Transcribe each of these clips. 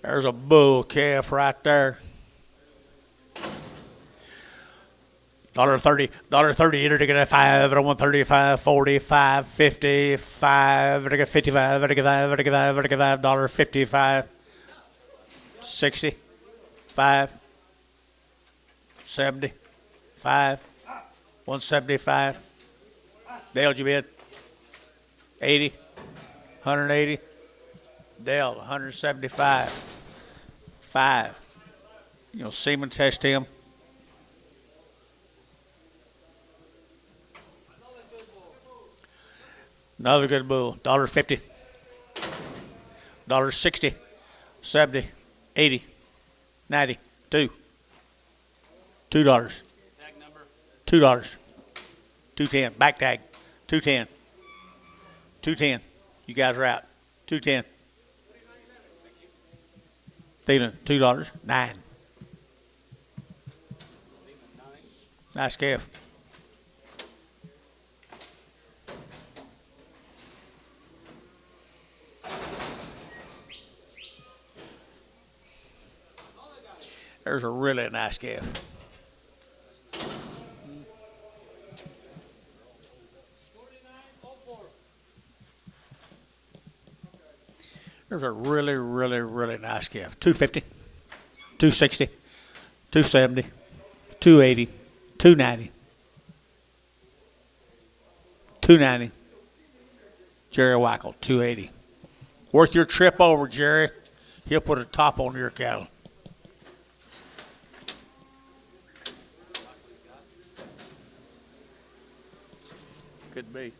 There's a bull calf right there. $1.30, enter to get a 5, at a 135, 45, 55, enter to get 55, enter to get 5, enter to get 5, enter to get 5, $1.55, 60, 5, 70, 5, 175. Dale, you bid? 80, 180. Dale, 175, 5. Seaman test him. Another good bull. $1.50, $1.60, 70, 80, 90, $2. $2. $2. 210. Back tag. 210. 210. You guys are out. 210. Thielen, $2. 9. Nice calf. There's a really nice calf. There's a really, really, really nice calf. 250, 260, 270, 280, 290, 290. Jerry Wackel, 280. Worth your trip over, Jerry. He'll put a top on your cattle. Could be.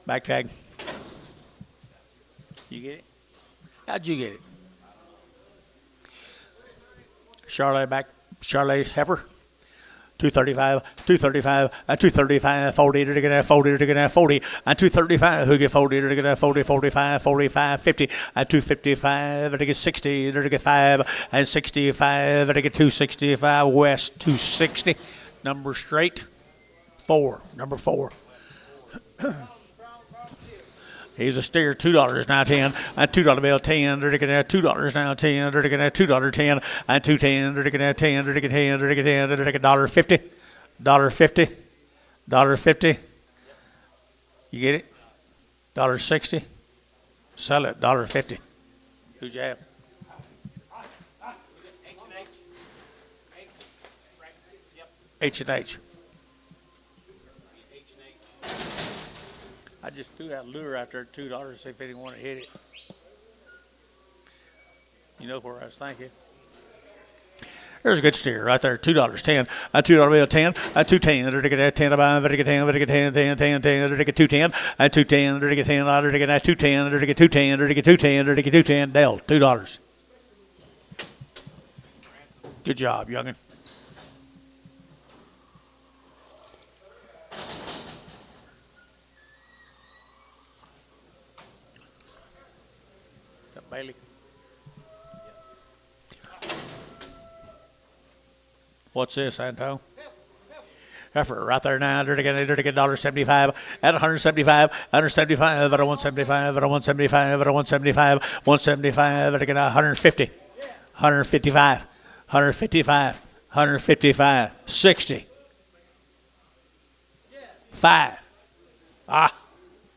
Back tag. You get it? How'd you get it? Charlotte heifer. 235, 235, 235, 40, to get 40, to get 40, 235, who get 40, to get 40, 45, 45, 50, 255, to get 60, to get 5, and 65, to get 265, west 260, number straight, 4, number 4. He's a steer, $2 now 10, and $2 bill 10, to get $2 now 10, to get $2 10, and 210, to get 10, to get 10, to get 10, to get $1.50, $1.50, $1.50. You get it? $1.60. Sell it, $1.50. Who'd you have? H&H. I just threw that lure out there at $2 to see if anyone wanted to hit it. You know where I was thinking. There's a good steer right there, $2, 10, $2 bill 10, 210, to get 10, to get 10, to get 10, 10, 10, 10, to get 210, 210, to get 10, to get 210, to get 210, to get 210, to get 210, Dell, $2. Good job, youngin'. Bailey. What's this, Anto? Heifer right there now. To get $1.75 at 175, 175 at 175, at 175, at 175, 175 to get 150, 155, 155, 155, 60, 5.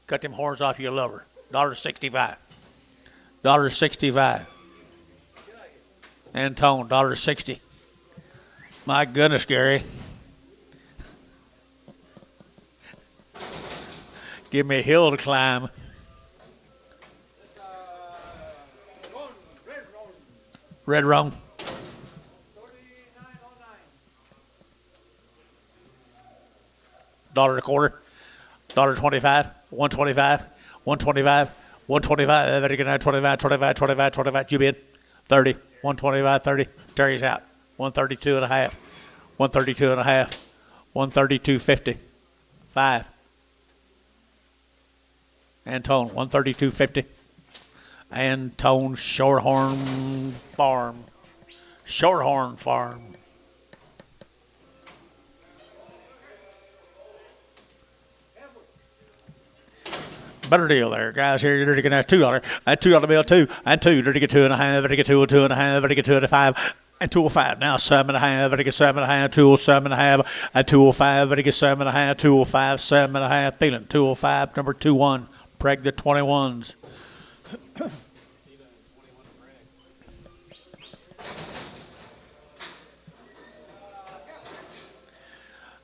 Cut them horns off your lover. $1.65. $1.65. Antone, $1.60. My goodness, Gary. Give me a hill to climb. Red Roan. $1.25. $1.25. 125. 125. 125, 25, 25, 25, 25. You bid 30, 125, 30. Terry's out. 132 and a half. 132 and a half. 132.50. 5. Antone, 132.50. Antone Shorthorn Farm. Shorthorn Farm. Better deal there, guys. Here you're going to have $2. $2 bill, two and two. You're to get 2.5. You're to get 2.5. You're to get 2.5. And 205 now, 7.5, I think it's 7.5, 207.5, and 205, I think it's 7.5, 205, 7.5, feeling 205, number 21, Preg the 21s.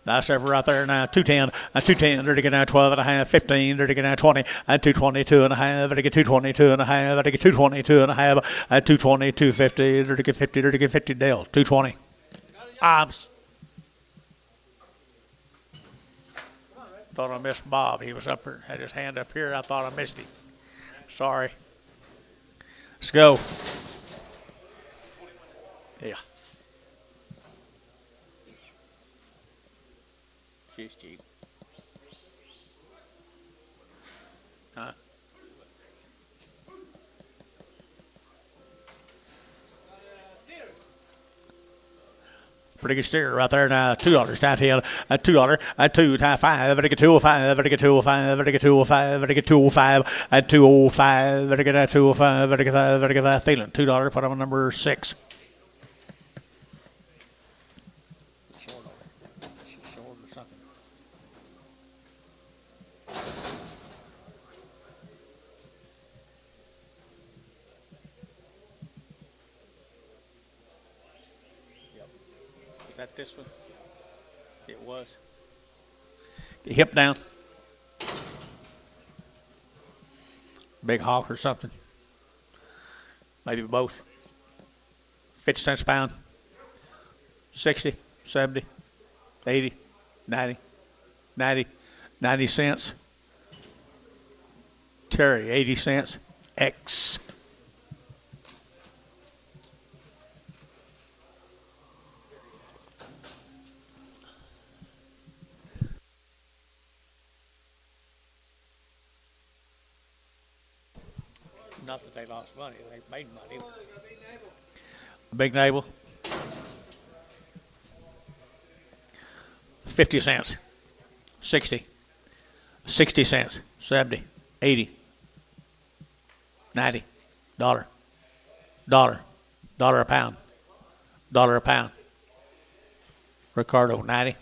Nice effort right there now. 210, and 210, they're to get now 12.5, 15, they're to get now 20, and 222.5, they're to get 222.5, they're to get 222.5, and 220, 250, they're to get 50, they're to get 50, Dale, 220. Thought I missed Bob. He was up here, had his hand up here. I thought I missed him. Sorry. Let's go. Yeah. She's cheap. Huh? Pretty good steer right there now. $2 down here. $2 at 2.5. I get 205. I get 205. I get 205. I get 205. At 205. I get that 205. I get that. I get that feeling. $2. Put on number 6. That this one? It was. Get hip down. Big hawk or something. Maybe both. 50 cents a pound. 60, 70, 80, 90, 90, 90 cents. Terry, 80 cents. X. Not that they lost money, they made money. A big navel. 50 cents. 60. 60 cents. 70. 80. 90. Dollar. Dollar. Dollar a pound. Dollar a pound. Ricardo, 90.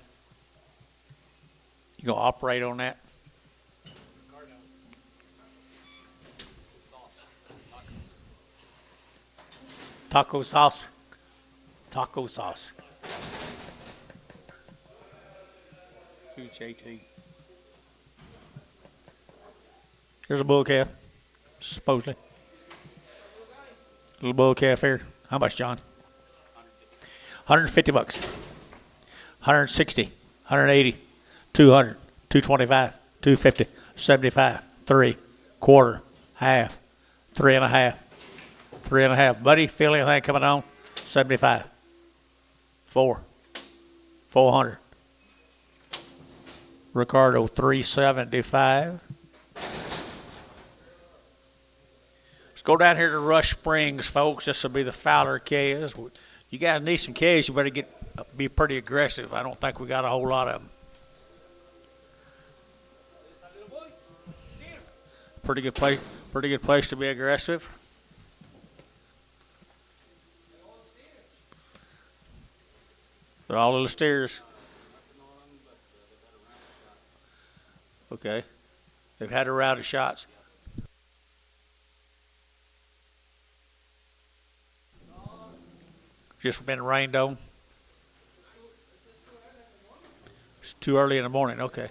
You gonna operate on that? Taco sauce. Taco sauce. QJT. Here's a bull calf, supposedly. Little bull calf here. How much, John? 150 bucks. 160, 180, 200, 225, 250, 75, 3, quarter, half, 3.5. 3.5. Buddy, feel anything coming on? 75. 4. 400. Ricardo, 375. Let's go down here to Rush Springs, folks. This will be the Fowler calves. You guys need some calves. You better be pretty aggressive. I don't think we got a whole lot of them. Pretty good place. Pretty good place to be aggressive. They're all little steers. Okay. They've had a round of shots. Just been rained on. It's too early in the morning. Okay.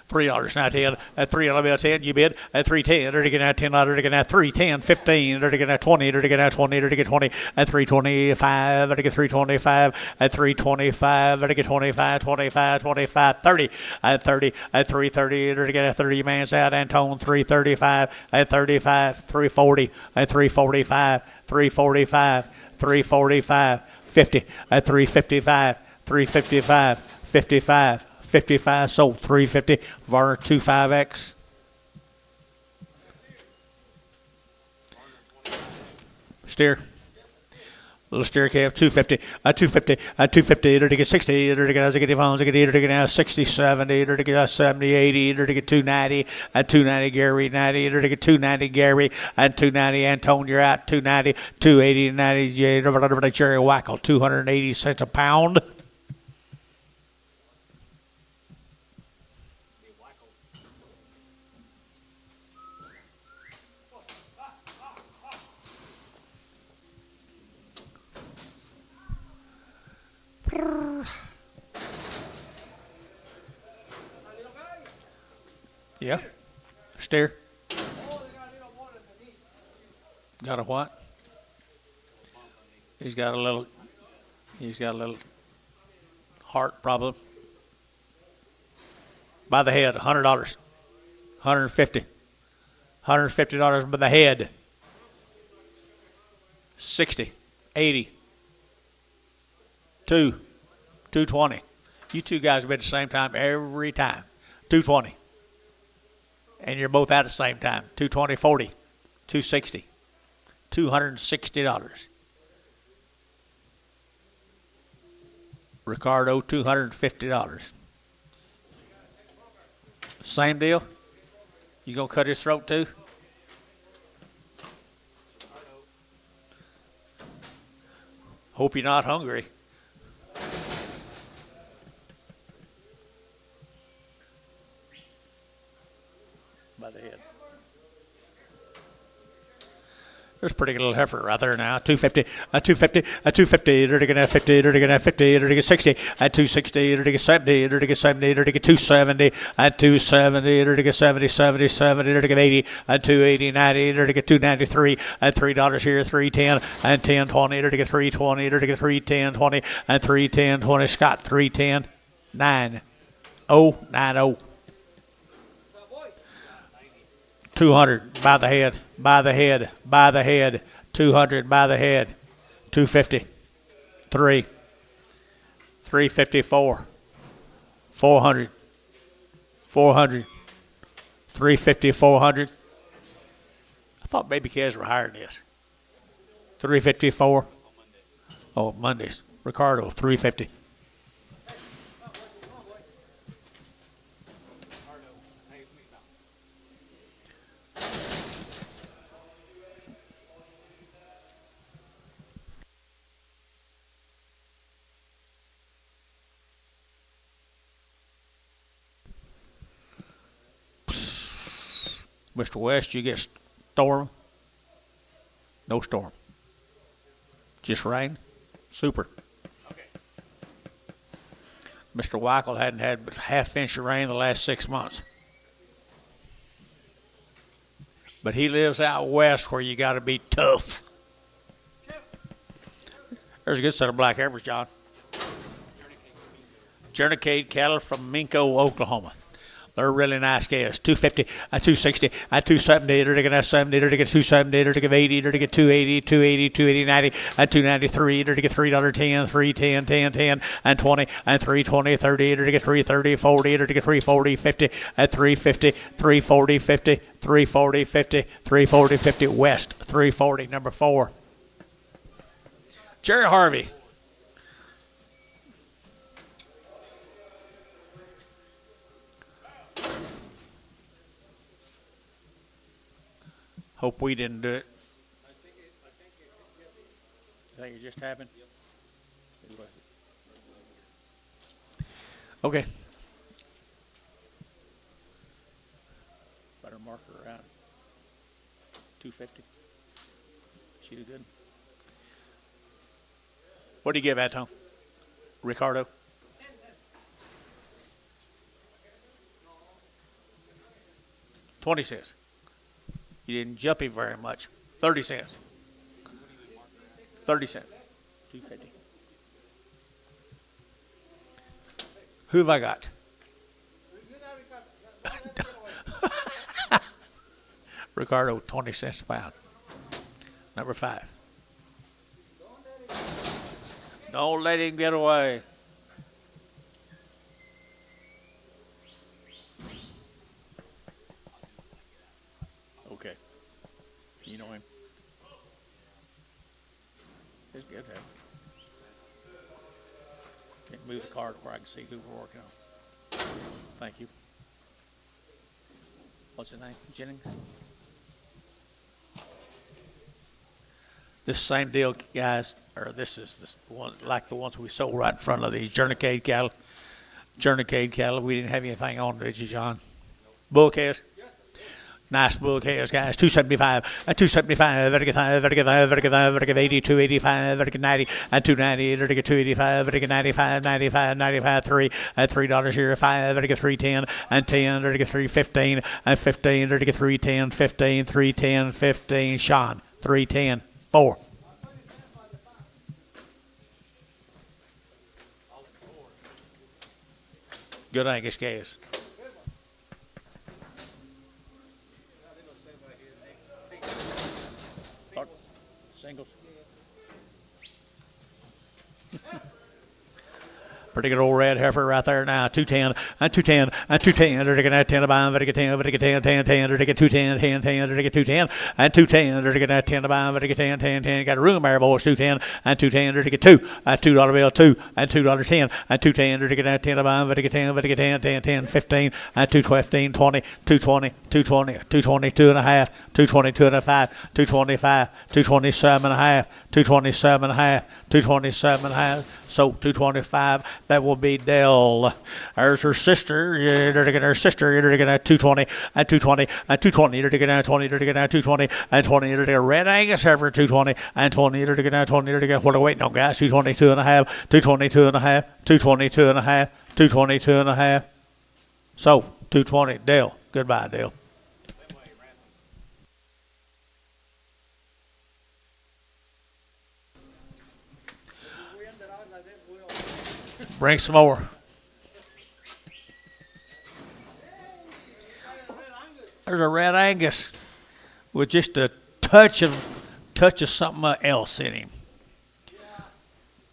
$3 now 10 at $3 bill 10 you bid at 310 they're to get at $10 they're to get at 310 15 they're to get at 20 they're to get at 20 they're to get 20 at 325 they're to get 325 at 325 they're to get 25 25 25 30 at 30 at 330 they're to get at 30 man's out Antone 335 at 35 340 at 345 345 345 50 at 355 355 55 55 sold 350 Varner 25X. Steer. Little steer calf, 250, 250, 250, to get 60, to get 60 pounds, to get 60, 70, to get 70, 80, to get 290, 290 Gary, 90, to get 290 Gary, and 290 Antone, you're out, 290, 280, 90 Jerry Wackel, 280 cents a pound. Yeah. Steer. Got a what? He's got a little heart problem. By the head, $100. $150. $150 by the head. 60. 80. 220. You two guys bid at the same time every time. 220. And you're both out at the same time. 220, 40, 260, $260. Ricardo, $250. Same deal? You gonna cut his throat too? Hope you're not hungry. By the head. There's a pretty good little heifer right there now. 250, 250, 250, to get 50, to get 50, to get 60, 260, to get 70, to get 70, to get 270, 270, to get 70, 70, 70, to get 80, 280, 90, to get 293, $3 here, 310, and 1020, to get 320, to get 310, 20, and 310, 20. Scott, 310, 90, 90. 200 by the head, by the head, by the head, 200 by the head, 250, 3, 354, 400, 400, 350, 400. I thought baby calves were higher than this. 354. Oh, Mondays. Ricardo, 350. Mr. West, you get storm? No storm. Just rain? Super. Okay. Mr. Wackel hadn't had but half inch of rain the last 6 months. But he lives out west where you got to be tough. There's a good set of black heifers, John. Journeycade cattle from Minko, Oklahoma. They're really nice calves. 250, 260, 270, to get 70, to get 270, to get 80, to get 280, 280, 280, 90, 293, to get $3.10, 310, 10, 10, and 20, and 320, 30, to get 330, 40, to get 340, 50, at 350, 340, 50, 340, 50, 340, 50, West, 340, number 4. Jerry Harvey. Hope we didn't do it. I think it just happened? Yep. Okay. Better mark her around. 250. She did good. What do you give, Atom? Ricardo? 20 cents. You didn't jump him very much. 30 cents. 30 cents. 250. Who have I got? Ricardo, 20 cents a pound. Number 5. Don't let him get away. Okay. You know him? It's good. Can't move the card where I can see who we're working on. Thank you. What's his name? Jennings? This same deal, guys, or this is this one like the ones we sold right in front of these Journeycade cattle. Journeycade cattle. We didn't have anything on, did you, John? Bull calves. Nice bull calves, guys. 275, 275, vertical 80, 285, vertical 90, and 290, vertical 285, vertical 95, 95, 95, 3, and $3 here, 5, vertical 310, and 10, vertical 315, and 15, vertical 310, 15, 310, 15, Sean, 310, 4. Good Angus calves. Singles. Pretty good old red heifer right there now. 210 and 210 and 210. They're taking that 10 about. They're taking 10. They're taking 10, 10, 10. They're taking 210, 10, 10. They're taking 210 and 210. They're taking that 10 about. They're taking 10, 10, 10. Got a room there, boys. 210 and 210. They're taking 2 and $2 bill 2 and $2.10 and 210. They're taking that 10 about. They're taking 10. They're taking 10, 10, 10, 15 and 215, 20, 220, 220, 222 and a half, 222 and a 5, 225, 227 and a half, 227 and a half, 227 and a half. So 225. That will be Dell. There's her sister. They're taking her sister. They're taking that 220 and 220 and 220. They're taking that 20. They're taking that 220 and 20. They're taking a red Angus heifer 220 and 20. They're taking that 20. They're taking what are we waiting on, guys? 222 and a half, 222 and a half, 222 and a half, 222 and a half. So 220. Dell. Goodbye, Dell. Bring some more. There's a red Angus with just a touch of something else in him.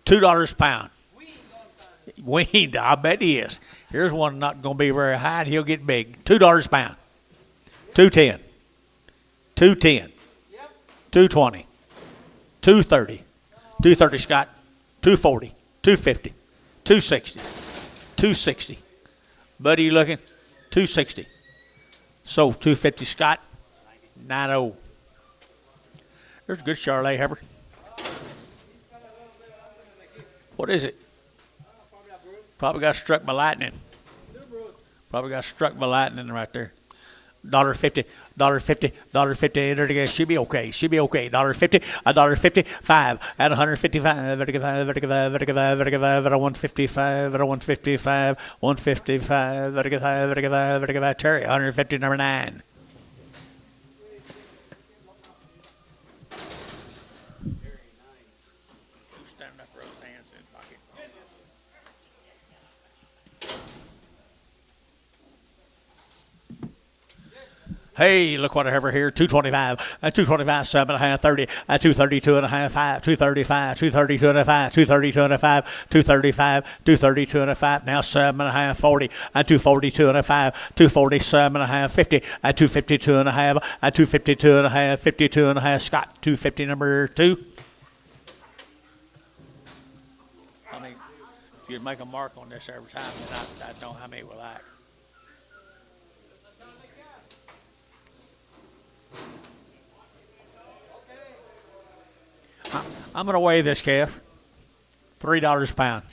$2 a pound. Weaned, I bet he is. Here's one not going to be very high, and he'll get big. $2 a pound. 210. 210. 220. 230. 230, Scott. 240. 250. 260. 260. Buddy, you looking? 260. So 250, Scott. 90. There's a good Charolais heifer. What is it? Probably got struck by lightning. Probably got struck by lightning right there. $1.50, $1.50, $1.50. She'll be okay. She'll be okay. $1.50, $1.50, 5 at 155, vertical 155, 155, 155, vertical Cherry, 150, number 9. Standing up, Rose, hands in pocket. Hey, look what I have here. 225, 225, 7.5, 30, 232 and a half, 5, 235, 232 and a 5, 232 and a 5, 235, 232 and a 5, now 7.5, 40, 242 and a 5, 247 and a half, 50, 252 and a half, 252 and a half, 52 and a half, Scott, 250, number 2. I mean, if you'd make a mark on this every time, then I don't know how many will like. I'm going to weigh this calf. $3 a pound.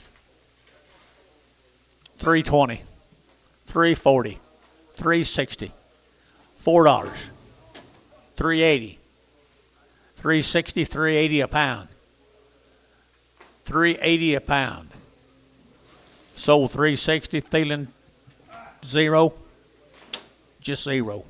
320. 340. 360. $4. 380. 360, 380 a pound. 380 a pound. Sold 360, feeling 0. Just 0.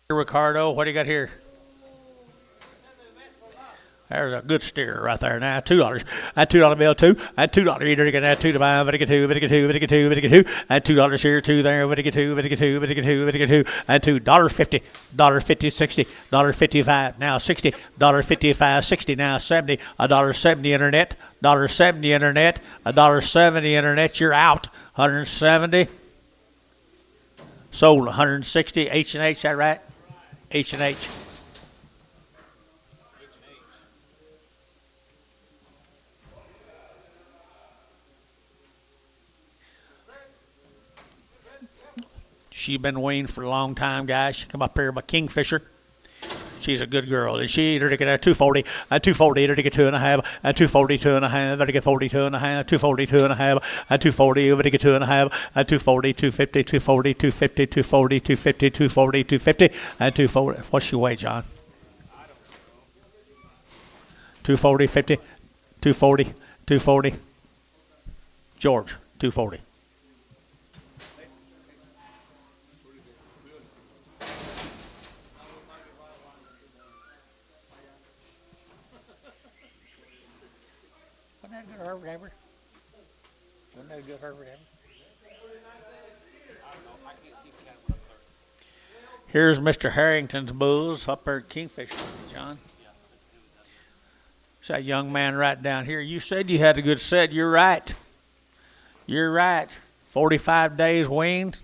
Ricardo, what do you got here? There's a good steer right there now. $2. At $2 bill, two. At $2 eater to get that 2 to buy. But get two. But get two. But get two. But get two. At $2 here, two there. But get two. But get two. But get two. But get two. At $2.50. $1.50, 60. $1.55 now 60. $1.55, 60 now 70. $1.70 internet. $1.70 internet. $1.70 internet. You're out. 170. Sold 160. H&H. That right? H&H. She's been weaned for a long time, guys. She come up here by Kingfisher. She's a good girl. And she either to get a 240, a 240, either to get 2.5, a 240, 2.5, or to get 42 and a half, 242 and a half, a 240, over to get 2.5, a 240, 250, 240, 250, 240, 250, 240, 250, and 240. What's she weigh, John? 240, 50, 240, 240. George, 240. Wasn't that a good Herbert ever? Wasn't that a good Herbert ever? Here's Mr. Harrington's bulls up there at Kingfisher, John. It's that young man right down here. You said you had a good set. You're right. You're right. 45 days weaned.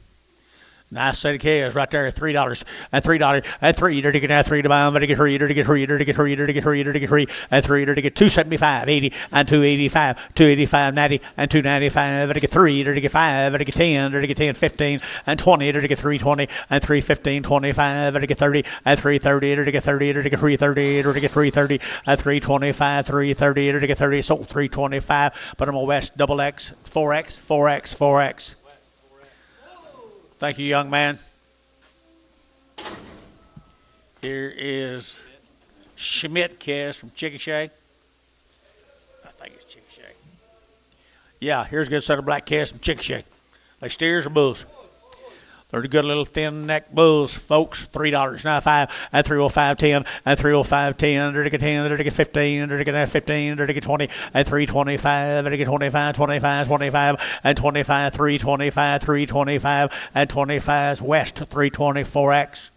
Nice set of calves right there at $3. At $3. At $3 to get that 3 to buy them, but to get 3 to get 3 to get 3 to get 3 to get 3 at 3 to get 275, 80 and 285, 285, 90 and 295 to get 3 to get 5 to get 10 to get 10, 15 and 20 to get 320 and 315, 25 to get 30 at 330 to get 30 to get 330 to get 330 at 325, 330 to get 30. Sold 325. But I'm a West double X, 4X, 4X, 4X. Thank you, young man. Here is Schmidt Kiss from Chickasha. I think it's Chickasha. Yeah, here's a good set of black Kiss from Chickasha. They steers or bulls. They're the good little thin neck bulls, folks. $3.95 at 305, 10 at 305, 10 to get 10 to get 15 to get 15 to get 20 at 325 to get 25, 25, 25 at 25, 325, 325 at 25 West 324X.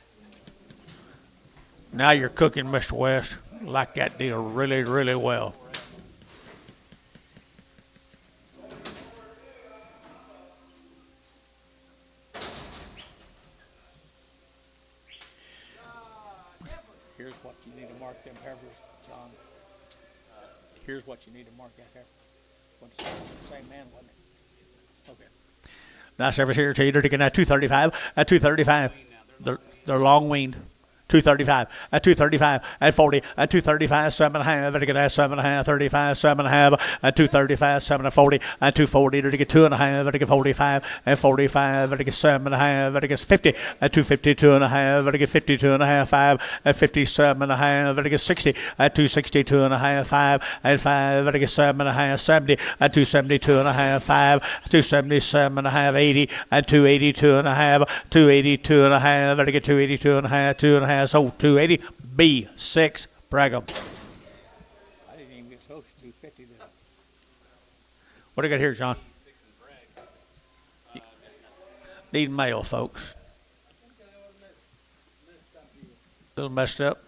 Now you're cooking, Mr. West. Like that deal really, really well. Here's what you need to mark them peppers, John. Here's what you need to mark that pepper. What's the same man, wasn't it? Okay. Nice service here to you. They're taking at 235. At 235. They're long weaned. 235 at 235 at 40 at 235 7.5 to get at 7.5 35 7.5 at 235 7 at 40 at 240 to get 2.5 to get 45 at 45 to get 7.5 to get 50 at 250 2.5 to get 52.5 5 at 57.5 to get 60 at 262 2.5 5 at 5 to get 7.5 70 at 272 2.5 5 at 277.5 80 at 282 2.5 282 2.5 to get 282 2.5 2.5 sold 280 B6 Brigham. I didn't even get close to 250 then. What do I got here, John? Need mail, folks. A little messed up.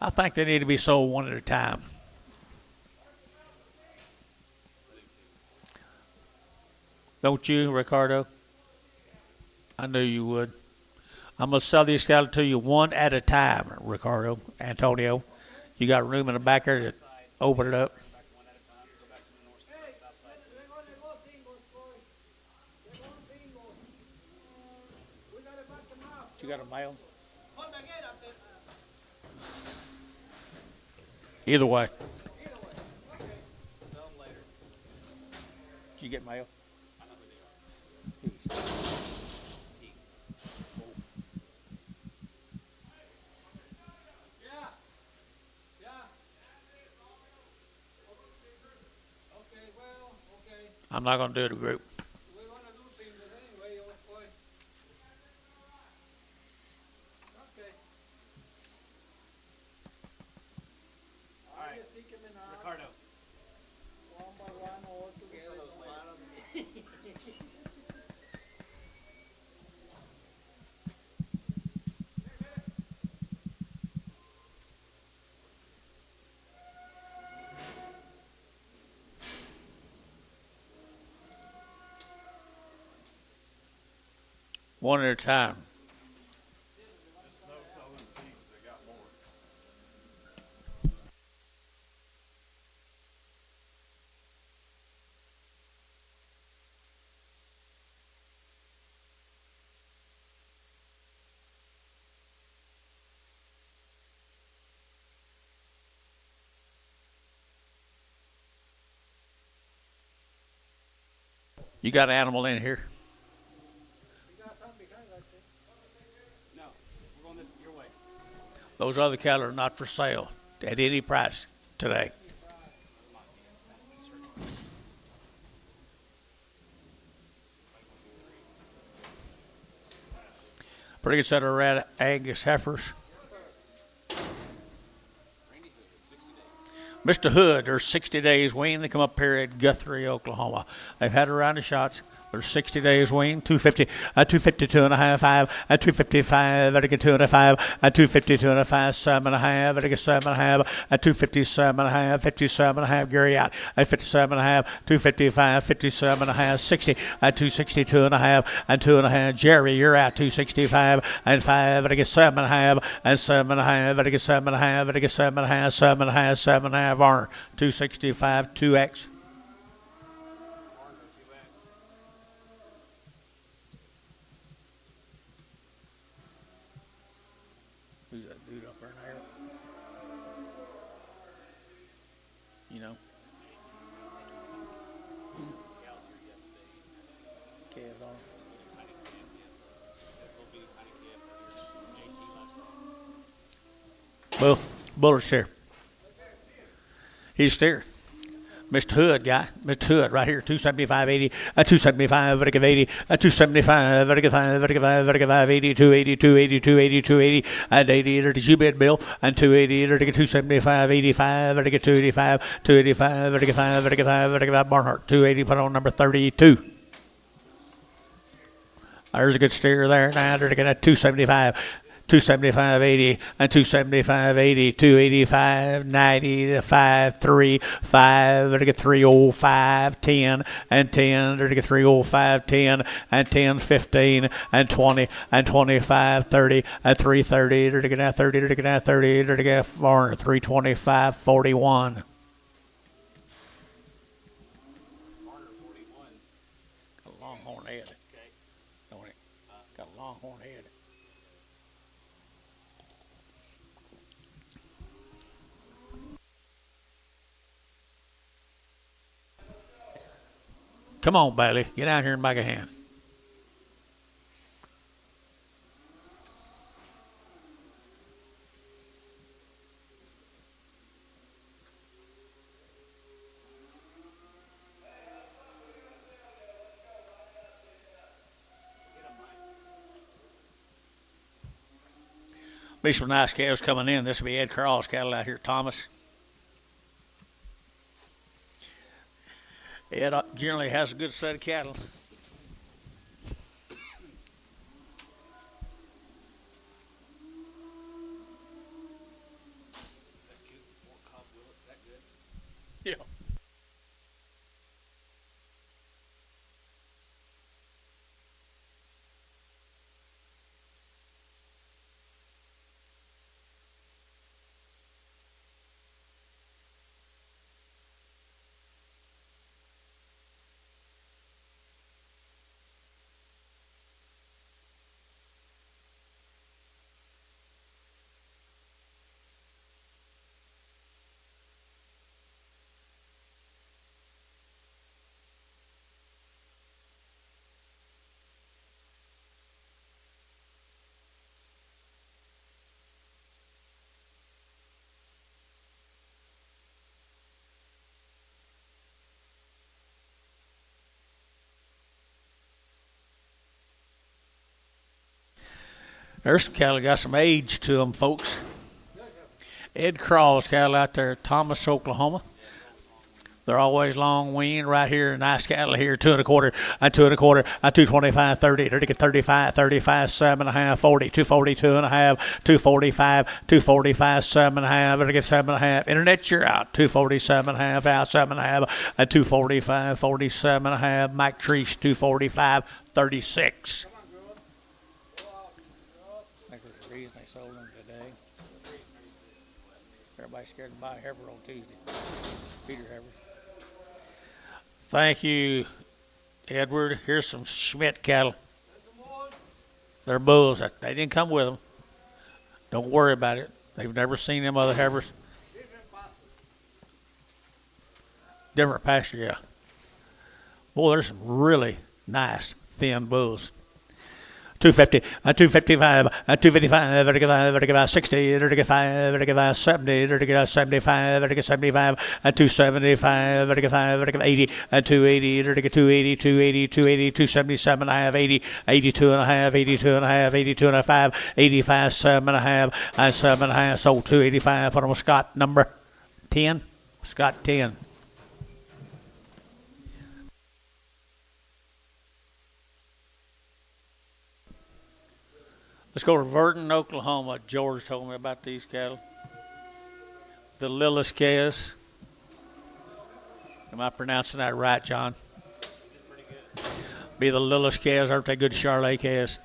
I think they need to be sold one at a time. Don't you, Ricardo? I knew you would. I'm going to sell these cattle to you one at a time, Ricardo, Antonio. You got room in the back there to open it up. You got a mail? Either way. Did you get mail? I'm not going to do it a group. We want to do things anyway, okay. One at a time. You got an animal in here? No, we're going this your way. Those other cattle are not for sale at any price today. Pretty good set of red Angus heifers. Mr. Hood, there's 60 days wean. They come up here at Guthrie, Oklahoma. They've had around the shots. There's 60 days wean. 250, 252 and a half, 5, 255, I get 2 and a 5, 252 and a 5, 7 and a half, I get 7 and a half, 257 and a half, 57 and a half, Gary out, 57 and a half, 255, 57 and a half, 60, 262 and a half, and 2 and a half, Jerry, you're out, 265 and 5, I get 7 and a half, and 7 and a half, I get 7 and a half, I get 7 and a half, 7 and a half, 7 and a half, Varner, 265, 2X. Who's that dude up there now? You know? Calves on. Well, Buller's here. He's steer. Mr. Hood guy, Mr. Hood right here, 275.80, 275, vertical 80, 275, vertical 5, vertical 5, vertical 5, 80, 280, 280, 280, 280, and 80, there's you bid bill, and 280, vertical 275, 85, vertical 285, 285, vertical 5, vertical 5, vertical 5, Barnhart, 280, put on number 32. There's a good steer there now, they're looking at 275. 275.80 and 275.80, 285, 90, 5, 3, 5, they're to get 305, 10, and 10, they're to get 305, 10, and 10, 15, and 20, and 25, 30, and 330, they're to get out 30, they're to get out 30, they're to get 325, 41. Got a longhorn head. Don't it? Got a longhorn head. Come on, Bailey. Get out here and make a hand. Be some nice cows coming in. This will be Ed Carl's cattle out here, Thomas. Ed generally has a good set of cattle. Yeah. There's some cattle got some age to them, folks. Ed Craw's cattle out there, Thomas, Oklahoma. They're always long weaned right here. Nice cattle here, 2 1/4, 2 1/4, 225, 30, 35, 35, 7.5, 40, 240, 2 1/2, 245, 245, 7.5, 7.5. Internet, you're out. 247.5, out 7.5, 245, 47.5. Mike Treese, 245, 36. I think there's a reason they sold them today. Everybody's scared to buy a heifer on Tuesday. Feeder heifers. Thank you, Edward. Here's some Schmidt cattle. They're bulls. They didn't come with them. Don't worry about it. They've never seen them other heifers. Different pasture, yeah. Boy, there's some really nice thin bulls. 250, 255, 255, 60, 35, 70, 75, 75, 275, 80, 280, 280, 280, 280, 277, 80, 82.5, 82.5, 82.5, 85, 7.5, 7.5, sold 285. Put on Scott number 10. Scott 10. Let's go to Verdon, Oklahoma. George told me about these cattle. The Lillis calves. Am I pronouncing that right, John? Pretty good. Be the Lillis calves, aren't they good Charolais calves?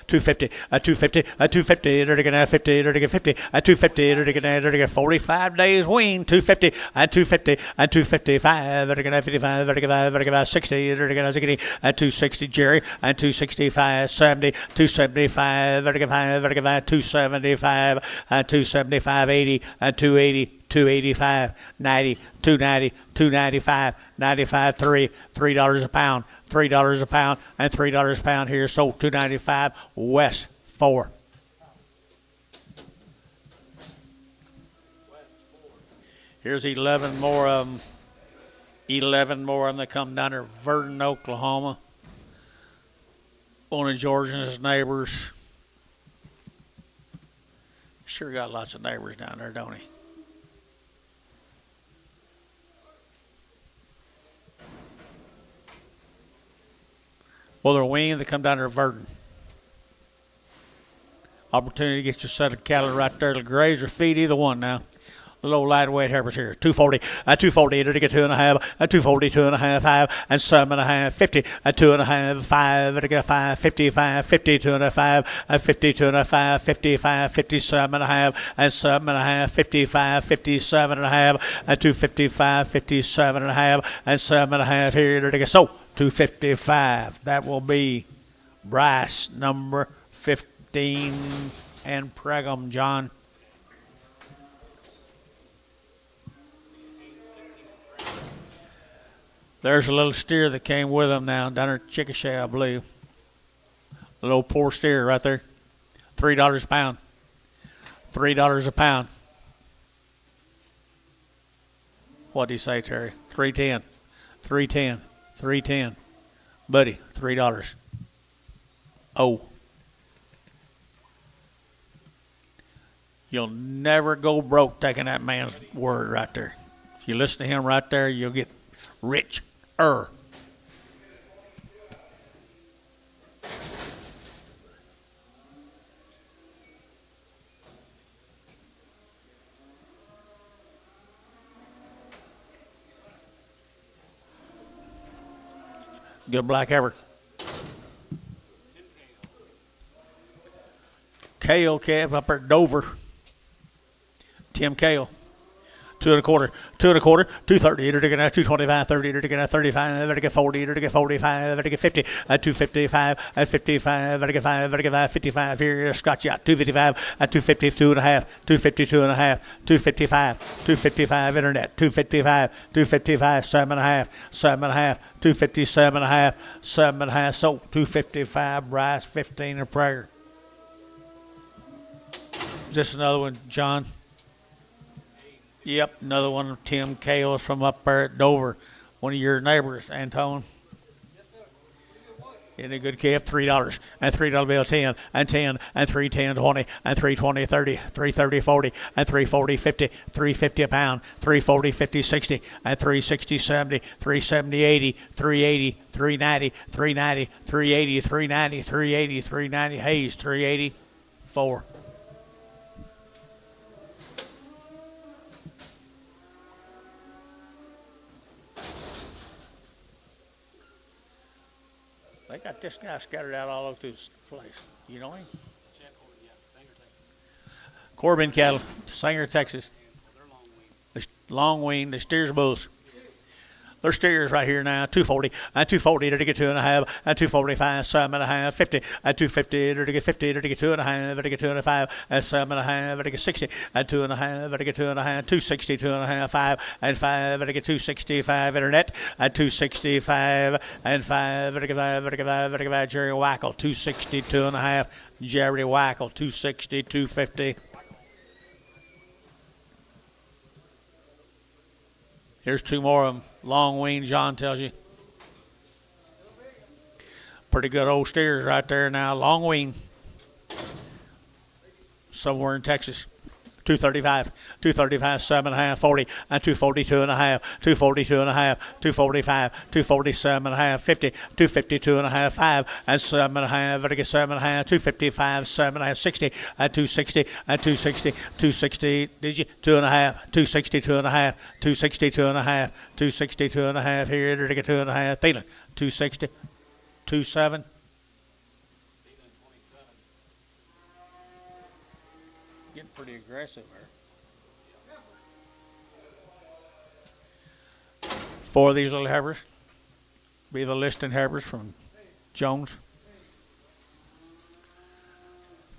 250, 250, 250, 50, 50, 250, 45 days wean, 250, 250, 255, 55, 55, 60, 260, Jerry, 265, 70, 275, 275, 275, 80, 280, 285, 90, 290, 295, 95, $3 a pound. $3 a pound and $3 a pound here. Sold $2.95. West 4. Here's 11 more of them. 11 more of them that come down there. Verdon, Oklahoma. One of George and his neighbors. Sure got lots of neighbors down there, don't he? Well, they're weaned. They come down to Verdon. Opportunity to get your set of cattle right there to graze or feed either one now. Little lightweight heifers here. 240, 240, to get 2.5, 240, 2.5, 5, and 7.5, 50, 2.5, 5, to get 5, 55, 50, 2.5, 50, 2.5, 55, 57.5, and 7.5, 55, 57.5, 255, 57.5, and 7.5 here to get so. 255. That will be Bryce number 15 and Pregum, John. There's a little steer that came with him now down there at Chickasha, I believe. A little poor steer right there. $3 a pound. $3 a pound. What did he say, Terry? 310. 310. 310. Buddy, $3. Oh. You'll never go broke taking that man's word right there. If you listen to him right there, you'll get rich. Good black heifer. Kale calf up at Dover. Tim Kale. 2 1/4, 2 1/4, 230, to get 225, 30, to get 35, to get 40, to get 45, to get 50, 255, 55, to get 5, to get 55 here, Scotch out, 255, 250, 2.5, 252 and a half, 255, 255 internet, 255, 255, 7.5, 7.5, 257.5, 7.5, so 255, Bryce, 15 and Prager. Just another one, John. Yep, another one of Tim Kale's from up there at Dover. One of your neighbors, Antone. Yes, sir. In a good calf, $3 and $3 bill 10 and 10 and 3 10 20 and 3 20 30 3 30 40 and 3 40 50 3 50 a pound 3 40 50 60 and 3 60 70 3 70 80 3 80 3 90 3 90 3 80 3 90 3 80 3 90 Hayes 3 84. They got this guy scattered out all over this place. You know him? Chad Corbin, yeah, Sanger, Texas. Corbin cattle, Sanger, Texas. They're long wing. The long wing, the steers bulls. They're steers right here now. 240 and 240 to get 2.5 and 245, 7.5, 50 and 250 to get 50 to get 2.5 to get 2.5 and 7.5 to get 60 and 2.5 to get 2.5, 260, 2.5, 5 and 5 to get 265 internet and 265 and 5 to get 5 to get 5 to get 5 Jerry Wackel 260, 2.5 Jerry Wackel 260, 250. Here's two more of them. Long wing, John tells you. Pretty good old steers right there now. Long wing. Somewhere in Texas. 235, 235, 7.5, 40, and 240, 2.5, 240, 2.5, 245, 247 and a half, 50, 250, 2.5, 5, and 7.5, to get 7.5, 255, 7.5, 60, and 260, and 260, 260, did you? 2.5, 260, 2.5, 260, 2.5, 260, 2.5, here to get 2.5, Thielen, 260, 27. Getting pretty aggressive there. Four of these little heifers be the listing heifers from Jones.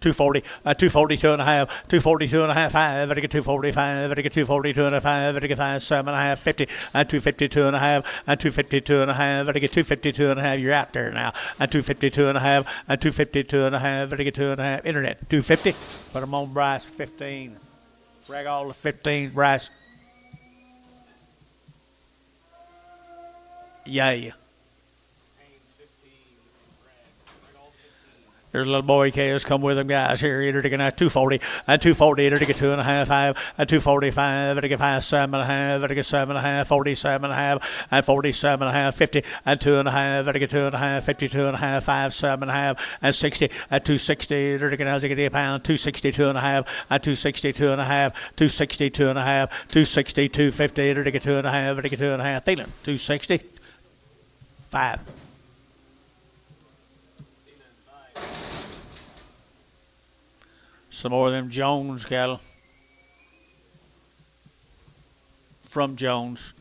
240, 240, 2.5, 240, 2.5, 5, to get 245, to get 240, 2.5, to get 5, 7.5, 50, and 250, 2.5, and 250, 2.5, to get 250, 2.5. You're out there now. And 250, 2.5, and 250, 2.5, to get 2.5. Internet, 250. Put them on Bryce, 15. Rag all the 15, Bryce. Yeah. There's a little boy K's come with them guys here. Either to get 240 and 240 to get 2.5, 5 and 245 to get 5, 7.5 to get 7.5, 47.5 and 47.5, 50 and 2.5 to get 2.5, 52.5, 5, 7.5 and 60 and 260 to get a pound, 260, 2.5 and 260, 2.5, 260, 2.5, 260, 250 to get 2.5 to get 2.5. Thielen, 260, 5. Some more of them Jones cattle from Jones.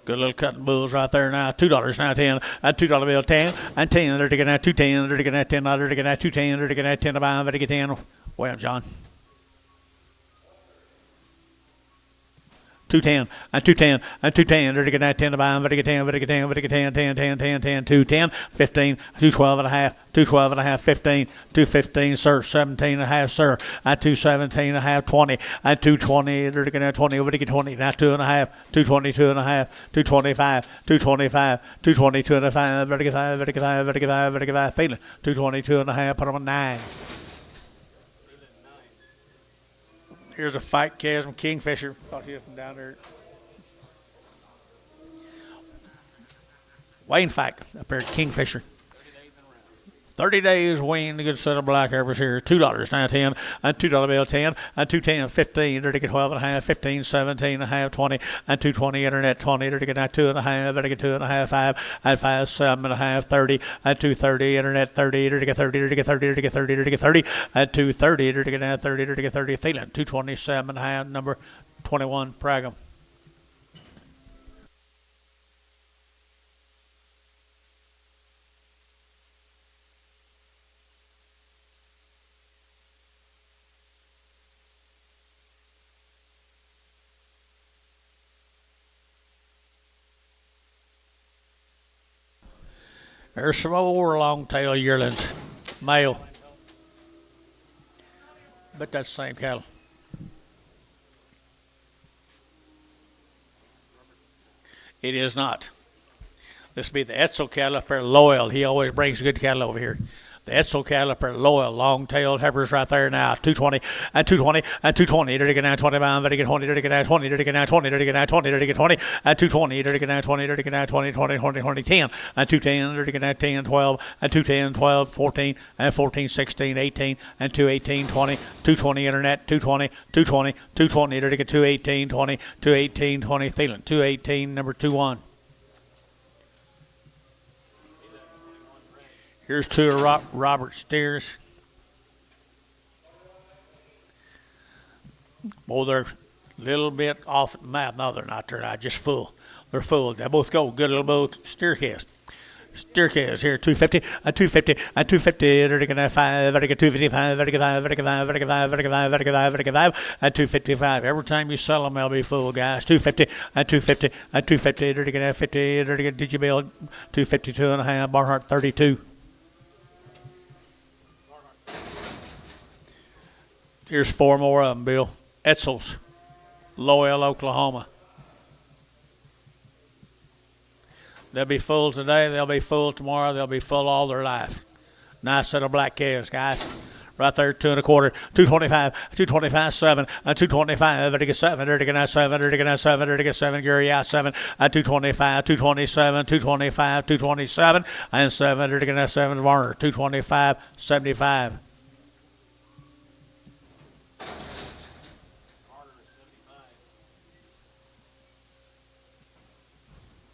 Good little cutting bulls right there now. $2 now, 10, and $2 bill 10, and 10. They're taking that 210. They're taking that $10. They're taking that 210. They're taking that 10 to buy. They're taking 10. Well, John. 210 and 210 and 210. They're taking that 10 to buy. They're taking 10. They're taking 10. They're taking 10. 10, 10, 10, 10. 210, 15, 212 and a half. 212 and a half, 15, 215, sir, 17 and a half, sir, at 217 and a half, 20, at 220, they're taking that 20, over to get 20, now 2 and a half, 222 and a half, 225, 225, 222 and a half, vertical 5, vertical 5, vertical 5, vertical 5, feeling, 222 and a half, put them on 9. Here's a fight chasm kingfisher. Thought he was from down there. Wayne fight up there at Kingfisher. 30 days, Wayne, a good set of black heifers here. $2 now, 10, and $2 bill 10, and 210, 15, they're to get 12 and a half, 15, 17 and a half, 20, and 220 internet, 20, they're to get now 2 and a half, they're to get 2 and a half, 5, and 5, 7 and a half, 30, and 230 internet, 30, they're to get 30, they're to get 30, they're to get 30, they're to get 30, and 230, they're to get now 30, they're to get 30, Thielen, 227 and a half, number 21, Pragum. There's some more long-tail yearlings, male. But that's the same cattle. It is not. This will be the Etzel cattle up there, Loyal. He always brings good cattle over here. The Etzel cattle up there, Loyal, long-tailed heifers right there now. 220 and 220 and 220. Dirty get down 25. Dirty get 20. Dirty get down 20. Dirty get down 20. Dirty get down 20. Dirty get 20 and 220. Dirty get down 20. Dirty get down 20. 20 20 20 10 and 210. Dirty get down 10 12 and 210 12 14 and 14 16 18 and 218 20 220 internet 220 220 220. Dirty get 218 20 218 20. Thielen 218 number 21. Here's two of Robert steers. Boy, they're a little bit off the map. No, they're not. They're not. Just full. They're full. They both go. Good little both steer calves. Steer calves here, 250, and 250, and 250, vertical 5, vertical 255, vertical 5, vertical 5, vertical 5, vertical 5, vertical 5, vertical 5, and 255. Every time you sell them, they'll be full, guys. 250, and 250, and 250, vertical 50, vertical Digibill, 252 and a half, Barnhart 32. Here's four more of them, Bill. Etzel's, Loyal, Oklahoma. They'll be full today. They'll be full tomorrow. They'll be full all their life. Nice set of black calves, guys. Right there, 2 1/4, 225, 225, 7, and 225, vertical 7, vertical 7, vertical 7, vertical 7, Gary out 7, and 225, 227, 225, 227, and 7, vertical 7, Warner, 225, 75.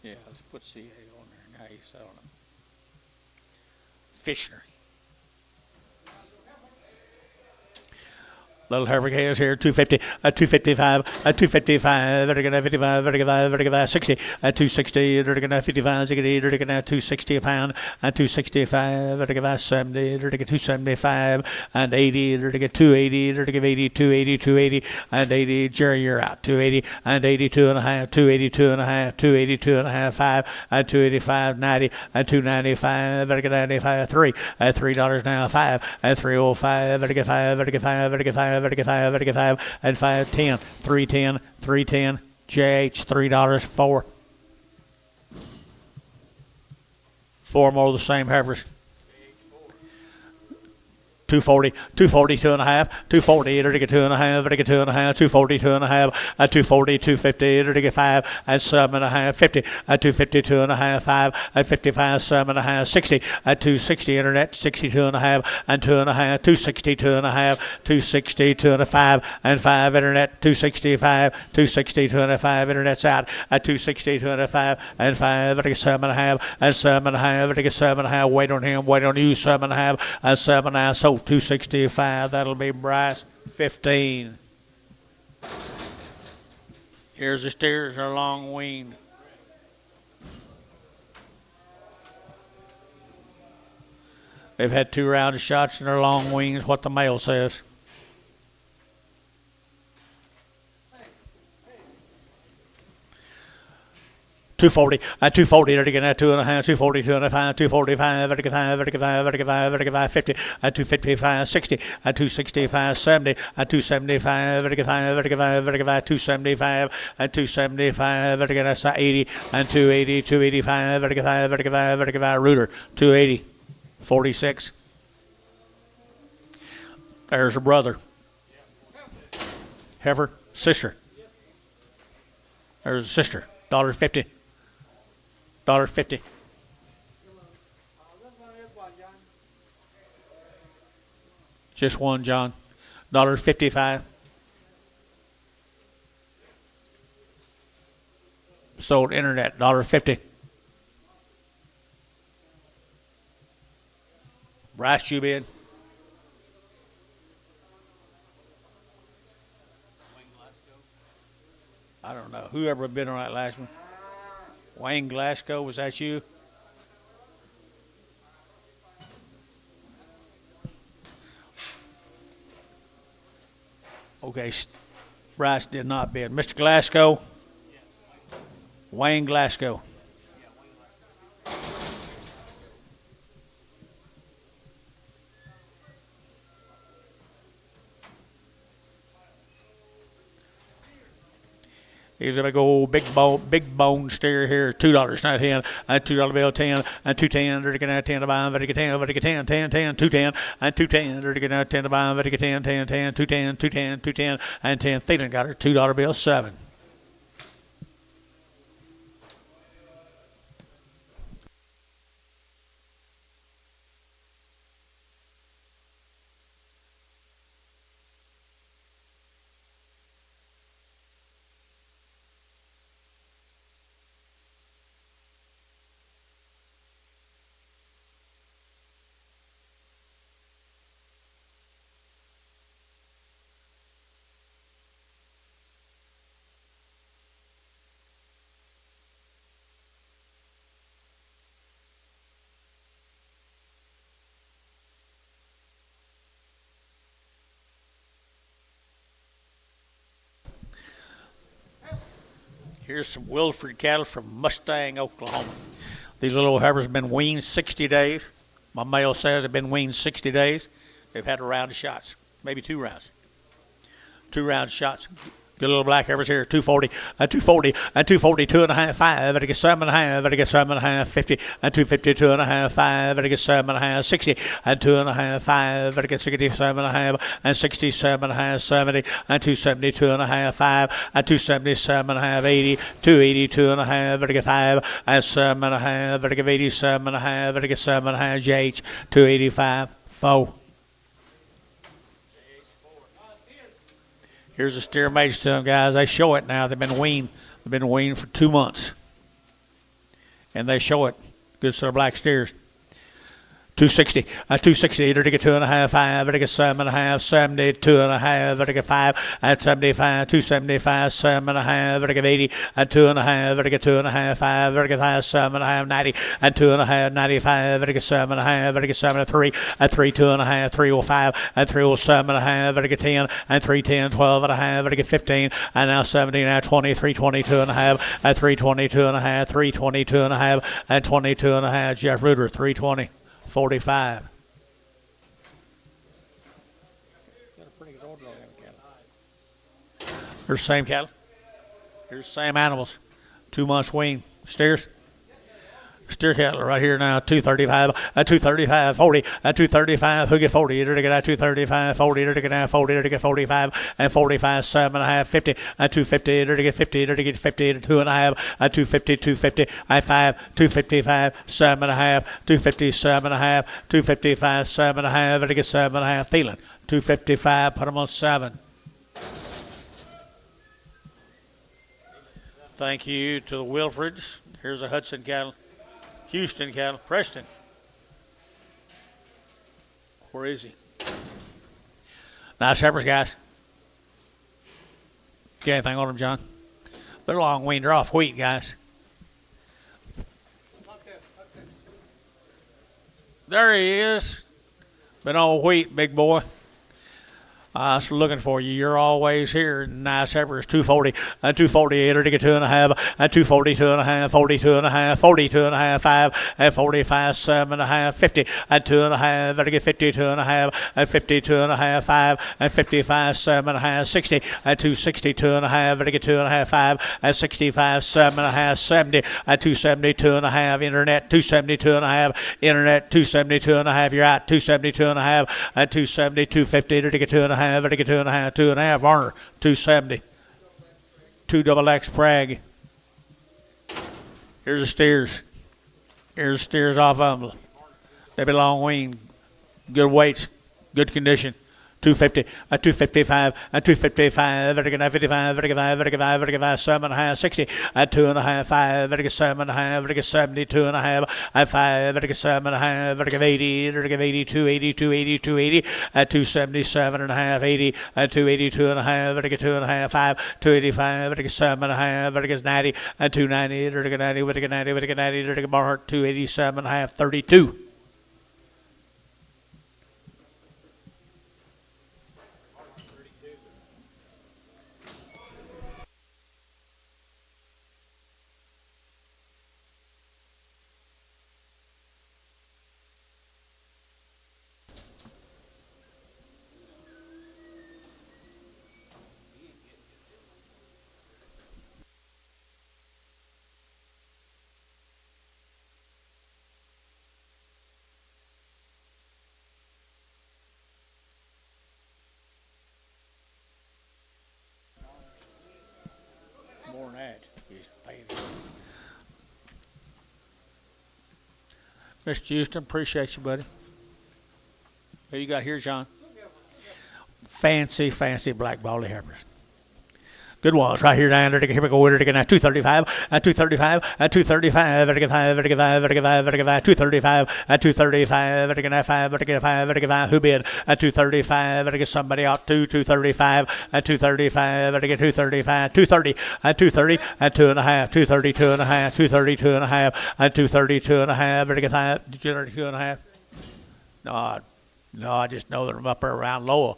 Yeah, let's put CA on there. Now he's selling them. Fishner. Little heifer calves here, 250, 255, 255, vertical 55, vertical 5, vertical 60, 260, vertical 55, ziggity, vertical 260 a pound, and 265, vertical 70, vertical 275, and 80, vertical 280, vertical 80, 280, 280, and 80. Jerry, you're out. 280, and 82 and a half, 282 and a half, 282 and a half, 5, and 285, 90, and 295, vertical 95, 3, at $3 now, 5, and 305, vertical 5, vertical 5, vertical 5, vertical 5, vertical 5, and 510, 310, 310, JH, $3, 4. Four more of the same heifers. 240, 242 and a half, 240, vertical 2 and a half, vertical 2 and a half, 242 and a half, 240, 250, vertical 5, and 7 and a half, 50, 252 and a half, 5, 55, 7 and a half, 60, 260 internet, 62 and a half, and 2 and a half, 262 and a half, 260, 2 and a 5, and 5 internet, 265, 262 and a 5 internet's out, 260, 2 and a 5, and 5, vertical 7 and a half, and 7 and a half, vertical 7 and a half, wait on him, wait on you, 7 and a half, and 7 and a half, so 265, that'll be Bryce, 15. Here's the steers, are long weaned. They've had 2 rounds of shots and they're long wings, what the male says. $240, 240, 2 and a half, 240, 2 and a half, 245, vertical 5, vertical 5, vertical 5, vertical 5, 50, 255, 60, 265, 70, 275, vertical 5, vertical 5, vertical 5, 275, 275, vertical 80, and 280, 285, vertical 5, vertical 5, vertical 5, Rooter, 280, 46. There's a brother. Heifer, sister. There's a sister, $1.50. $1.50. Just one, John. $1.55. Sold internet, $1.50. Bryce, you bid. I don't know. Whoever bid on that last one. Wayne Glasgow, was that you? Okay, Bryce did not bid. Mr. Glasgow? Yes, Wayne Glasgow. Here's a big old big bone steer here. $2, not 10. $2 bill 10 and 210. They're getting 10 to buy. They're getting 10. They're getting 10. 10 210 and 210. They're getting 10 to buy. They're getting 10 10 210 210 210 and 10. Thielen got her $2 bill 7. Here's some Wilfred cattle from Mustang, Oklahoma. These little heifers have been weaned 60 days. My male says they've been weaned 60 days. They've had a round of shots, maybe 2 rounds. 2 round shots. Good little black heifers here, 240, 240, 240, 2.5, 5, and I get 7.5, and I get 7.5, 50, and 250, 2.5, 5, and I get 7.5, 60, and 2.5, 5, and I get 67.5, and 67.5, 70, and 270, 2.5, 5, and 277.5, 80, 280, 2.5, and I get 5, and 7.5, and I get 87.5, and I get 7.5, JH, 285, 4. Here's a steer mates to them, guys. They show it now. They've been weaned. They've been weaned for 2 months. And they show it. Good set of black steers. 260, 260, to get 2.5, 5, to get 7.5, 70, 2.5, to get 5, and 75, 275, 7.5, to get 80, and 2.5, to get 2.5, 5, to get 5, 7.5, 90, and 2.5, 95, to get 7.5, to get 73, and 3, 2.5, 305, and 307.5, to get 10, and 310, 12.5, to get 15, and now 17, now 20, 322.5, and 322.5, 322.5, and 22.5. Jeff Reuter, 320. 45. Got a pretty good order on them cattle. Here's the same cattle. Here's the same animals. 2 months wean. Steers. Steer cattle right here now, 235, 235, 40, 235, who get 40, to get 235, 40, to get 40, to get 45, and 45, 7.5, 50, 250, to get 50, to get 50, 2.5, 250, 250, 5, 255, 7.5, 257.5, 255, 7.5, to get 7.5, Thielen, 255, put them on 7. Thank you to the Wilfreds. Here's a Hudson cattle. Houston cattle. Preston. Where is he? Nice heifers, guys. Get anything on them, John? They're long weaned. They're off wheat, guys. There he is. Been on wheat, big boy. I was looking for you. You're always here. Nice heifers. 240, 248, to get 2.5, 240, 2.5, 42.5, 42.5, 5, 45, 7.5, 50, 2.5, to get 52.5, 52.5, 5, 55, 7.5, 60, 260, 2.5, to get 2.5, 5, 65, 7.5, 70, 270, 2.5, internet, 272.5, internet, 272.5, you're out, 272.5, 270, 250, to get 2.5. To get 2.5, 2.5, Varner, 270. 2XX Prague. Here's the steers. Here's the steers off of them. They be long weaned, good weights, good condition. 250, 255, 255, 55, 55, 55, 7.5, 60, 2.5, 5, 7.5, 70, 2.5, 5, 7.5, 80, 80, 280, 280, 280, 277.5, 80, 282.5, 2.5, 5, 285, 7.5, 90, 290, 90, 90, 90, Barhart, 287.5, 32. Mr. Houston, appreciate you, buddy. Who you got here, John? Fancy, fancy black baldy heifers. Good ones right here down there. Here we go. We're going to 235, 235, 235, 235, 235, who bid? 235, somebody out 235, 235, 235, 230, 230, 2.5, 230, 2.5, 230, 2.5, 230, 2.5, 2.5. No, I just know that I'm up around Lowell.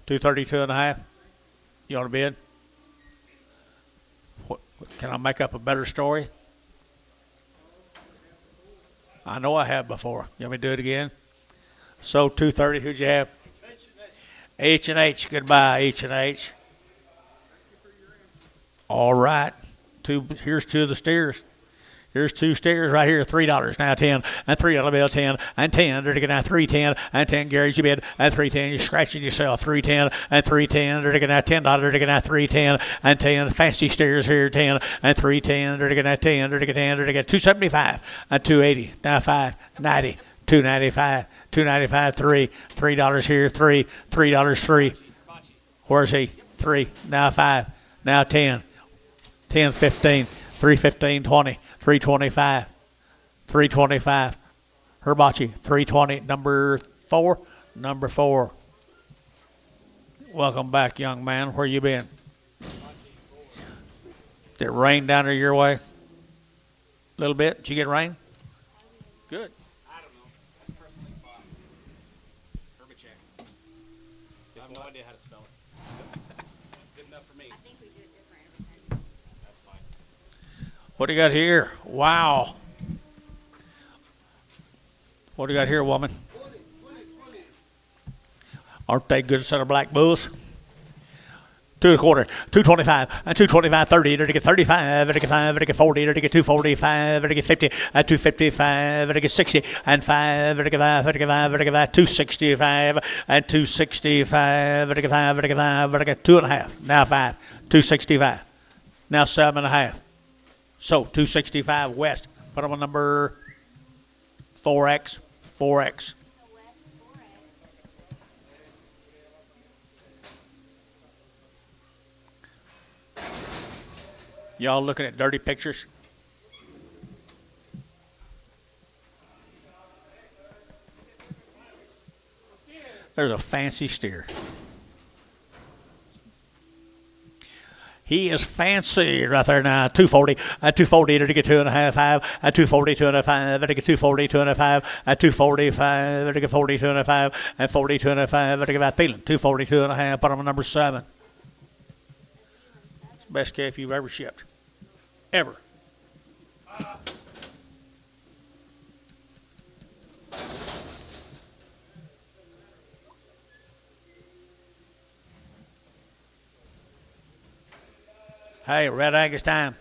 232 and a half. You want to bid? Can I make up a better story? I know I have before. You want me to do it again? So 230, who'd you have? H&H. Goodbye, H&H. All right. Here's two of the steers. Here's two steers right here, $3 now, 10 and $3 bill, 10 and 10. They're taking out 310 and 10. Gary's you bid at 310. You're scratching yourself. 310 and 310. They're taking out $10. They're taking out 310 and 10. Fancy steers here, 10 and 310. They're taking out 10. They're taking 10. They're taking 275 and 280. Now 590, 295, 295, $3 here, $3, 3. Where's he? 3. Now 5. Now 10. 10, 15, 315, 20. 325, 325. Herbachi, 320. Number 4. Welcome back, young man. Where you been? Did it rain down there your way? A little bit. Did you get rain? Good. I don't know. That's personally fine. Herbicheck. I have no idea how to spell it. Good enough for me. I think we do it different every time. That's fine. What do you got here? Wow. What do you got here, woman? 20. Aren't they good set of black bulls? 2 1/4, 225, and 225, 30, to get 35, to get 5, to get 40, to get 245, to get 50, and 255, to get 60, and 5, to get 5, to get 5, to get 5, 265, and 265, to get 5, to get 5, to get 2.5, now 5, 265, now 7.5. So 265 west. Put them on number 4X. Y'all looking at dirty pictures? There's a fancy steer. He is fancy right there now. 240, 240 to get 2.5, 5, 240, 2.5, to get 240, 2.5, 245, to get 40, 2.5, and 40, 2.5, to get that feeling. 240, 2.5, put him on number 7. It's the best calf you've ever shipped. Ever. Hey, Red Angus time.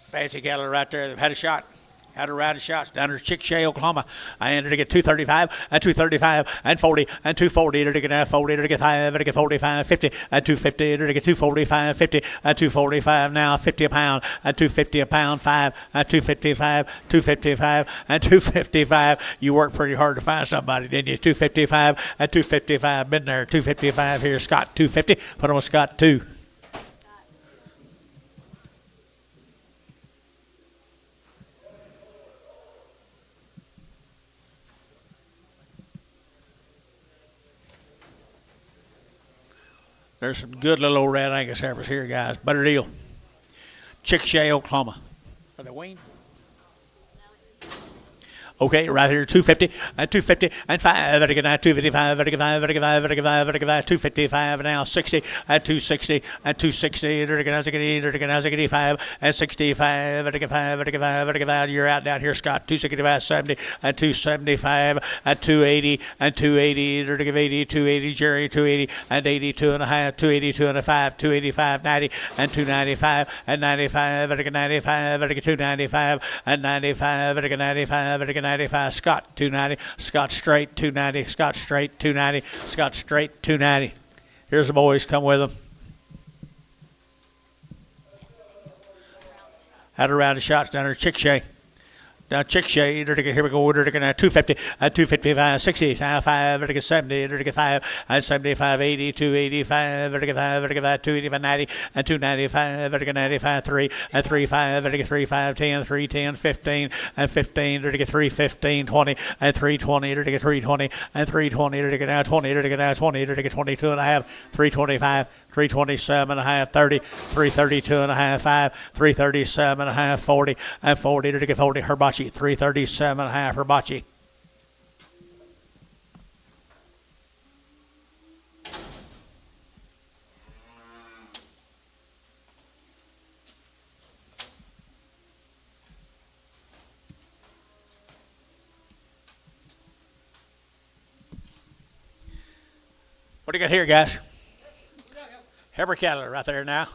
Fancy cattle right there. They've had a shot. Had a round of shots down there in Chickasha, Oklahoma. I ended to get 235, and 235, and 40, and 240, to get 40, to get 5, to get 45, 50, and 250, to get 245, 50, and 245, now 50 a pound, and 250 a pound, 5, and 255, 255, and 255. You worked pretty hard to find somebody, didn't you? 255, and 255, been there. 255 here, Scott, 250. Put on Scott, 2. There's some good little old Red Angus heifers here, guys. Better deal. Chickasha, Oklahoma. Are they weaned? Okay, right here, 250, and 250, and 5, to get 255, to get 5, to get 5, to get 5, to get 255, and now 60, and 260, and 260, to get 5, and 65, to get 5, to get 5, to get 5. You're out down here, Scott. 265, 70, and 275, and 280, and 280, to get 80, 280, Jerry, 280, and 82 and a half, 282 and a 5, 285, 90, and 295, and 95, to get 95, to get 295, and 95, to get 95, to get 95, Scott 290, Scott straight 290, Scott straight 290, Scott straight 290. Here's the boys, come with them. Had a round of shots down there. Chickshay. Now Chickshay, here we go, 250, 255, 60, 5, 70, 5, 75, 80, 285, 285, 90, 295, 95, 3, 35, 3, 5, 10, 3, 10, 15, 15, 3, 15, 20, 3, 20, 3, 20, 3, 20, now 20, now 20, 22 and a half, 325, 327 and a half, 30, 332 and a half, 5, 337 and a half, 40, and 40 to get 40, Herbachi, 337 and a half, Herbachi. What do you got here, guys? Heber cattle right there now.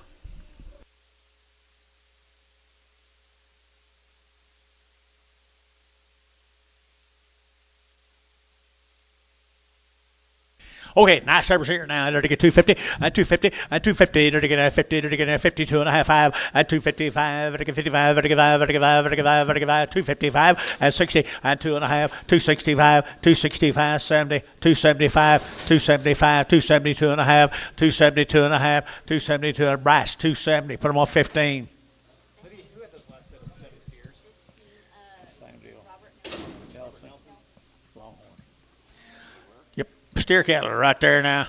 Okay, nice Hebers here now. They're to get 250, and 250, and 250. They're to get 50, they're to get 52 and a half, 5, and 255, they're to get 55, they're to get 5, they're to get 5, they're to get 5, they're to get 5, 255, and 60, and 2 and a half, 265, 265, 70, 275, 275, 272 and a half, 272 and a half, 272 and brass, 270. Put them on 15. Who had those last set of steers? Same deal. Robert Nelson? Longhorn. Yep, steer cattle right there now.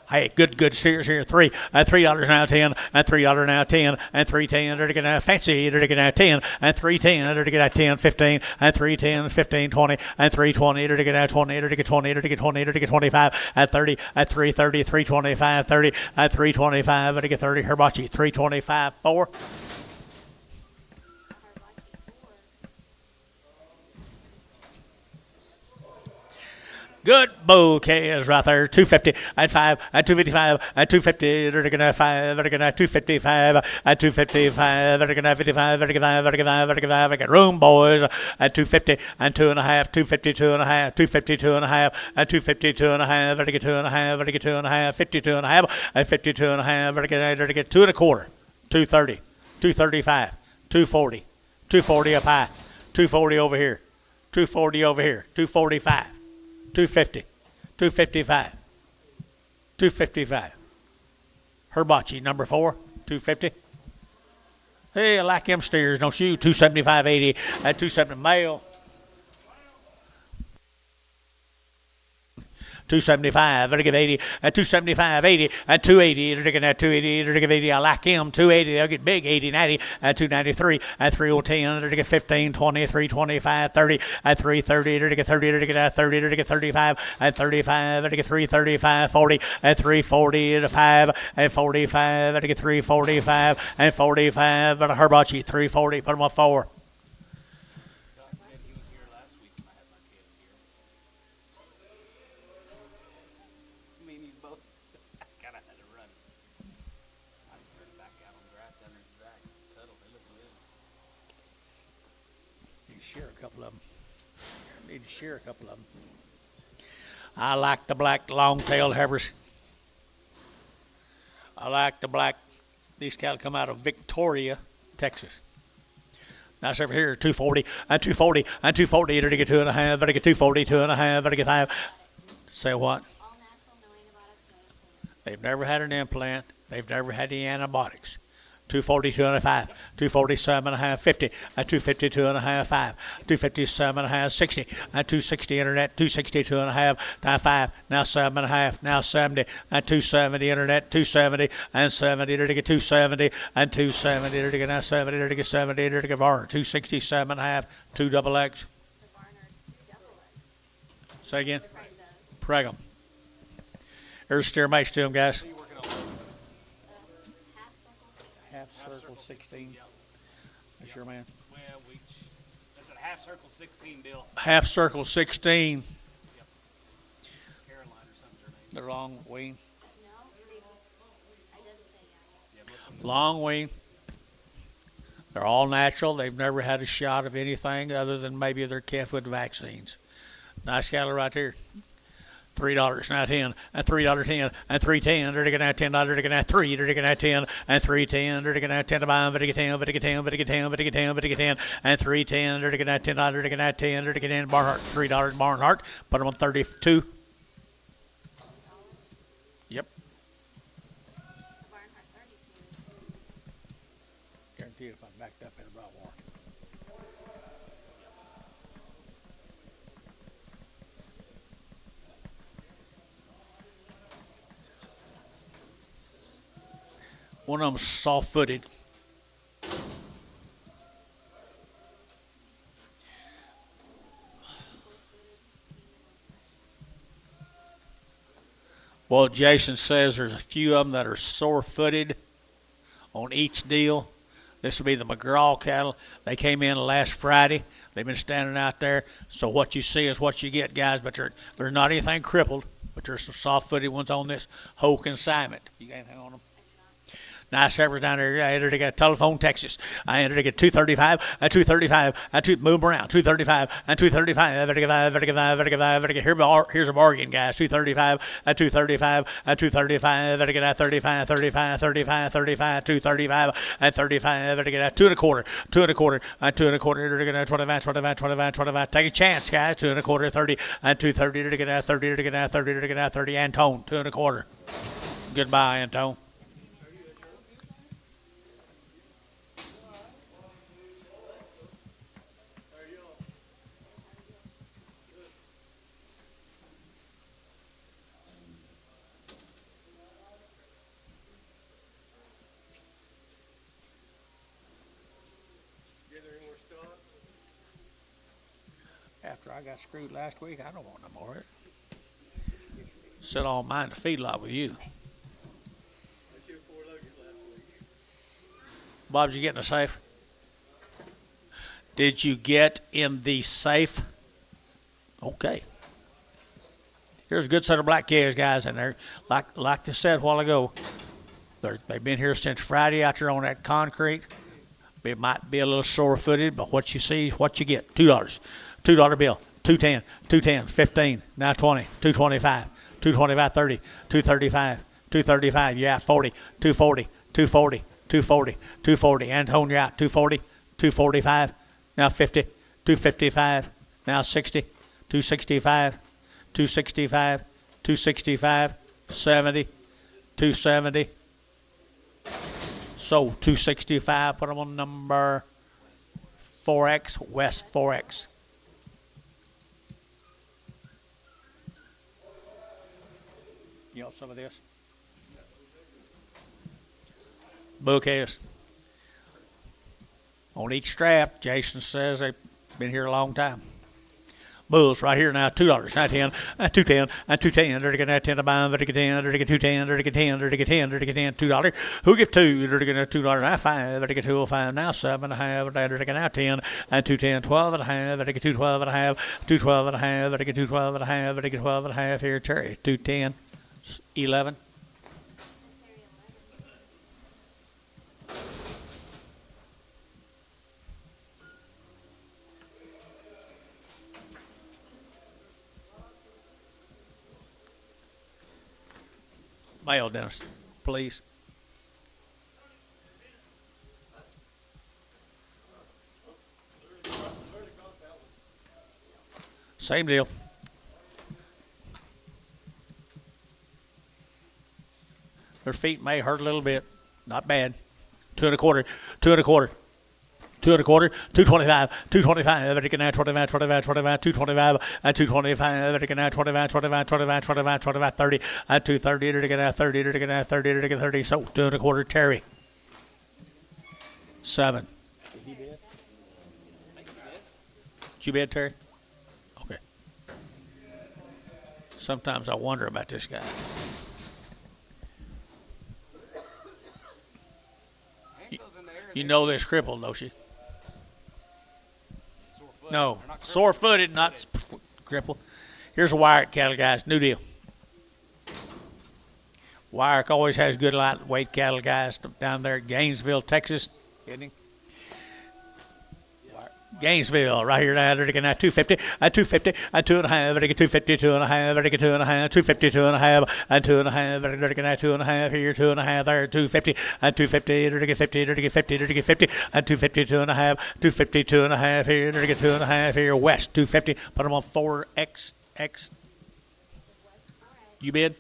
Hey, good steers here. $3 now 10, and $3 now 10, and $3.10. They're to get fancy. They're to get 10, and $3.10. They're to get 10, 15, and $3.10, 15, 20, and $3.20. They're to get 20. They're to get 20. They're to get 20. They're to get 25, and 30, and $3.30, $3.25, 30, and $3.25. They're to get 30. Herbachi, $3.25, 4. Good bouquets right there. 250 and 5 and 255 and 250. They're going to 5. They're going to 255 and 255. They're going to 55. They're going to 55. They're going to 55. They're going to 55. Room boys at 250 and 2 and a half. 252 and a half. 252 and a half and 252 and a half. They're going to get 2 and a half. They're going to get 2 and a half. 52 and a half and 52 and a half. They're going to get 2 and a quarter. 230. 235. 240. 240 up high. 240 over here. 240 over here. 245. 250, 255, 255. Herbachi, number 4, 250. Hey, I like them steers, don't you? 275, 80, at 270 male. 275, they're to give 80, at 275, 80, at 280, they're to get 280, they're to give 80, I like him, 280, they'll get big, 80, 90, at 293, at 310, they're to get 15, 20, 325, 30, at 330, they're to get 30, they're to get 30, they're to get 35, at 35, they're to get 335, 40, at 340, at 5, at 45, they're to get 345, and 45, at a Herbachi, 340, put them on 4. Need to share a couple of them. I like the black long-tailed Hebers. I like the black. These cattle come out of Victoria, Texas. Nice over here, 240, and 240, and 240. They're to get 2 and a half. They're to get 240, 2 and a half. They're to get 5. Say what? all natural, no antibiotics, They've never had an implant. They've never had any antibiotics. 240, 2 and a half, 247 and a half, 50, at 252 and a half, 5, 257 and a half, 60, at 260 internet, 262 and a half, now 5, now 7 and a half, now 70, at 270 internet, 270 and 70, they're to get 270 and 270, they're to get now 70, they're to get 70, they're to get Varner, 267 and a half, 2 double X. the Varner, double X. Say again? The price does. Preg 'em. There's steer mates to them, guys. Half circle, Half circle 16. That's your man. Well, that's a half circle 16 deal. Half circle 16. Caroline or something's her name. The long wing. no, I doesn't say yet. Yeah, most of them. Long wing. They're all natural. They've never had a shot of anything other than maybe their calf foot vaccines. Nice cattle right here. $3, now 10, and $3.10, and $3.10, they're gonna $10, they're gonna 3, they're gonna 10, and $3.10, they're gonna 10 to buy, but get 10, but get 10, but get 10, but get 10, but get 10, and $3.10, they're gonna $10, they're gonna 10, they're gonna Barnhart, $3 Barnhart, put them on 32. Yep. Barnhart 32. Guaranteed if I'm backed up in a broad war. One of them's soft-footed. Well, Jason says there's a few of them that are sore-footed on each deal. This will be the McGraw cattle. They came in last Friday. They've been standing out there. So what you see is what you get, guys. But there's not anything crippled. But there's some soft-footed ones on this whole consignment. You got anything on them? Nice heifers down there. I entered to get Telephone, Texas. I entered to get 235, and 235, and move around. 235, and 235. Here's a bargain, guys. 235, and 235, and 235. 35, 35, 35, 35, 235, and 35. 2 and a quarter, 2 and a quarter, and 2 and a quarter. 25, 25, 25, 25. Take a chance, guys. 2 and a quarter, 30, and 230. 30, 30, 30. Antone, 2 and a quarter. Goodbye, Antone. After I got screwed last week, I don't want no more. Sell all mine to feedlot with you. Bob, did you get in the safe? Did you get in the safe? Okay. Here's a good set of black calves, guys, and they're like they said a while ago. They've been here since Friday out there on that concrete. It might be a little sore-footed, but what you see is what you get. $2. $2 bill, 210, 210, 15, now 20, 225, 225, 30, 235, 235, yeah, 40, 240, 240, 240, 240, Antone, you're out, 240, 245, now 50, 255, now 60, 265, 265, 265, 70, 270, so 265, put them on number 4X, West 4X. You want some of this? Bouquets. On each strap, Jason says they've been here a long time. Bulls right here now, $2, not 10, 210, 210, they're going to 10 to buy, they're going to 10, they're going to 210, they're going to 10, they're going to 10, they're going to 10, $2. Who get 2? They're going to $2, now 5, they're going to 205, now 7 and a half, they're going to now 10, and 210, 12 and a half, they're going to 212 and a half, 212 and a half, they're going to 212 and a half, they're going to 12 and a half here, Terry, 210, 11. Mail, Dennis, please. Same deal. Their feet may hurt a little bit. Not bad. 2 and a quarter, 2 and a quarter. 2 and a quarter, 225, 225, they're going to 25, 25, 25, 225, and 225, they're going to 25, 25, 25, 25, 25, 30, and 230, they're going to 30, they're going to 30, they're going to 30, so 2 and a quarter, Terry. 7. Did he bid? Did you bid, Terry? Okay. Sometimes I wonder about this guy. You know this crippled, don't you? No, sore-footed, not crippled. Here's a Wyrick cattle, guys. New deal. Wyrick always has good lightweight cattle, guys, down there at Gainesville, Texas. Isn't he? Gainesville, right here now, they're getting at 250, at 250, at 2.5, they're getting 250, 2.5, they're getting 2.5, 250, 2.5, and 2.5, they're getting at 2.5 here, 2.5 there, 250, and 250, they're getting 50, they're getting 50, they're getting 50, and 250, 2.5, 250, 2.5 here, they're getting 2.5 here, west, 250, put them on 4XX. You bid?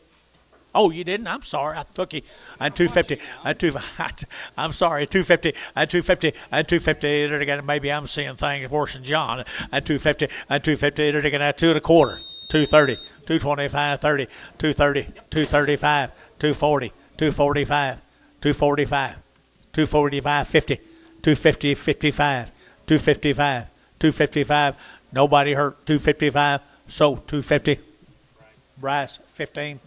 Oh, you didn't? I'm sorry. I took you. And 250. And 250. I'm sorry. 250. And 250. And 250. Maybe I'm seeing things worse than John. And 250. And 250. They're getting at 2.25. 230. 225. 30. 230. 235. 240. 245. 245. 245. 50. 250. 55. 255. 255. Nobody hurt. 255. So 250. Bryce 15.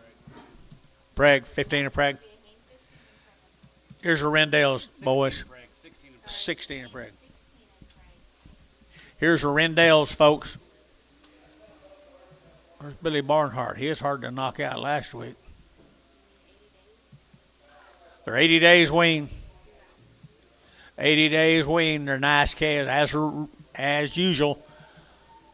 Preg, 15 of Preg. Here's your Rendale's, boys. 16 of Preg. Here's your Rendale's, folks. There's Billy Barnhart. He is hard to knock out last week. They're 80 days wean. 80 days wean. They're nice calves, as usual.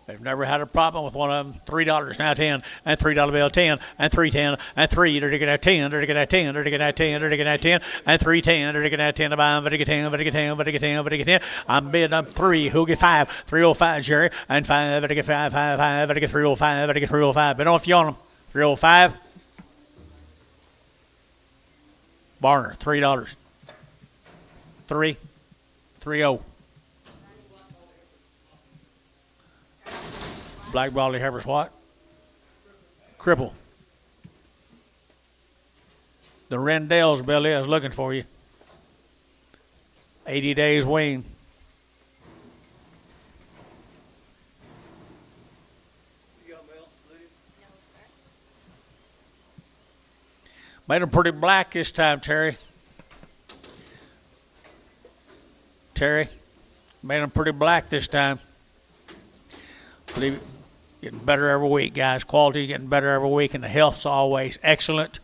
They've never had a problem with one of them. $3 now 10 and $3 bill 10 and 3.10 and 3. They're getting at 10. They're getting at 10. They're getting at 10. They're getting at 10 and 3.10. They're getting at 10 to buy them. They're getting 10. They're getting 10. They're getting 10. They're getting 10. I'm bidding up 3. Who'll get 5? 305, Jerry, and 5. They're getting 5. 5. 5. They're getting 305. They're getting 305. Bid on if you want them. 305. Barner $3. 3. 30. Black Brawley Herbers what? Cripple. The Rendale's, Billy, is looking for you. 80 days wean. Made them pretty black this time, Terry. Terry, made them pretty black this time. Believe it. Getting better every week, guys. Quality getting better every week, and the health's always excellent.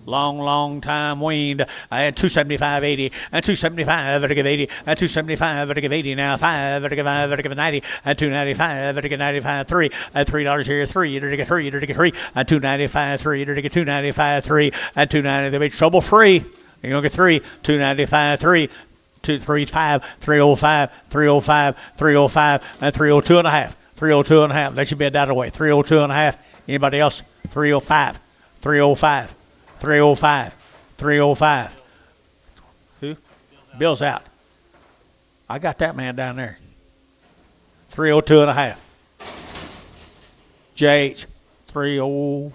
Long time weaned. I had 275.80 and 275. Better give 80 and 275. Better give 80 now. 5. Better give 5. Better give 90 and 295. Better give 95. 3 and $3 here. 3. Better get 3. Better get 3 and 295. 3. Better get 295. 3 and 290. They'll be trouble free. You're gonna get 3. 295. 3. 235. 305. 305. 305 and 302 and a half. 302 and a half. Let you bid that away. 302 and a half. Anybody else? 305. 305. 305. 305. Who? Bill's out. I got that man down there. 302 and a half. JH. 300.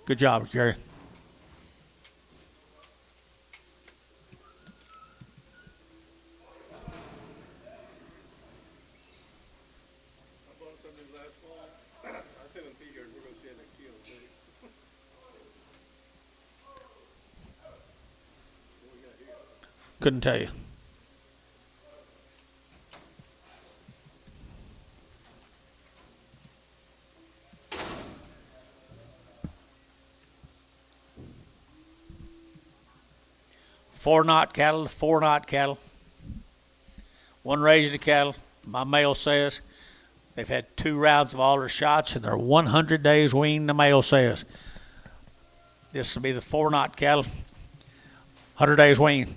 Good job, Jerry. Couldn't tell you. Four knot cattle. One raised of cattle. My male says they've had 2 rounds of all their shots and they're 100 days weaned, the male says. This will be the 4 knot cattle. 100 days weaned.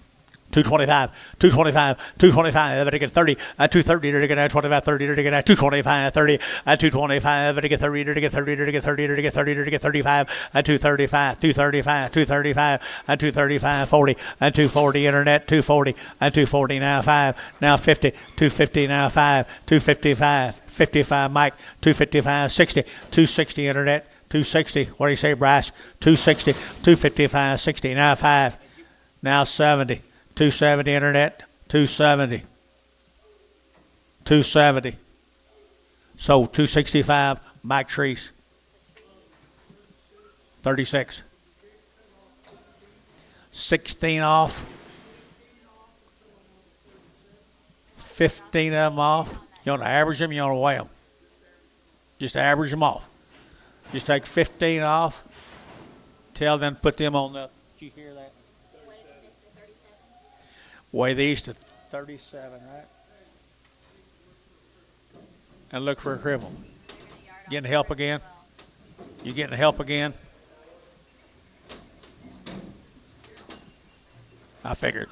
225, 225, 225, they're get 30, at 230, they're get 25, 30, they're get 225, 30, at 225, they're get 30, they're get 30, they're get 30, they're get 30, they're get 35, at 235, 235, 235, at 235, 40, at 240, internet, 240, at 240, now 5, now 50, 250, now 5, 255, 55, Mike, 255, 60, 260, internet, 260, what do you say, Bryce? 260, 255, 60, now 5, now 70. 270 internet, 270. 270. So 265, Mike Treese. 36. 16 off. 15 of them off. You want to average them, you want to weigh them. Just average them off. Just take 15 off. Tell them, put them on the, did you hear that? Weigh these to 37, right? And look for a cripple. Getting help again? You getting help again? I figured.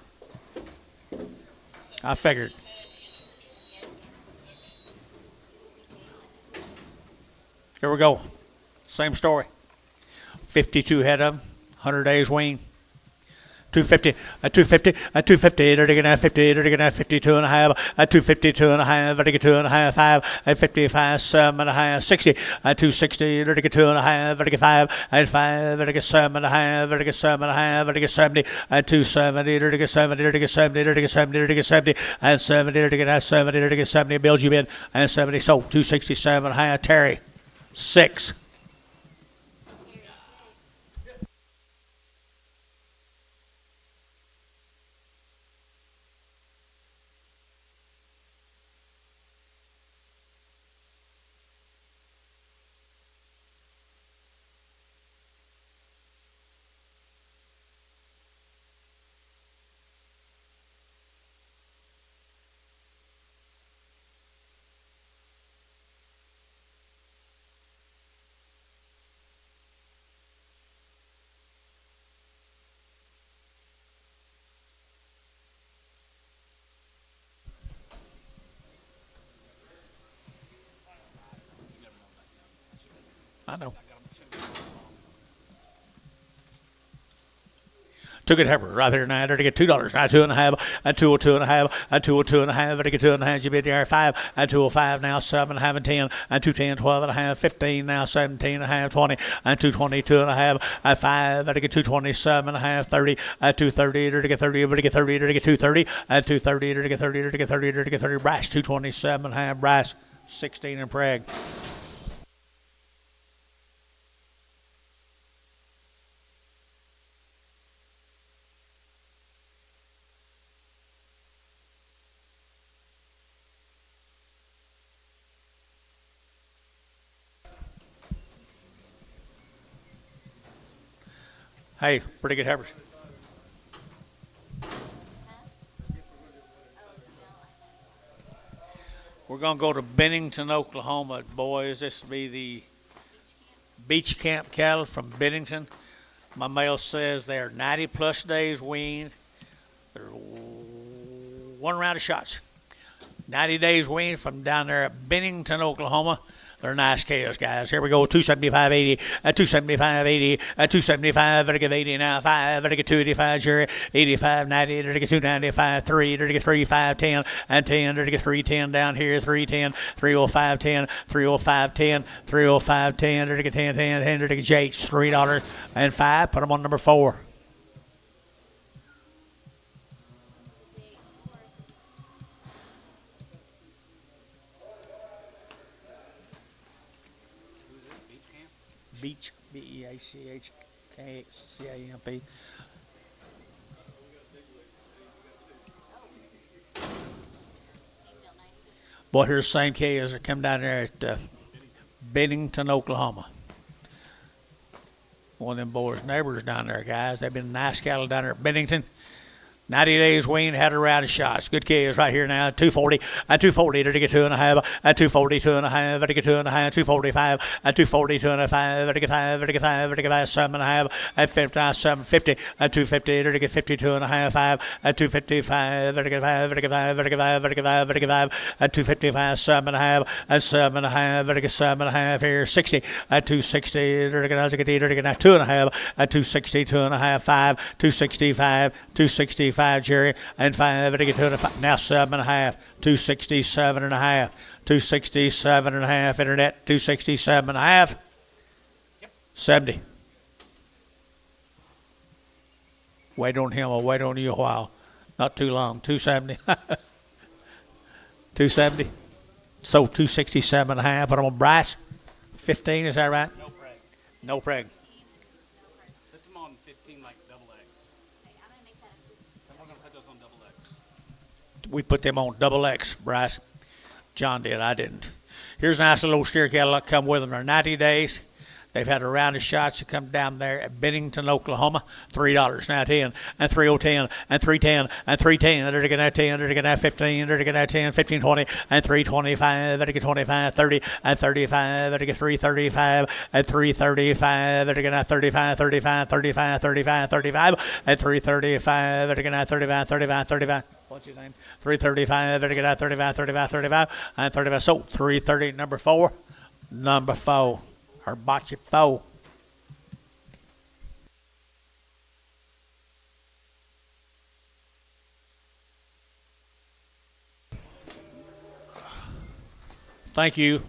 Here we go. Same story. 52 head of them, 100 days wean. 250, 250, 250, they're going to have 50, they're going to have 52 and a half, 252 and a half, they're going to 2 and a half, 5, 55, 7 and a half, 60, 260, they're going to 2 and a half, they're going to 5, 5, they're going to 7 and a half, they're going to 7 and a half, they're going to 70, 270, they're going to 70, they're going to 70, they're going to 70, they're going to 70, and 70, they're going to 70, they're going to 70, builds you in, and 70, so 267 and a half, Terry, 6. I know. Two good heifers right there now. They're to get $2. Now 2 and a half, and 202 and a half, and 202 and a half. They're to get 2 and a half. You bid there 5, and 205 now 7 and a half and 10, and 210, 12 and a half, 15 now 17 and a half, 20, and 222 and a half, and 5. They're to get 227 and a half, 30, and 230. They're to get 30. They're to get 30. They're to get 230, and 230. They're to get 30. They're to get 30. They're to get 30. Brass 227 and a half. Brass 16 and preg. Hey, pretty good heifers. We're going to go to Bennington, Oklahoma, boys. This will be the beach camp cattle from Bennington. My mail says they're 90 plus days weaned. They're 1 round of shots. 90 days weaned from down there at Bennington, Oklahoma. They're nice cows, guys. Here we go. 275.80, 275.80, 275. Better give 80 now. 5. Better get 285. Jerry. 85, 90. Better get 295. 3. Better get 3, 5, 10, and 10. Better get 310 down here. 310, 305, 10, 305, 10, 305, 10. Better get 10, 10, 10. Better get Jates. $3 and 5. Put them on number 4. Beach, B-E-A-C-H-K-C-A-M-P. Boy, here's the same cows that come down there at Bennington, Oklahoma. One of them boys' neighbors down there, guys. They've been nice cattle down there at Bennington. 90 days weaned, had a round of shots. Good cows right here now. 240, 240, to get 2 and a half, 240, 2 and a half, to get 2 and a half, 245, 240, 2 and a half, to get 5, to get 5, to get 5, 7 and a half, 50, 750, 250, to get 52 and a half, 5, 255, to get 5, to get 5, to get 5, to get 5, to get 5, 255, 7 and a half, 7 and a half, to get 7 and a half here, 60, 260, to get 2 and a half, 260, 2 and a half, 5, 265, 265. Jerry, and 5 to get 2 and a 5. Now 7 and a half, 267 and a half, 267 and a half. Internet, 267 and a half. Yep. 70. Wait on him. I'll wait on you a while. Not too long. 270. 270. So 267 and a half. But I'm on Bryce. 15. Is that right? No preg. No preg. Put them on 15 like double X. We're going to put those on double X. We put them on double X, Bryce. John did. I didn't. Here's a nice little steer cattle that come with them. They're 90 days. They've had a round of shots to come down there at Bennington, Oklahoma. $3 now 10 and 3.010 and 3.10 and 3.10. They're gonna 10. They're gonna 15. They're gonna 10, 15, 20 and 3.25. They're gonna 25, 30 and 35. They're gonna 3.35 and 3.35. They're gonna 35, 35, 35, 35, 35 and 3.35. They're gonna 35, 35, 35. What's your name? 3.35. They're gonna 35, 35, 35 and 35. So 3.30. Number 4. Number 4. Or botch it 4. Thank you.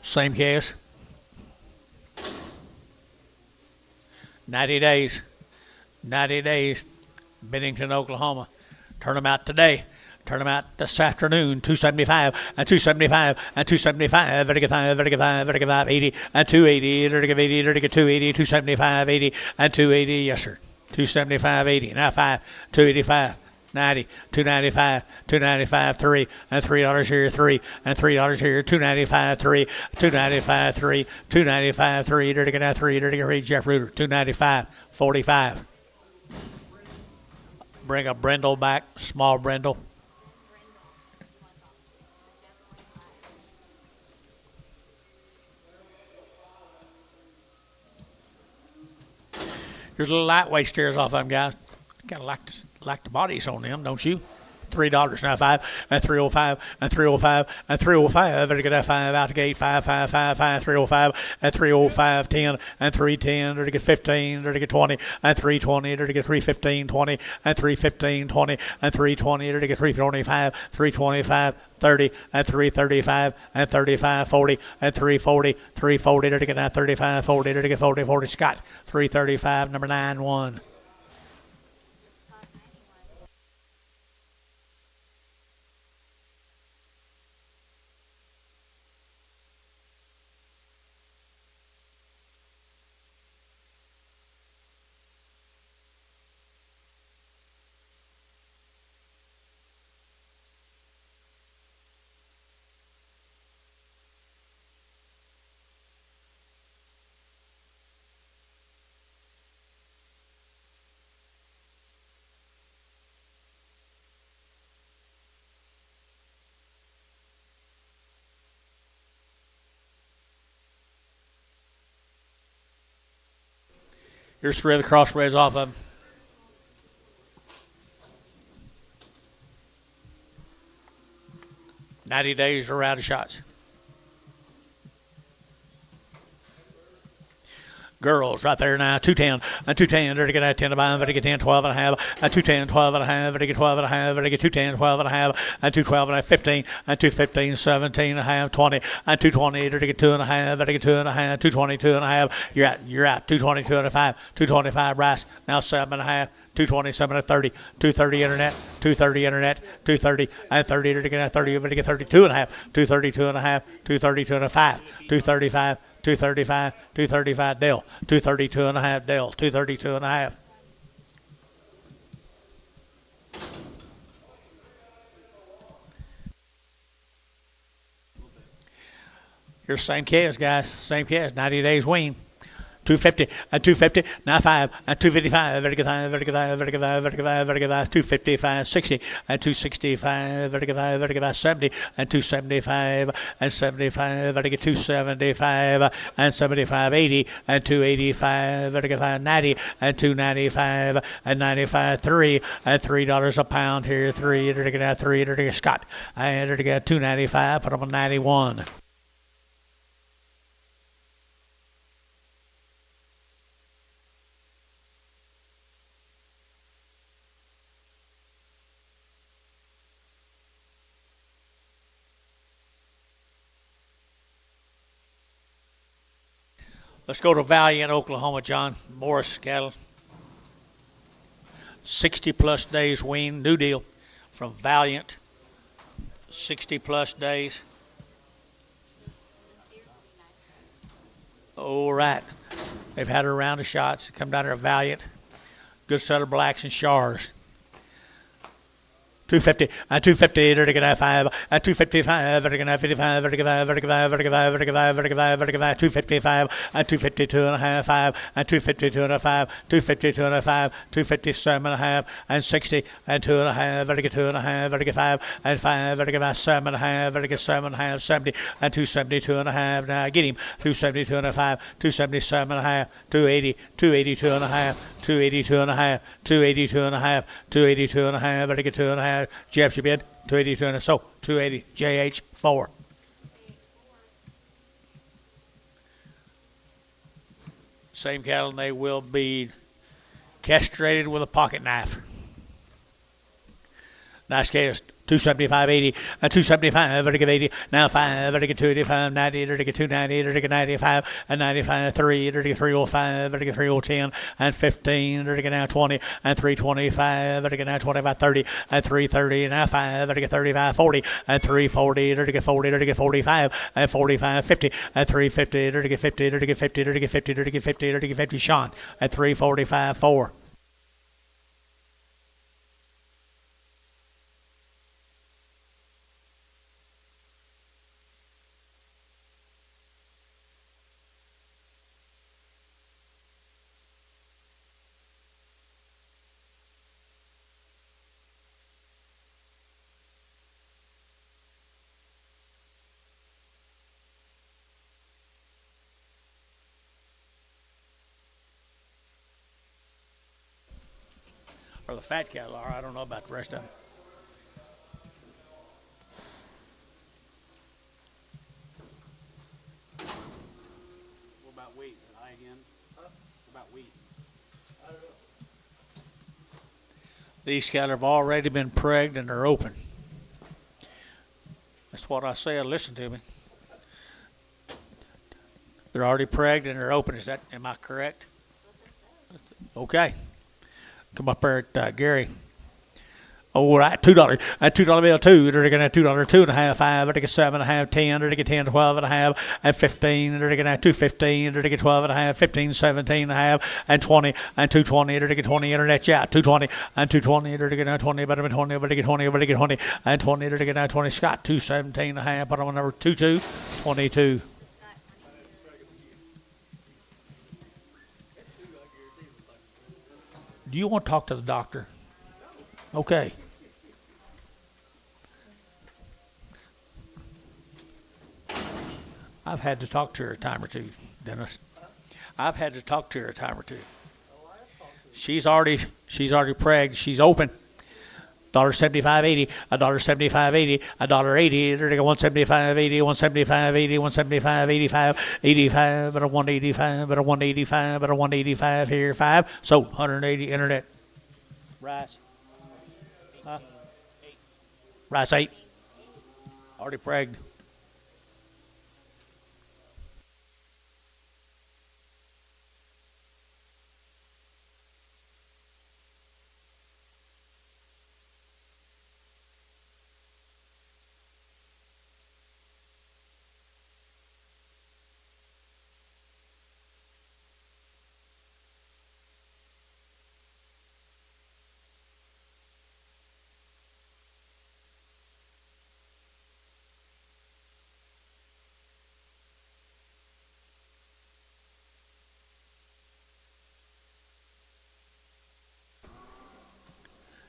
Same case. 90 days. 90 days. Bennington, Oklahoma. Turn them out today. Turn them out this afternoon. 275 and 275 and 275. Vertical 5, vertical 5, vertical 5, 80 and 280. Vertical 80, vertical 280, 275, 80 and 280. Yes, sir. 275, 80. Now 5, 285. 90, 295, 295, 3 and $3 here, 3 and $3 here, 295, 3, 295, 3, 295, 3. Dirty get 3, dirty get 3. Jeff Reuter, 295, 45. Bring a brindle back, small brindle. Here's a little lightweight steers off of them, guys. Kind of like the bodies on them, don't you? $3 now 5 and 305 and 305 and 305. Better get that 5 out the gate. 5, 5, 5, 5, 305 and 305, 10 and 310. There to get 15. There to get 20 and 320. There to get 315, 20 and 315, 20 and 320. There to get 325, 325. 30 and 335 and 35, 40 and 340, 340. There to get that 35, 40. There to get 40, 40. Scott 335, number 9, 1. Here's 3 of the crossbreds off of them. $90 days or out of shots. Girls right there now, 210 and 210. There to get 10 to buy, there to get 10, 12 and a half, and 210, 12 and a half, there to get 12 and a half, there to get 210, 12 and a half, and 212 and a half, 15, and 215, 17 and a half, 20, and 220, there to get 2 and a half, there to get 2 and a half, 220, 2 and a half. You're out, 220, 2 and a 5, 225 Rice, now 7 and a half. 227 and 30, 230 internet, 230 internet, 230 and 30, to get 30, to get 32 and a half, 232 and a half, 232 and a 5, 235, 235, 235 Dell, 232 and a half Dell, 232 and a half. Here's same case, guys, same case, 90 days wean. 250 and 250, now 5 and 255, vertical 5, vertical 5, vertical 5, vertical 5, vertical 5, 255, 60 and 265, vertical 5, vertical 5, 70 and 275 and 75, vertical 275 and 75, 80 and 285, vertical 5, 90 and 295 and 95, 3 and $3 a pound here, 3, vertical 3, vertical Scott, and vertical 295, put them on 91. Let's go to Valiant, Oklahoma, John. Morris cattle. 60 plus days wean, new deal. from Valiant, 60 plus days. All right. They've had her round of shots. Come down there, Valiant. Good set of blacks and Shars. 250, 250, vertical 5, 255, vertical 55, vertical 5, vertical 5, vertical 5, vertical 5, vertical 5, vertical 5, 255, 252 and a half, 5, 252 and a 5, 252 and a 5, 257 and a half, and 60, and 2 and a half, vertical 2 and a half, vertical 5, and 5, vertical 5, 7 and a half, vertical 7 and a half, 70, and 272 and a half. Now get him. 272 and a 5, 277 and a half, 280, 282 and a half, 282 and a half, 282 and a half, 282 and a half, vertical 2 and a half. Jeff, you bid 282 and a so 280 JH4. Same cattle, and they will be castrated with a pocket knife. Nice case. 275.80, 275, vertical 80, now 5, vertical 285, 90, vertical 290, vertical 95, and 95, 3, vertical 305, vertical 3010, and 15, vertical now 20, and 325, vertical now 25, 30, and 330, now 5, vertical 35, 40, and 340, vertical 40, vertical 45, and 45, 50, and 350, vertical 50, vertical 50, vertical 50, vertical 50, vertical 50, Sean, at 345, 4. Or the fat cattle are. I don't know about the rest of them. What about wheat? High again? What about wheat? These cattle have already been pregged and they're open. That's what I say. Listen to me. They're already pregged and they're open. Am I correct? Okay. Come up there at Gary. All right, $2. $2 bill, 2. They're going to $2, 2 and a half, 5. They're going to 7 and a half, 10. They're going to 10, 12 and a half, and 15. They're going to 215. They're going to 12 and a half, 15, 17 and a half, and 20, and 220. They're going to 20. Internet chat, 220, and 220. They're going to 20, better than 20, better get 20, better get 20, and 20. They're going to 20. Scott, 217 and a half. Put on number 22, 22. Do you want to talk to the doctor? Okay. I've had to talk to her a time or two, Dennis. I've had to talk to her a time or two. She's already pregged. She's open. $1.75.80, $1.75.80, $1.80, they're going 175.80, 175.80, 175.85, 85, but a 185, but a 185, but a 185 here, 5. So 180 internet. Rice. Huh? Rice 8. Already pregged.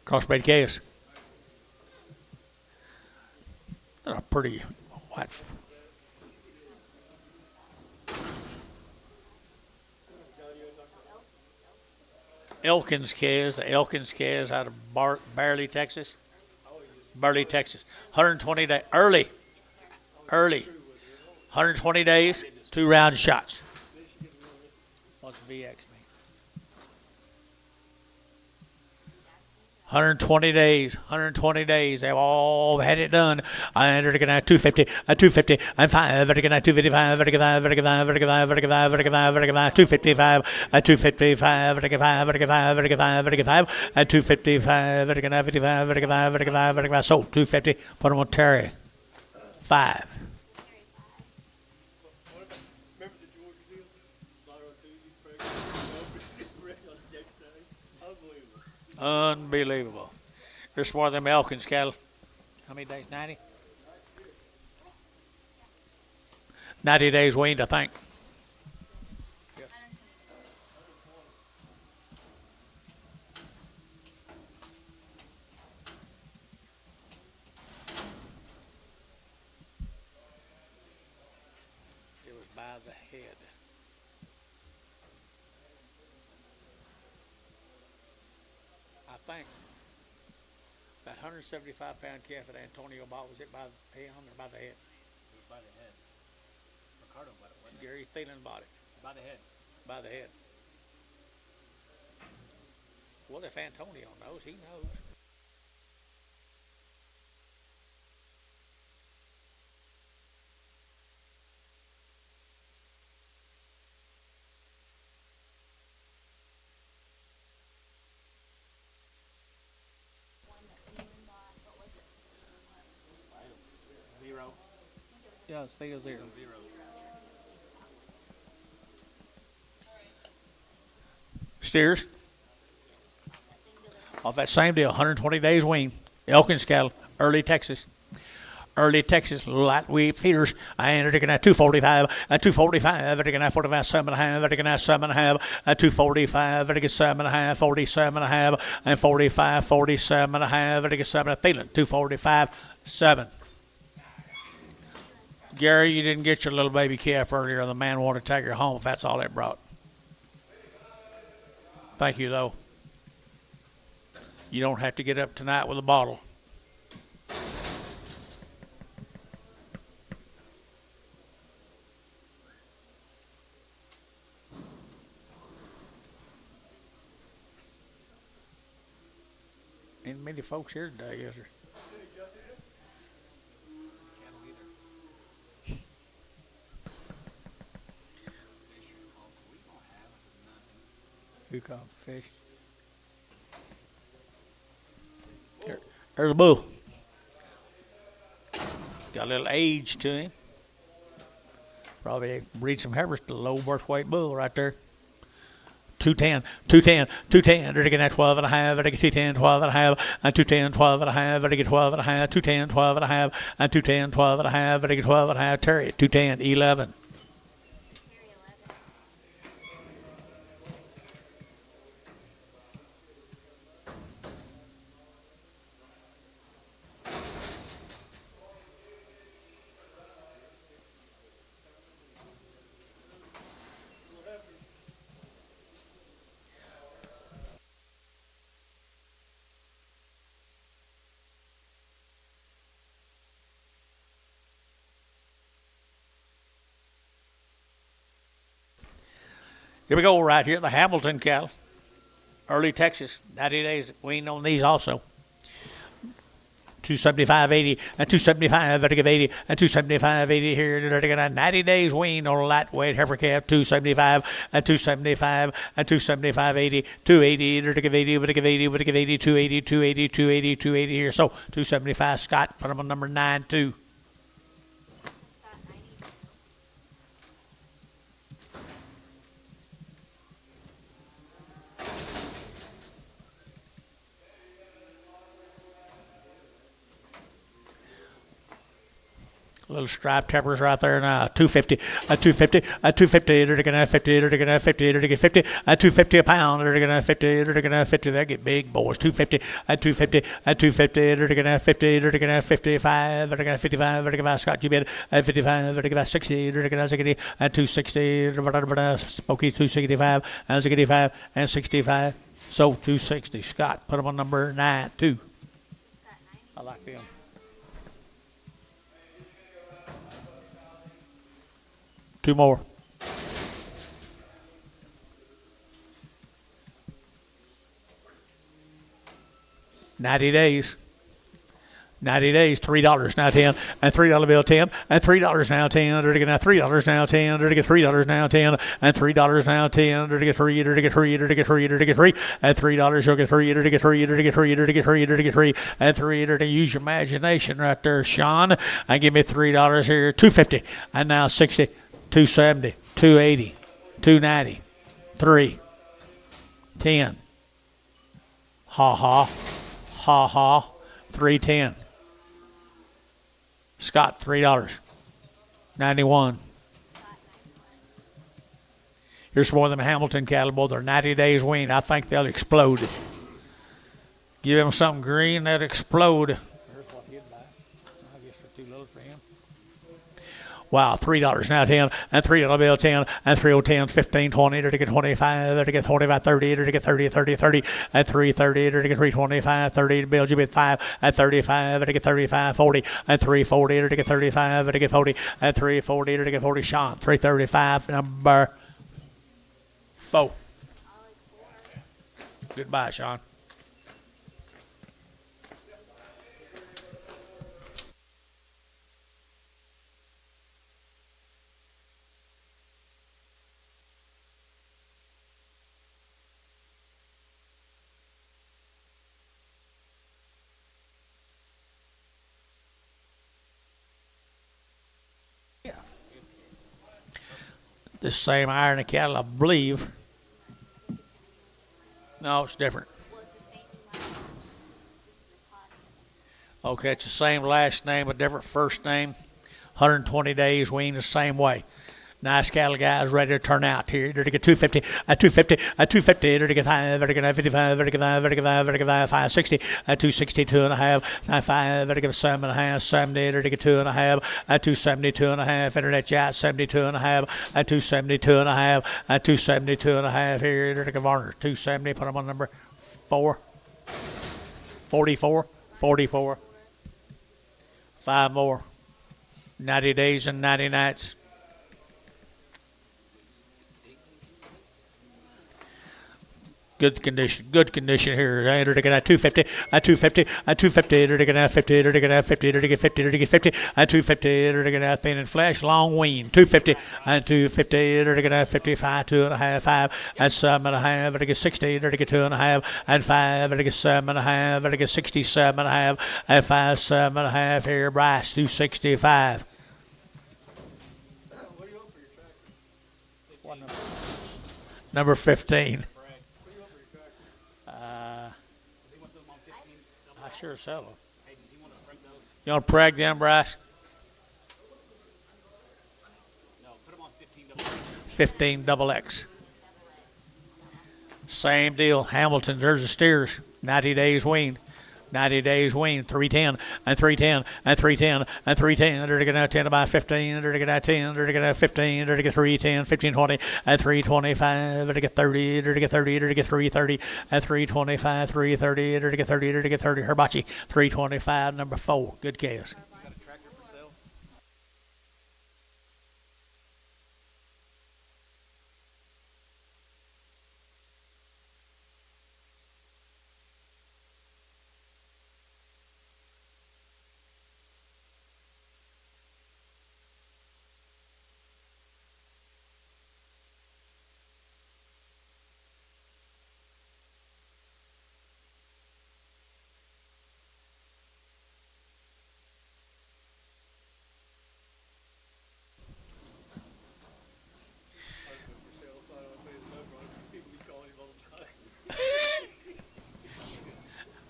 Crossbred calves. They're a pretty white. Elkins calves, the Elkins calves out of Burley, Texas. Burley, Texas. 120 days, early. 120 days, 2 round shots. What's VX mean? 120 days. 120 days. They've all had it done. And they're gonna 250, 250, and 5. They're gonna 255, 255, 255, 255, 255, 255, 255, 255, 255, 55, 55. So 250. Put them on Terry. 5. Remember the Georgia deal? Lotto Tuesday, next day. Unbelievable. Unbelievable. There's more than them Elkins cattle. How many days? 90? 90 days weaned, I think. Yes. It was by the head. I think that 175-pound calf that Antonio bought, was it by the pound or by the head? It was by the head. Ricardo bought it, wasn't it? Gary Thielen bought it By the head. by the head. Well, if Antonio knows, he knows. Zero. Yeah, it's 0. Zero. Steers. Off that same deal, 120 days wean. Elkins cattle, early Texas. Early Texas light wheat feeders. And they're gonna 245, 245. They're gonna 45, 7.5. They're gonna 7.5, 245. They're gonna 7.5, 47.5, and 45, 47.5. They're gonna 7. Thielen 245, 7. Gary, you didn't get your little baby calf earlier. The man wanted to take her home if that's all it brought. Thank you, though. You don't have to get up tonight with a bottle. Ain't many folks here today, is there? Cattle either. We gonna have nothing. Who caught the fish? There's a bull. Got a little age to him. Probably breed some heifers to the low birth weight bull right there. 210, 210, 210. They're getting at 12.5. They're getting 210, 12.5, and 210, 12.5. They're getting 12.5, 210, 12.5, and 210, 12.5. They're getting 12.5. Terry, 210, 11. Here we go right here, the Hamilton cattle. Early Texas, 90 days weaned on these also. 275.80 and 275, they're to give 80 and 275.80 here. They're to get 90 days weaned on a lightweight heifer calf. 275 and 275 and 275.80, 280. They're to give 80, we're to give 80, we're to give 80, 280, 280, 280, 280 here. So 275. Scott, put them on number 9 2. Little striped peppers right there now. 250, 250, 250. They're gonna 50. They're gonna 50. They're gonna 50. 250 a pound. They're gonna 50. They're gonna 50. They get big boys. 250, 250, 250. They're gonna 50. They're gonna 55. They're gonna 55. They're gonna Scott. You bet. 55. They're gonna 60. They're gonna 60. 260. Spokey 265 and 65 and 65. So 260. Scott, put them on number 9 2. I like them. Two more. 90 days. 90 days, $3 now 10, and $3 bill 10, and $3 now 10, to get now $3 now 10, to get $3 now 10, and $3 now 10, to get 3, to get 3, to get 3, to get 3, and $3 you'll get 3, to get 3, to get 3, to get 3, to get 3, and 3 to use your imagination right there, Sean, and give me $3 here, $2.50, and now 60, $2.70, $2.80, $2.90, 3, 10, ha ha, ha ha, $3.10. Scott, $3. 91. Here's some more of them Hamilton cattle, boy. They're 90 days weaned. I think they'll explode. Give him something green that explode. Here's what he'd buy. I guess they're too little for him. Wow, $3 now 10, and $3 bill 10, and 3 10, 15, 20, to get 25, to get 25, 30, to get 30, 30, 30, and 330, to get 325, 30 bills you bid 5, and 35, to get 35, 40, and 340, to get 35, to get 40, and 340, to get 40. Sean, 335, number 4. Goodbye, Sean. This same iron of cattle, I believe. No, it's different. Okay, it's the same last name, but different first name. 120 days weaned the same way. Nice cattle guys ready to turn out here. They're to get 250, at 250, at 250, they're to get 5, they're to get 55, they're to get 5, they're to get 5, they're to get 5, 560, at 260, 2.5, at 5, they're to get 7.5, 70, they're to get 2.5, at 270, 2.5, internet chat, 72.5, at 270, 2.5, at 270, 2.5 here, they're to get Varner, 270, put them on number 4, 44, 44, 5 more, 90 days and 90 nights. Good condition here. They're to get at 250, at 250, at 250, they're to get at 50, they're to get at 50, they're to get 50, they're to get 50, at 250, they're to get at thin and flesh, long wean, 250, and 250, they're to get at 55, 2.5, 5, and 7.5, they're to get 60, they're to get 2.5, and 5, they're to get 7.5, they're to get 67.5, and 5, 7.5 here, Bryce, 265. What do you want for your tractor? What Number 15. Does he want them on 15? I sure sell them. Hey, does he want to print those? You want to preg them, Bryce? No, put them on 15 double. 15 double X. Same deal. Hamilton, there's the steers. 90 days weaned. 90 days weaned. 310 and 310 and 310 and 310. They're to get out 10 by 15. They're to get out 10. They're to get out 15. They're to get 310, 15, 20 and 325. They're to get 30. They're to get 30. They're to get 330 and 325, 330. They're to get 30. They're to get 30. Herbachi, 325, number 4. Good case. You got a tractor for sale?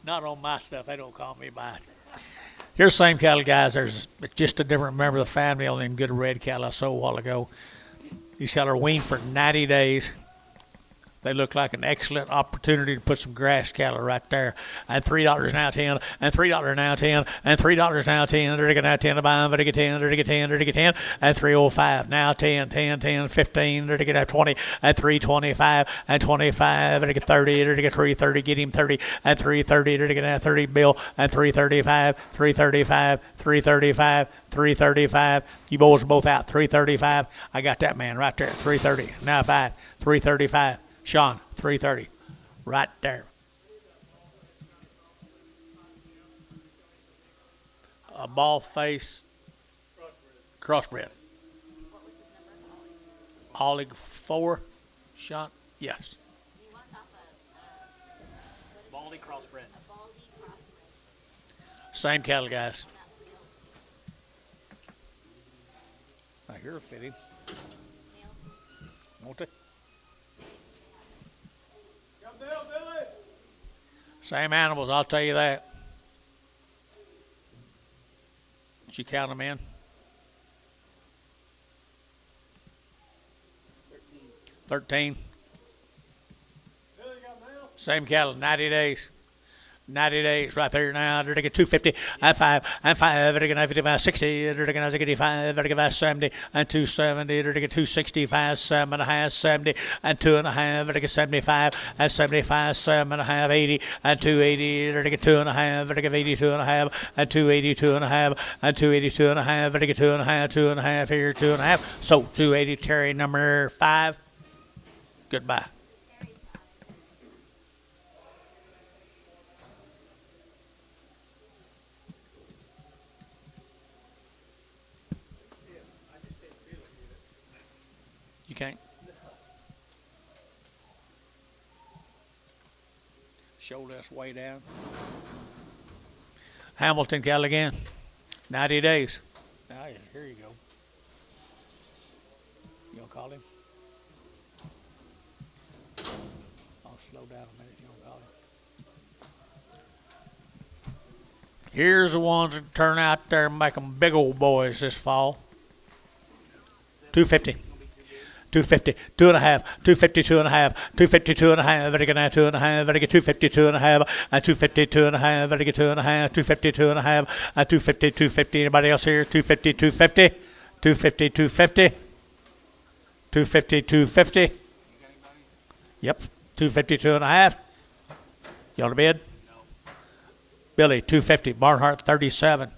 Not on my stuff. They don't call me by it. Here's the same cattle, guys. There's just a different member of the family on them good red cattle I sold a while ago. These cattle are weaned for 90 days. They look like an excellent opportunity to put some grass cattle right there. And $3 now 10, and $3 now 10, and $3 now 10. They're to get now 10 to buy them. They're to get 10. They're to get 10. They're to get 10. And 305 now 10, 10, 10, 15. They're to get out 20, and 325, and 25. They're to get 30. They're to get 330. Get him 30, and 330. They're to get out 30 bill, and 335, 335, 335. 335. You boys are both out. 335. I got that man right there. 330. Now 5. 335. Sean, 330. Right there. a ball face crossbred. What was his number? Ollie. Olig 4 shot. Yes. He wants off a Baldy crossbred. a baldy crossbred. Same cattle, guys. Not real. I hear a fitting. Male. Won't it? Come down, Billy. Same animals, I'll tell you that. Did you count them in? 13. Billy got mail. Same cattle, 90 days. 90 days right there now. They're taking 250 and 5 and 5. They're taking 55, 60. They're taking 85. They're taking 70 and 270. They're taking 265, 7.5, 70 and 2.5. They're taking 75 and 75, 7.5, 80 and 280. They're taking 2.5. They're taking 82.5 and 282.5 and 282.5. They're taking 2.5, 2.5 here, 2.5. So 280 Terry number 5. Goodbye. You can't. Shoulder us way down. Hamilton cattle again. 90 days. Ah, yeah, here you go. You gonna call him? I'll slow down a minute. You gonna call him? Here's the ones that turn out there and make them big old boys this fall. 250. 250, 2.5, 250, 2.5, 250, 2.5, very good now, 2.5, very good, 250, 2.5, and 250, 2.5, very good, 2.5, 250, 2.5, and 250, 250. Anybody else here? 250, 250, 250, 250, 250, 250. Yep, 250, 2.5. You want to bid? No. Billy, 250, Barnhart, 37.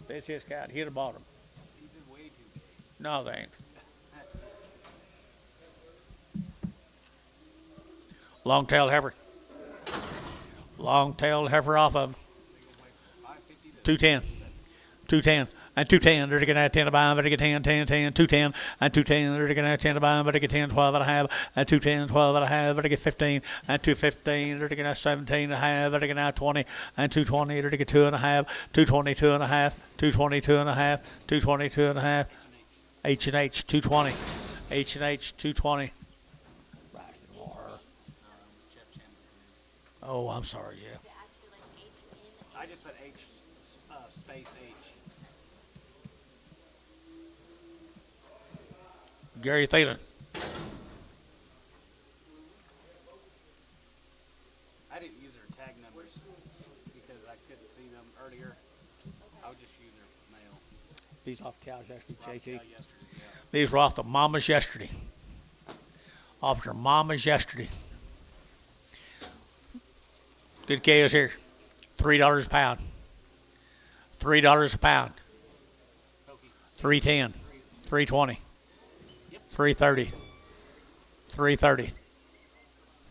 This is cat. Hit the bottom. He's been way too big. No, they ain't. Long-tailed heifer. Long-tailed heifer off of them. 210. 210. And 210. They're going to 10 to buy them. They're going to 10, 10, 10, 210. And 210. They're going to 10 to buy them. They're going to 10, 12 and a half. And 210, 12 and a half. They're going to 15. And 215. They're going to 17 and a half. They're going to 20. And 220. They're going to 2 and a half. 220, 2 and a half. 220, 2 and a half. 220, 2 and a half. H&H, 220. H&H, 220. Oh, I'm sorry, yeah. Is it actually like H in? I just put H, space H. Gary Thielen. I didn't use their tag numbers because I couldn't see them earlier. I would just use their mail. These off the cows yesterday, JT. Yesterday, yeah. These were off the mamas yesterday. Off their mamas yesterday. Good cows here. $3 a pound. $3 a pound. Pokey. $3.10. $3.20. $3.30. $3.30.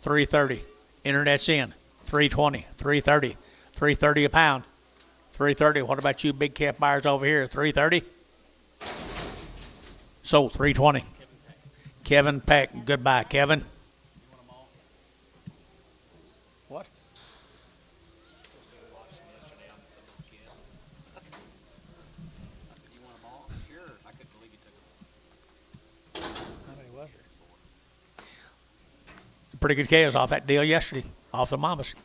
$3.30. Internet's in. $3.20. $3.30. $3.30 a pound. $3.30. What about you big calf buyers over here? $3.30. Sold. $3.20. Kevin Peck. Goodbye, Kevin. You want them all? What? Watched them yesterday on some of the kids. I said, you want them all? Sure. I couldn't believe you took them. How many was there? Pretty good cows off that deal yesterday. Off the mamas.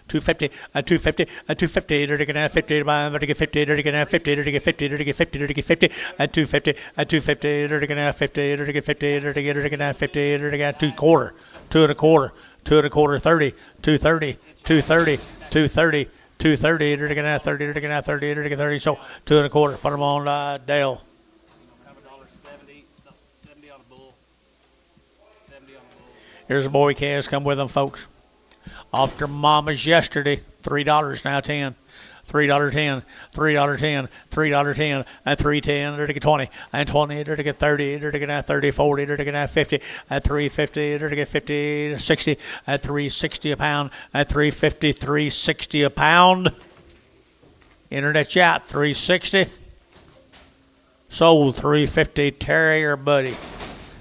250, 250, 250, they're taking 50, they're taking 50, they're taking 50, they're taking 50, they're taking 50, they're taking 50, 250, 250, they're taking 50, they're taking 50, they're taking 50, they're taking 2 quarter, 2 1/4, 2 1/4, 30, 230, 230, 230, 230, they're taking 30, they're taking 30, they're taking 30, so 2 1/4, put them on Dale. Have $1.70. No, 70 on a bull. 70 on a bull. Here's a boy calves, come with them, folks. Off their mamas yesterday, $3 now 10. $3.10, $3.10, $3.10, and $3.10, to get 20, and 20, to get 30, to get 30, 40, to get 50, at $3.50, to get 50, 60, at $3.60 a pound, at $3.50, $3.60 a pound. Internet chat, $3.60. Sold $3.50. Terry or Buddy?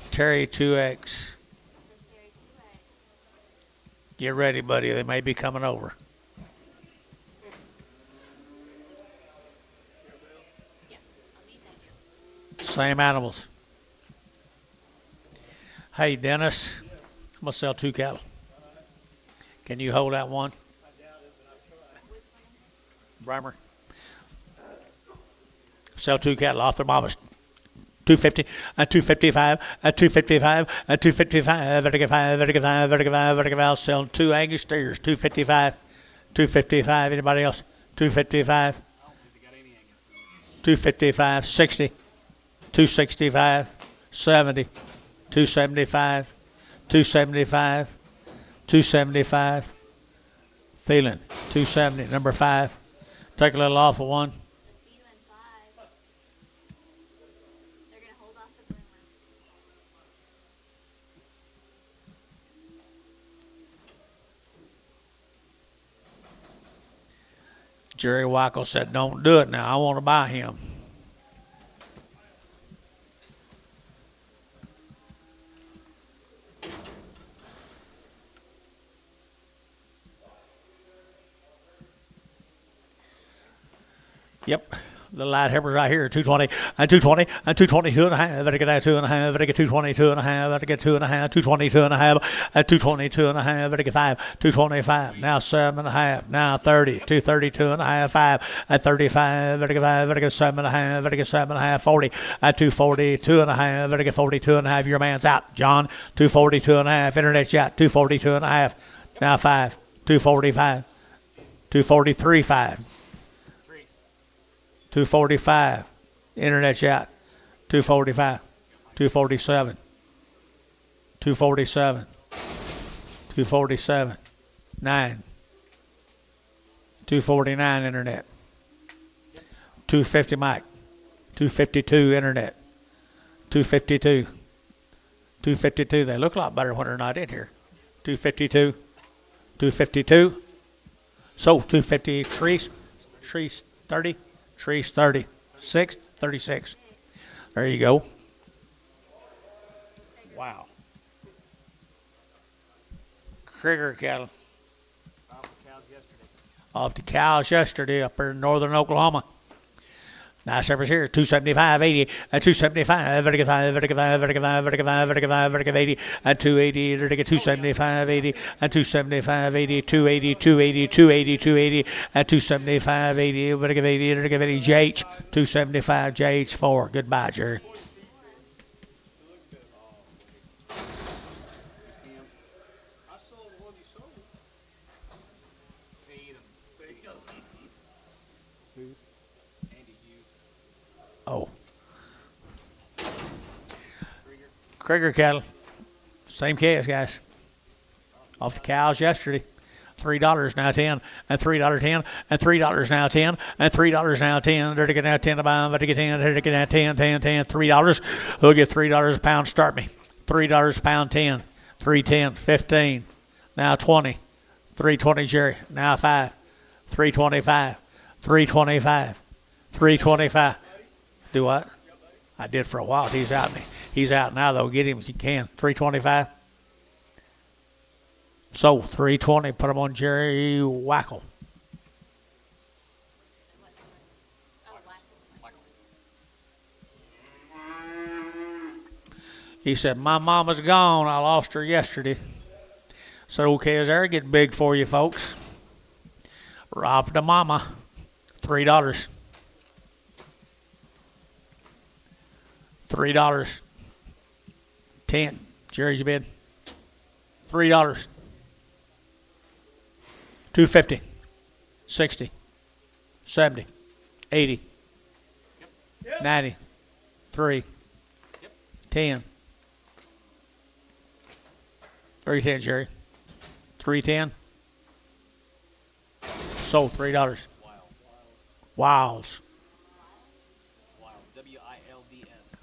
Terry 2X. Get ready, buddy. They may be coming over. Same animals. Hey, Dennis, I'm going to sell 2 cattle. Can you hold that one? Brimer. Sell 2 cattle off their mamas. 250, at 255, at 255, at 255, vertical 5, vertical 5, vertical 5, vertical 5. Selling 2 Angus steers, 255, 255. Anybody else? 255, 255, 60, 265, 70, 275, 275, 275. Feeling 270, number 5. Take a little off of 1. Jerry Wackel said, don't do it now. I want to buy him. Yep. The light hammer right here, 220, and 220, and 222 and a half, I get that 2 and a half, I get 222 and a half, I get 2 and a half, 222 and a half, at 222 and a half, I get 5, 225, now 7 and a half, now 30, 232 and a half, 5, at 35, I get 5, I get 7 and a half, I get 7 and a half, 40, at 242 and a half, I get 42 and a half, your man's out, John, 242 and a half, internet chat, 242 and a half, now 5, 245, 243, 5. 245, internet chat, 245, 247, 247, 247, 9, 249 internet, 250 mic, 252 internet, 252, 252. They look a lot better when they're not in here. 252, 252. So 250 trees 30. Trees 36, 36. There you go. Wow. Krieger cattle. Off the cows yesterday up in northern Oklahoma. Nice service here, 275, 80, at 275, vertical 5, vertical 5, vertical 5, vertical 5, vertical 5, vertical 80, at 280, vertical 275, 80, at 275, 80, 280, 280, 280, 280, at 275, 80, vertical 80, vertical 80, JH, 275, JH4. Goodbye, Jerry. Oh. Krieger cattle. Same case, guys. Off the cows yesterday. $3 now 10, and $3.10, and $3 now 10, and $3 now 10. They're to get now 10 a pound, they're to get 10, they're to get now 10, 10, 10, $3. Who'll get $3 a pound? Start me. $3 a pound 10, 310, 15, now 20, 320 Jerry, now 5, 325, 325, 325. Do what? I did for a while. He's out. He's out now, though. Get him if you can. 325. So 320. Put him on Jerry Wackel. He said, my mama's gone. I lost her yesterday. So okay, is there getting big for you folks? Rob the mama. $3. $3. 10. Jerry's your bid. $3. 250. 60. 70. 80. 90. 3. 10. 310, Jerry. 310. Sold $3. Wilds. Wild. W-I-L-D-S.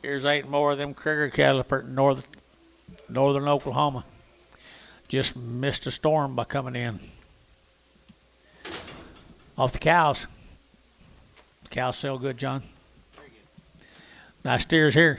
Here's 8 more of them Krieger cattle up in northern Oklahoma. Just missed a storm by coming in. Off the cows. Cows sell good, John. Very good. Nice steers here.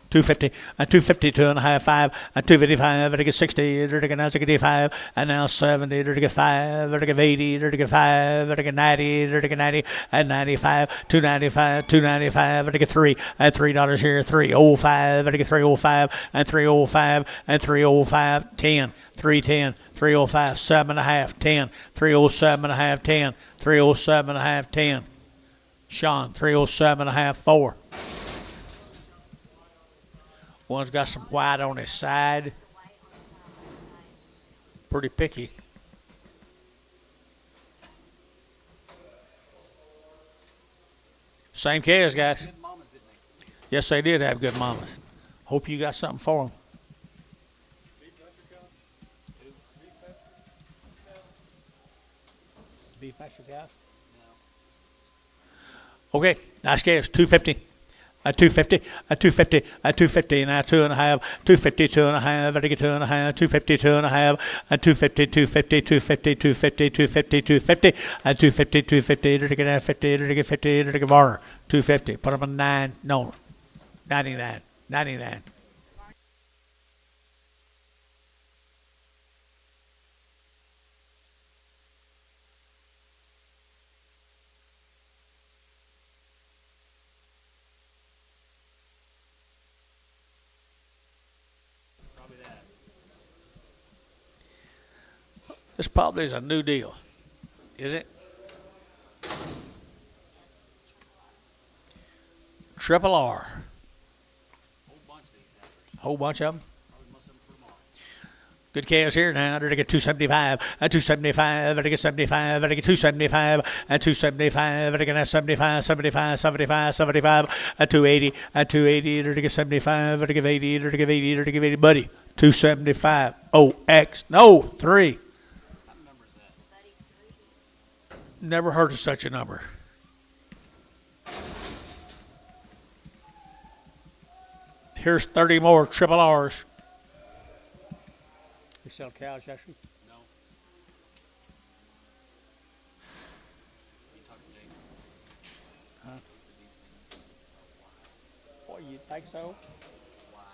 250, and 250, 2.5, 5, and 255, and 60, and 85, and now 70, and 5, and 80, and 5, and 90, and 90, and 95, 295, 295, and 3, and $3 here, 305, and 305, and 305, and 305, 10, 310, 305, 7.5, 10, 307.5, 10, 307.5, 10. Sean, 307.5, 4. One's got some white on his side. Pretty picky. Same calves, guys. Good mamas, didn't they? Yes, they did have good mamas. Hope you got something for them. Wheat-pasture cows? No. Okay, nice calves. 250. A 250, a 250, a 250, now 2.5, 250, 2.5, I get 2.5, 250, 2.5, a 250, 250, 250, 250, 250, 250, a 250, 250, to get 50, to get 50, to get bar, 250. Put them on 9, no, 99, 99. Probably that. This probably is a new deal, is it? Triple R. Whole bunch of these heifers. Whole bunch of them. Probably most of them for tomorrow. Good calves here now. They're to get 275, and 275, they're to get 75, they're to get 275, and 275, they're to get 75, 75, 75, 75, and 280, and 280, they're to get 75, they're to get 80, they're to get 80, they're to get 80, buddy. 275. Oh, X. No, 3. What number is that? Never heard of such a number. Here's 30 more triple R's. You sell cows, Joshua? No. You talk to Jason. Huh? He said these things are wild. Boy, you think so? Wild.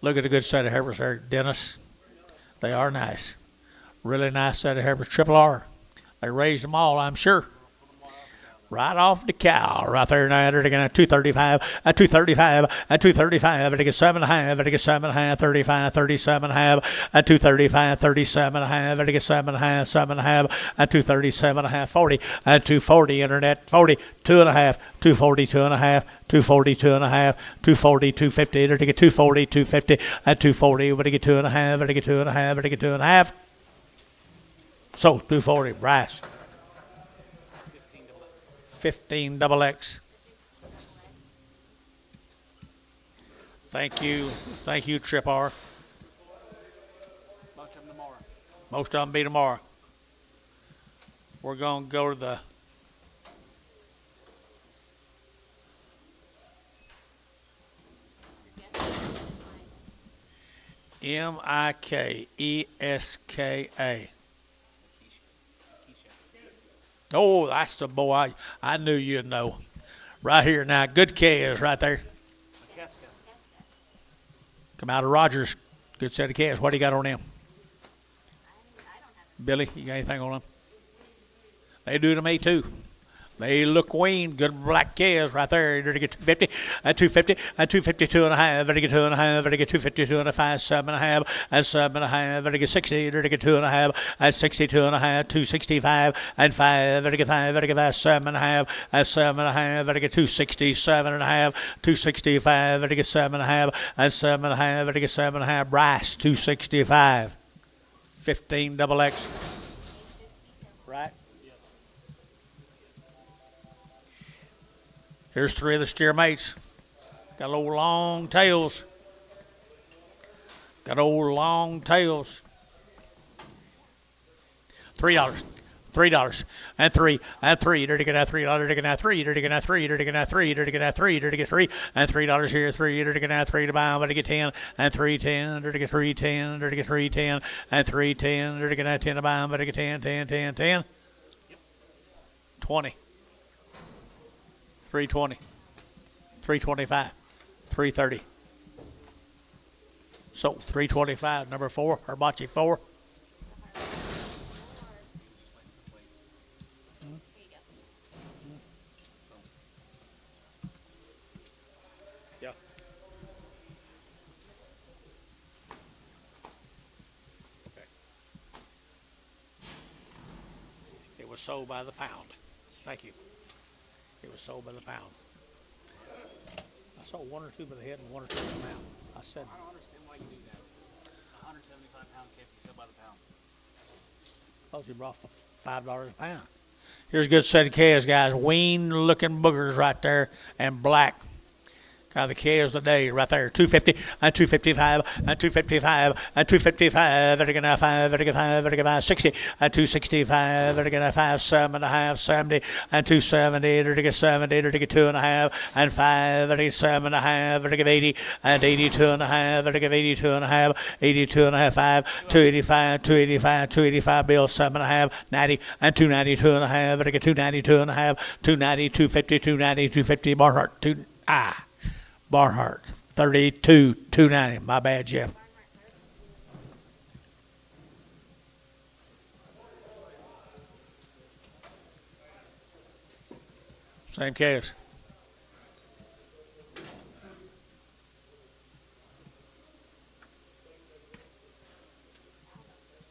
Look at a good set of heifers there, Dennis. They are nice. Really nice set of heifers. Triple R. They raised them all, I'm sure. Right off the cow, right there now. They're going to 235, a 235, a 235, they get 7.5, they get 7.5, 35, 37.5, a 235, 37.5, they get 7.5, 7.5, a 237.5, 40, a 240, internet 40, 2.5, 240, 2.5, 240, 2.5, 240, 250, they get 240, 250, a 240, they get 2.5, they get 2.5, they get 2.5. So 240, Bryce. 15 double X. Thank you, Trip R. Most of them tomorrow. Most of them be tomorrow. We're going to go to the Mikeska. Oh, that's the boy. I knew you'd know. Right here now. Good calves right there. McKeska. Come out of Rogers. Good set of calves. What do you got on them? Billy, you got anything on them? They do to me too. They look weaned. Good black calves right there. They're to get 250, and 250, and 252 and a half. They're to get 2.5. They're to get 252 and a 5, 7.5, and 7.5. They're to get 60. They're to get 2.5, and 62 and a half, 265, and 5. They're to get 5. They're to get 5, 7.5, and 7.5. They're to get 267 and a half, 265. They're to get 7.5, and 7.5. They're to get 7.5. Bryce, 265. 15 double X. Right? Here's 3 of the steer mates. Got little long tails. Got old long tails. $3. $3 and three dirty get that $3 dirty get three dirty get three dirty get three dirty get three dirty get three and $3 here three dirty get three to buy dirty get 10 and 3.10 dirty get 3.10 dirty get 3.10 and 3.10 dirty get 10 to buy dirty get 10 20 320 325 330 so 325 number 4 Herbachi 4. Here you go. Yeah. Okay. It was sold by the pound. Thank you. It was sold by the pound. I saw 1 or 2 by the head and 1 or 2 by the pound. I said, I don't understand why you do that. 175 pound can't be sold by the pound. suppose you brought for $5 a pound. Here's a good set of calves, guys. Wean-looking boogers right there and black. Kind of the calves of the day right there. 250 and 255 and 255 and 255. They're gonna 5. They're gonna 5. 60 and 265. They're gonna 5. 7.5. 70 and 270. They're gonna 70. They're gonna 2.5 and 5. They're gonna 7.5. They're gonna 80 and 82.5. They're gonna 82.5. 82.5. 5. 285. 285. 285 bill. 7.5. 90 and 292.5. They're gonna 292.5. 290. 250. 290. 250. Barnhart. Barnhart, 32, 290. My bad, Jeff. Same case.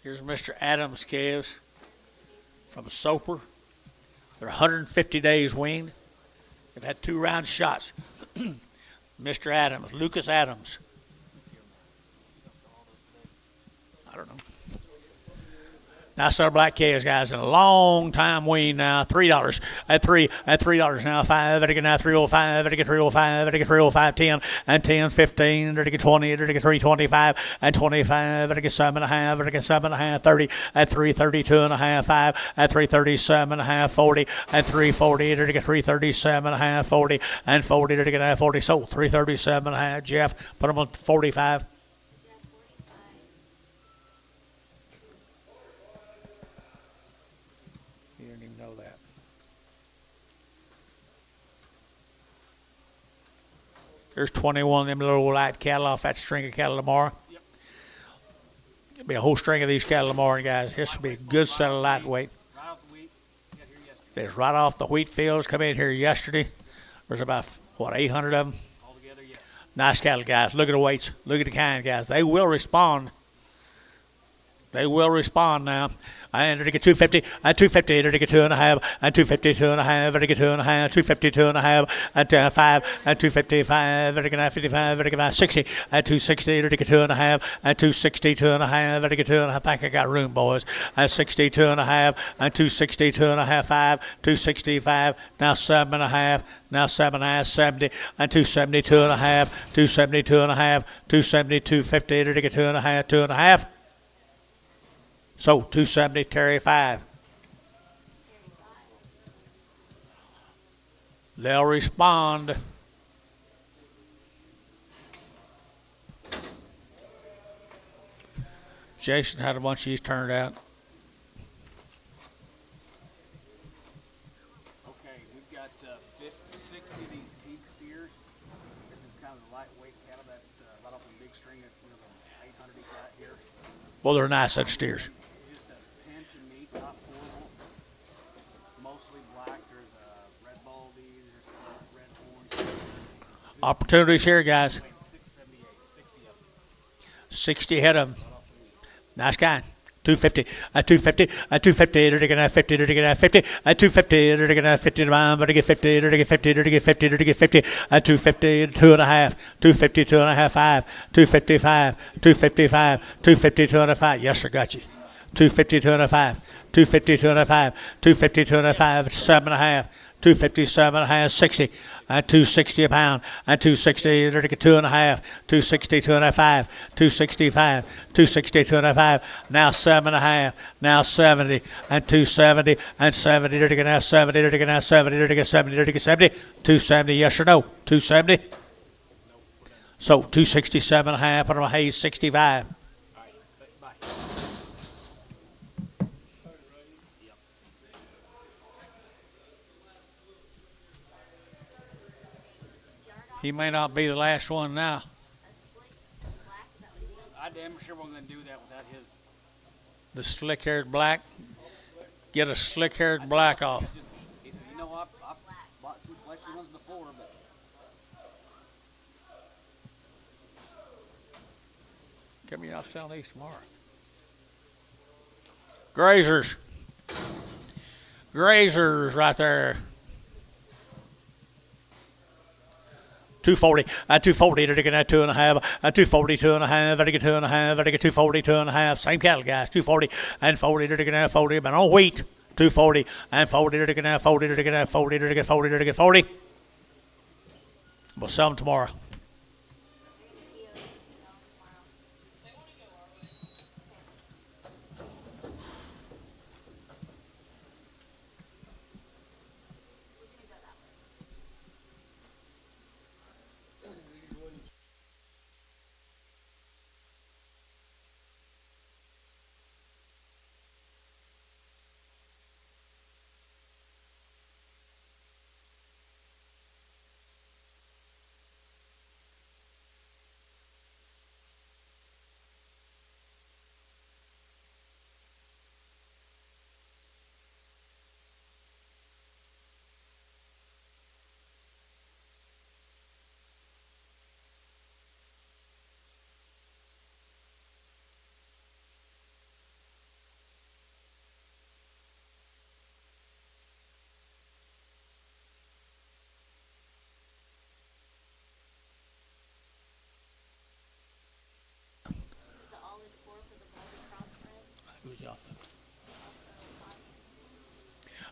Here's Mr. Adams calves from Soper. They're 150 days weaned. They've had 2 round shots. Mr. Adams, Lucas Adams. I don't know. Nice our black calves, guys. In a long time wean now. $3 at $3 now. 5. Better get now 305. Better get 305. Better get 305. 10 and 10. 15. Better get 20. Better get 325 and 25. Better get 7.5. Better get 7.5. 30 at 332.5. 5 at 337.5. 40 at 340. Better get 337.5. 40 and 40. Better get 40. So 337.5. Jeff, put them on 45. You didn't even know that. There's 21 of them little light cattle off that string of cattle tomorrow. Yep. There'll be a whole string of these cattle tomorrow, guys. This will be a good set of lightweight. Right off the wheat. Got here yesterday. There's right off the wheat fields. Come in here yesterday. There's about, 800 of them. All together, yes. Nice cattle, guys. Look at the weights. Look at the kind, guys. They will respond. They will respond now. And they get 250, and 250, they get 2.5, and 250, 2.5, they get 2.5, 250, 2.5, and 5, and 255, they get 55, they get 60, and 260, they get 2.5, and 260, 2.5, they get 2.5. I think I got room, boys. And 60, 2.5, and 260, 2.5, 5, 265, now 7.5, now 7.5, 70, and 270, 2.5, 270, 2.5, 270, 250, they get 2.5, 2.5. So 270, Terry 5. They'll respond. Jason had a bunch of these turned out. Okay, we've got 60 of these teak steers. This is kind of the lightweight cattle that right off the big string of the 800 he got here. Well, they're nice, such steers. Just a tension meat, not horrible. Mostly black. There's red baldies, there's red horns. Opportunities here, guys. 678, 60 of them. 60 head of them. Nice guy. 250, 250, 250, they're going to have 50, they're going to have 50, 250, they're going to have 50 to buy them, they're going to get 50, they're going to get 50, they're going to get 50, they're going to get 50, 250, 2.5, 250, 2.5, 5, 255, 255, 250, 205. Yes, sir, got you. 250, 205, 250, 205, 250, 205, 7.5. 257.5, 60, and 260 a pound, and 260, 2.5, 260, 2.5, 265, 260, 2.5, now 7.5, now 70, and 270, and 70, now 70, now 70, 70, 70, 270, yes or no? 270? So 267.5, put on Hayes 65. All right, bye. He may not be the last one now. I damn sure wasn't going to do that without his. The slick-haired black. Get a slick-haired black off. He said, you know, I've bought some fleshy ones before, but Come here, I'll sell these tomorrow. Grazers. Grazers right there. 240, 240, they're taking that 2.5, 240, 2.5, they're taking 2.5, they're taking 240, 2.5, same cattle guys, 240 and 40, they're taking that 40, but on wheat, 240 and 40, they're taking that 40, they're taking that 40, they're taking 40, they're taking 40. We'll sell them tomorrow.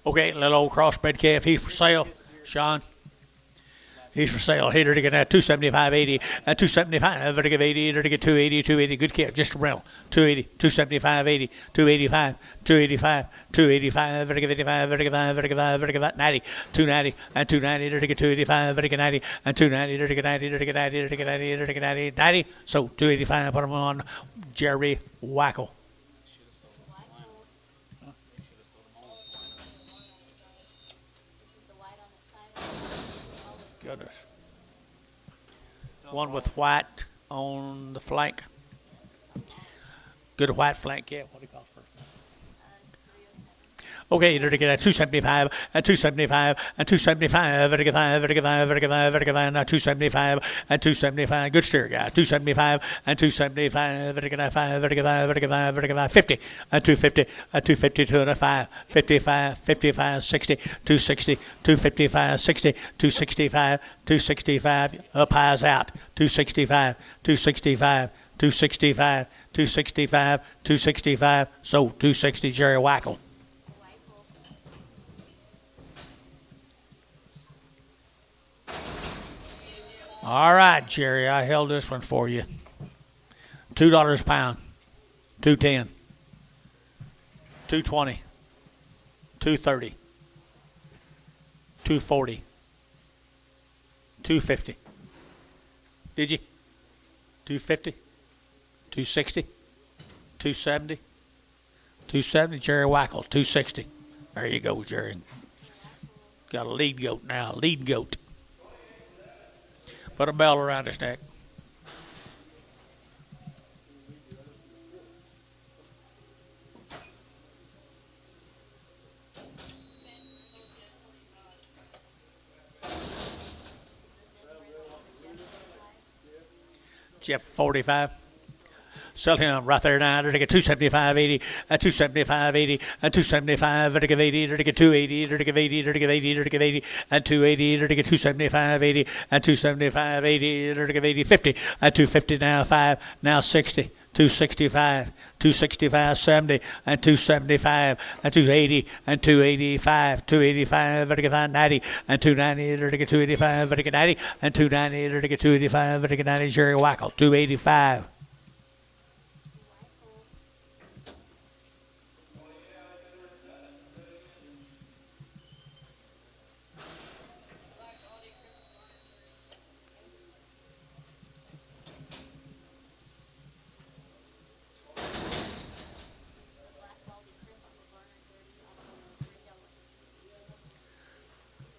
Okay, little old crossbred calf, he's for sale, Sean. He's for sale. Here to get that 275.80, 275, to give 80, to get 280, 280. Good calf, just a rental. 280, 275.80, 285, 285, 285, to give 85, to give 5, to give 5, to give 90, 290, and 290, to get 285, to get 90, and 290, to get 90, to get 90, to get 90, to get 90, 90. So 285, put them on Jerry Wackel. Goodness. One with white on the flank. Good white flank, yeah. What do you call it first? Okay, you're to get a 275, and 275, and 275, and 5, now 275, and 275. Good steer, guy. 275, and 275, and 5, 50, and 250, and 250, 205, 55, 55, 60, 260, 255, 60, 265, 265, up highs out, 265, 265, 265, 265, 265, so 260, Jerry Wackel. All right, Jerry, I held this one for you. $2 a pound, 210, 220, 230, 240, 250. Did you? 250, 260, 270, 270. Jerry Wackel, 260. There you go, Jerry. Got a lead goat now, lead goat. Put a bell around his neck. Jeff 45. Sell him right there now. They're to get 275.80, and 275.80, and 275. They're to give 80. They're to get 280. They're to give 80. They're to give 80. They're to give 80, and 280. They're to get 275.80, and 275.80. They're to give 80. 50, and 250 now 5, now 60. 265, 265, 70, and 275, and 280, and 285, 285, vertical 90, and 290, vertical 285, vertical 90, and 290, vertical 285, vertical 90, Jerry Wackel, 285.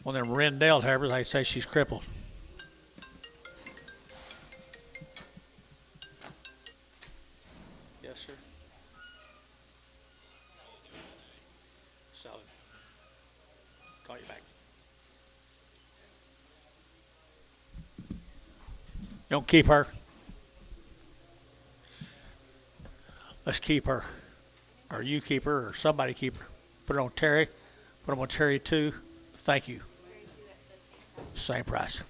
One of them Rendell Herbers, they say she's crippled. Yes, sir. Solid. Call you back. Don't keep her. Let's keep her. Or you keep her, or somebody keep her. Put her on Terry. Put them on Terry 2. Thank you. Same price.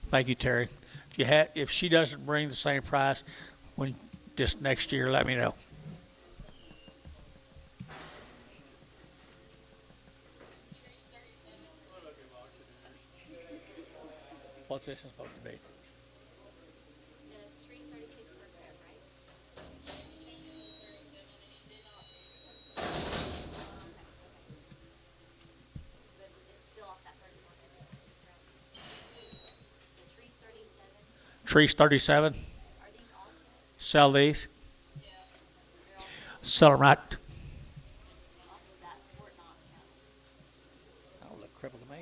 Thank you, Terry. If she doesn't bring the same price, when just next year, let me know. What's this supposed to be? Trees 37. Sell these. Sell them right. I don't look crippled to me.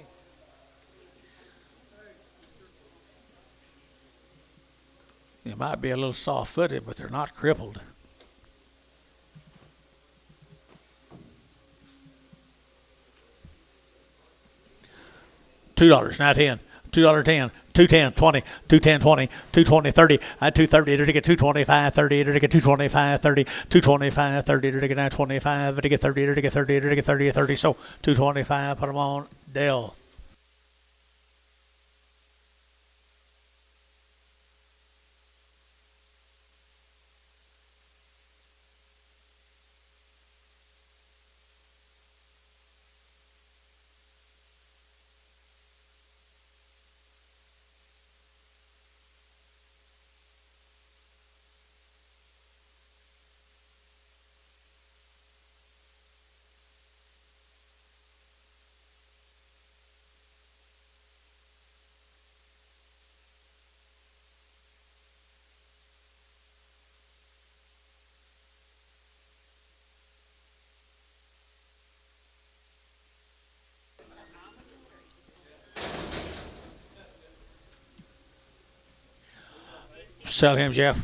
They might be a little soft-footed, but they're not crippled. $2, not 10. $2.10, 210, 20, 210, 20, 220, 30, 230, to get 225, 30, to get 225, 30, 225, 30, to get 25, to get 30, to get 30, to get 30, 30, so 225, put them on Dell. Sell him, Jeff.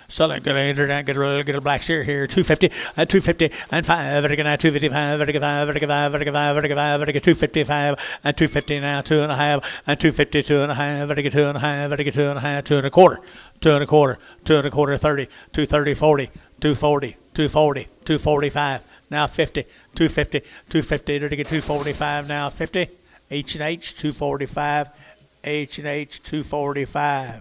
Sell him. Get a black share here. 250, 250, and 5. 255, 255, 255, and 250 now. 2.5, and 250, 2.5, 2.5, 2.5, 2.25, 2.25, 2.25, 30, 230, 40, 240, 240, 245. Now 50, 250, 250 to get 245. Now 50. H&H 245. H&H 245.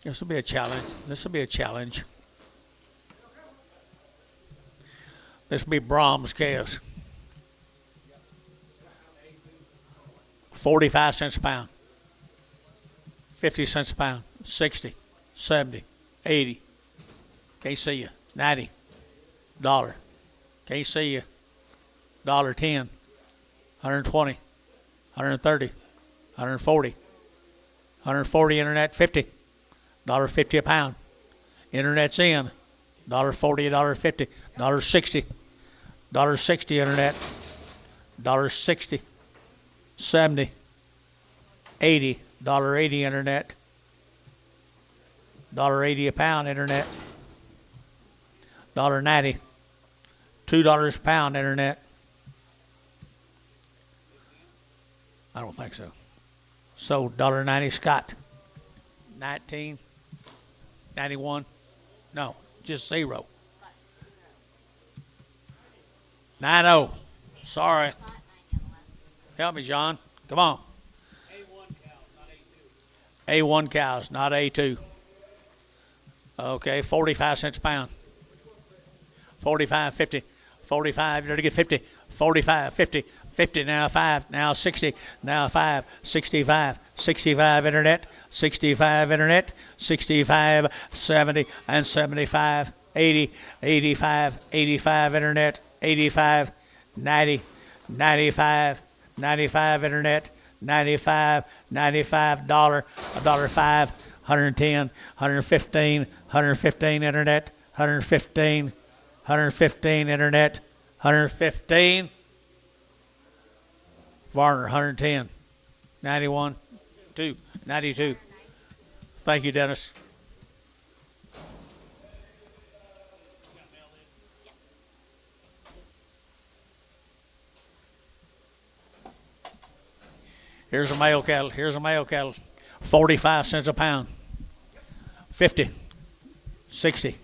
This will be a challenge. This will be a challenge. This will be Brahms calves. 45 cents a pound. 50 cents a pound. 60, 70, 80. Can't see you. 90. Dollar. Can't see you. $1.10. 120. 130. 140. 140 internet 50. $1.50 a pound. Internet's in. $1.40, $1.50, $1.60, $1.60 internet, $1.60, 70, 80, $1.80 internet, $1.80 a pound internet, $1.90, $2 a pound internet. I don't think so. So $1.90 Scott, 19, 91, no, just 0. 90. Sorry. Help me, John. Come on. A1 cows, not A2. Okay, 45 cents a pound. 45, 50, 45, you're to get 50, 45, 50, 50, now 5, now 60, now 5, 65, 65 internet, 65 internet, 65, 70, and 75, 80, 85, 85 internet, 85, 90, 95, 95 internet, 95, $95, $1.05, 110, 115, 115 internet, 115, 115 internet, 115. Varner, 110, 91, 2, 92. Thank you, Dennis. Here's a male cattle. Here's a male cattle. 45 cents a pound. 50, 60,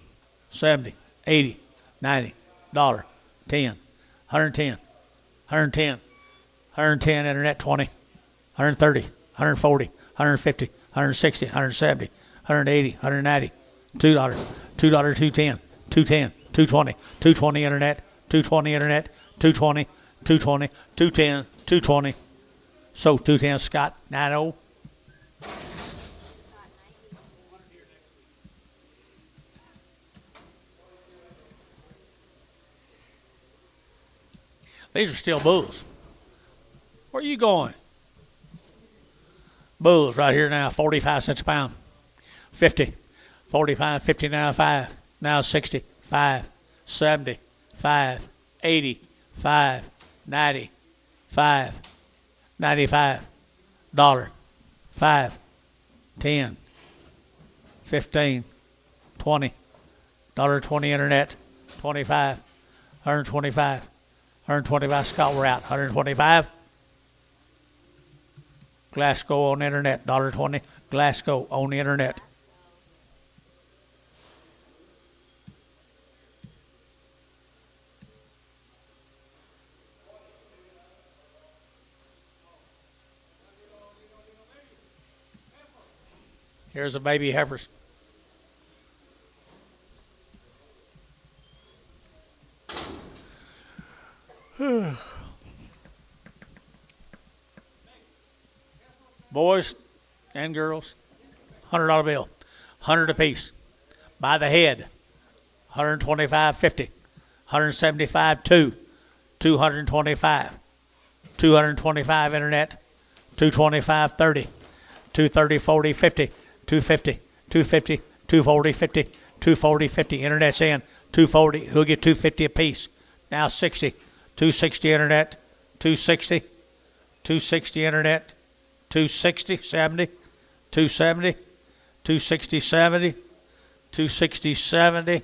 70, 80, 90, $1, 10, 110, 110, 110 internet, 20, 130, 140, 150, 160, 170, 180, 190, $2, $2, 210, 210, 220, 220 internet, 220 internet, 220, 220, 210, 220. So 210 Scott, 90. These are still bulls. Where are you going? Bulls right here now, 45 cents a pound. 50, 45, 50 now 5, now 60, 5, 70, 5, 80, 5, 90, 5, 95, $1, 5, 10, 15, 20, $1.20 internet, 25, 125, 125 Scott, we're out, 125. Glasgow on the internet, $1.20, Glasgow on the internet. Here's a baby heifers. Boys and girls, $100 bill, 100 apiece. By the head, 125.50, 175 2, 225, 225 internet, 225 30, 230 40 50, 250, 250, 240 50, 240 50 internet's in, 240, who'll get 250 apiece. Now 60, 260 internet, 260, 260 internet, 260, 70, 270, 260, 70, 260, 70.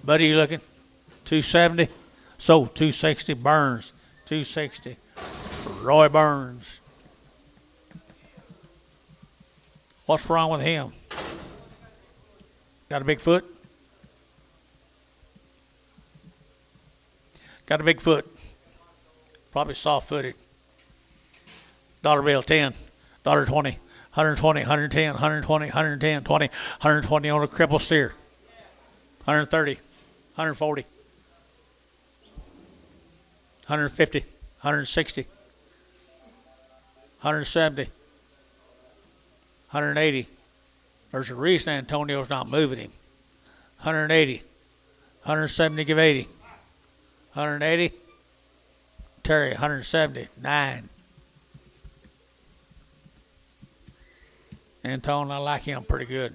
Buddy, you looking? 270. So 260 Burns, 260 Roy Burns. What's wrong with him? Got a big foot? Got a big foot. Probably soft-footed. Dollar bill, 10, $20, 120, 110, 120, 110, 20, 120 on a cripple steer. 130, 140, 150, 160, 170, 180. There's a reason Antonio's not moving him. 180, 170, give 80. 180. Terry, 170, 9. Antone, I like him pretty good.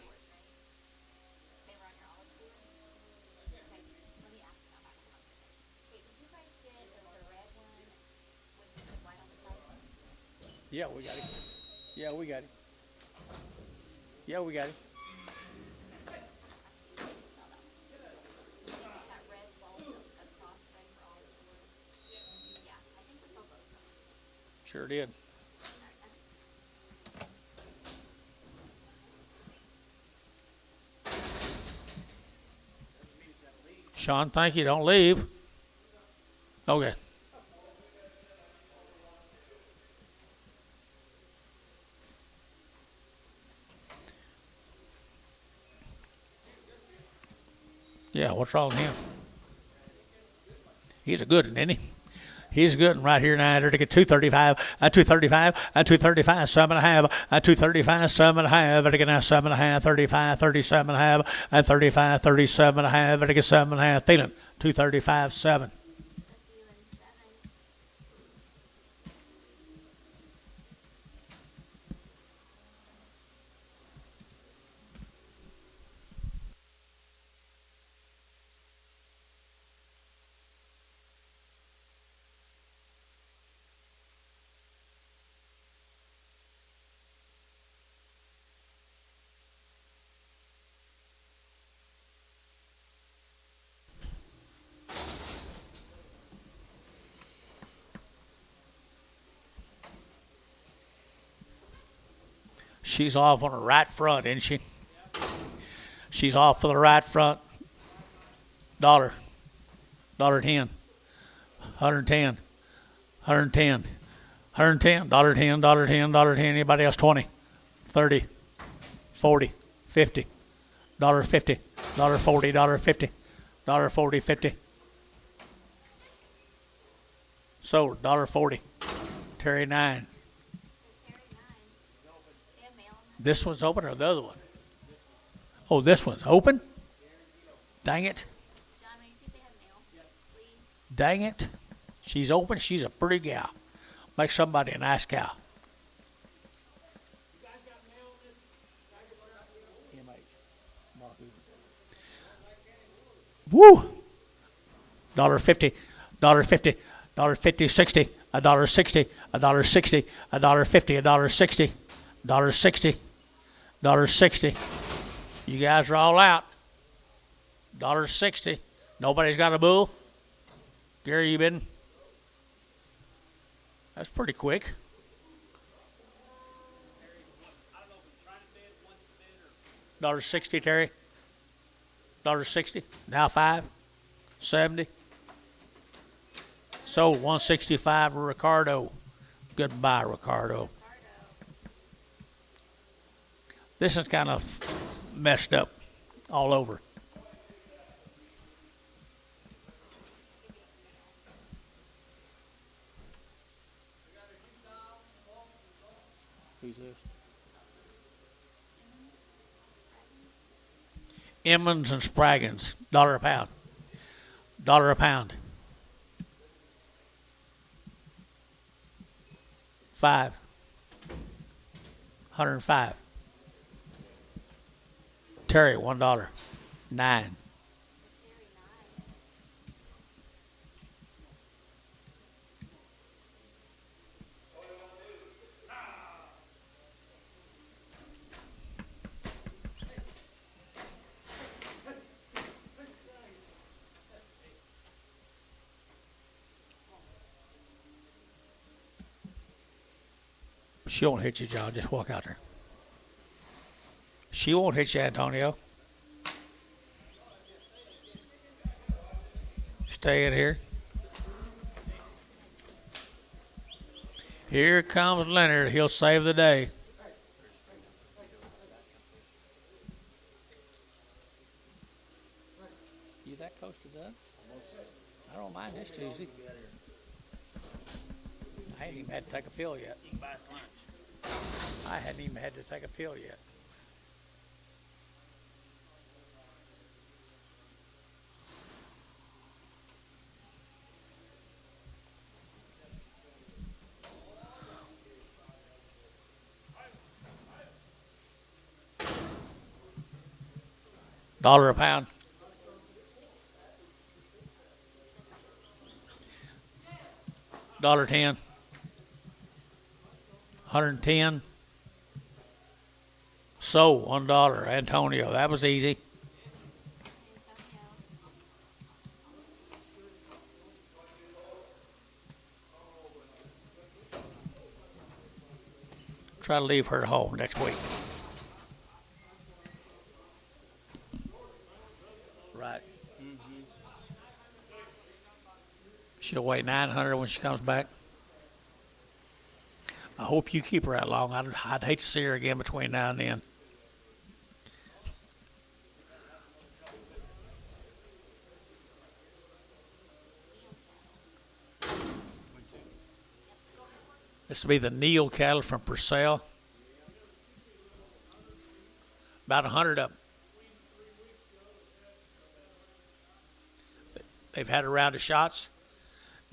Yeah, we got him. Yeah, we got him. Yeah, we got him. That red bulb across right for all the doors. Yeah, I think we sold those. Sure did. Sean, thank you. Don't leave. Okay. Yeah, what's wrong with him? He's a good one, isn't he? He's a good one right here now. To get 235, 235, 235, 7.5, 235, 7.5, to get now 7.5, 35, 37.5, 35, 37.5, to get 7.5. Feeling 235, 7. She's off on the right front, isn't she? She's off for the right front. $1.10, $110, $110, $110, $110, $10. Anybody else? 20, 30, 40, 50, $50, $40, $50, $40, 50. Sold, $40. Terry 9. This one's open or the other one? Oh, this one's open? Dang it. John, will you see if they have mail? Please. Dang it. She's open. She's a pretty gal. Make somebody a nice cow. Woo! $1.50, $1.50, $1.50, 60, $1.60, $1.60, $1.50, $1.60, $1.60, $1.60. You guys are all out. $1.60. Nobody's got a bull. Gary, you been? That's pretty quick. $1.60, Terry. $1.60. Now 5.70. Sold 165 Ricardo. Goodbye, Ricardo. This is kind of messed up all over. Who's this? Emmons and Spraggins, $1 a pound. $1 a pound. 5. 105. Terry, $1. 9. She won't hit you, John. Just walk out there. She won't hit you, Antonio. Stay in here. Here comes Leonard. He'll save the day. You that close to done? I don't mind this Tuesday. I ain't even had to take a pill yet. You can buy us lunch. I hadn't even had to take a pill yet. $1 a pound. $1.10. 110. So $1. Antonio. That was easy. Try to leave her home next week. Right. She'll weigh 900 when she comes back. I hope you keep her that long. I'd hate to see her again between now and then. This will be the Neal cattle from Purcell. About 100 of them. They've had a round of shots.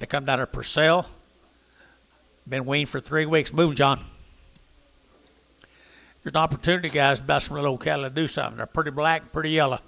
They come down to Purcell. Been weaned for 3 weeks. Move, John. There's an opportunity, guys, about some little old cattle to do something. They're pretty black, pretty yellow.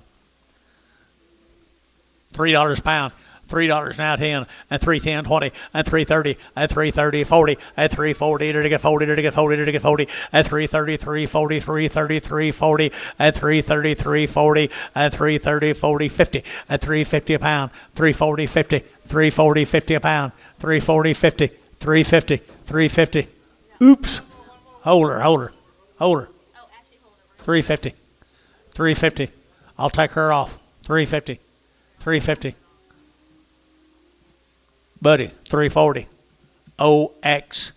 $3 a pound. $3 now 10 and 310 20 and 330 and 330 40 and 340 to get 40 to get 40 to get 40 and 330 340 333 40 and 333 40 and 330 40 50 and 350 a pound 340 50 340 50 a pound 340 50 350 350. Oops. Hold her. Oh, actually, hold over. 350 350. I'll take her off. 350 350. Buddy, 340. OX.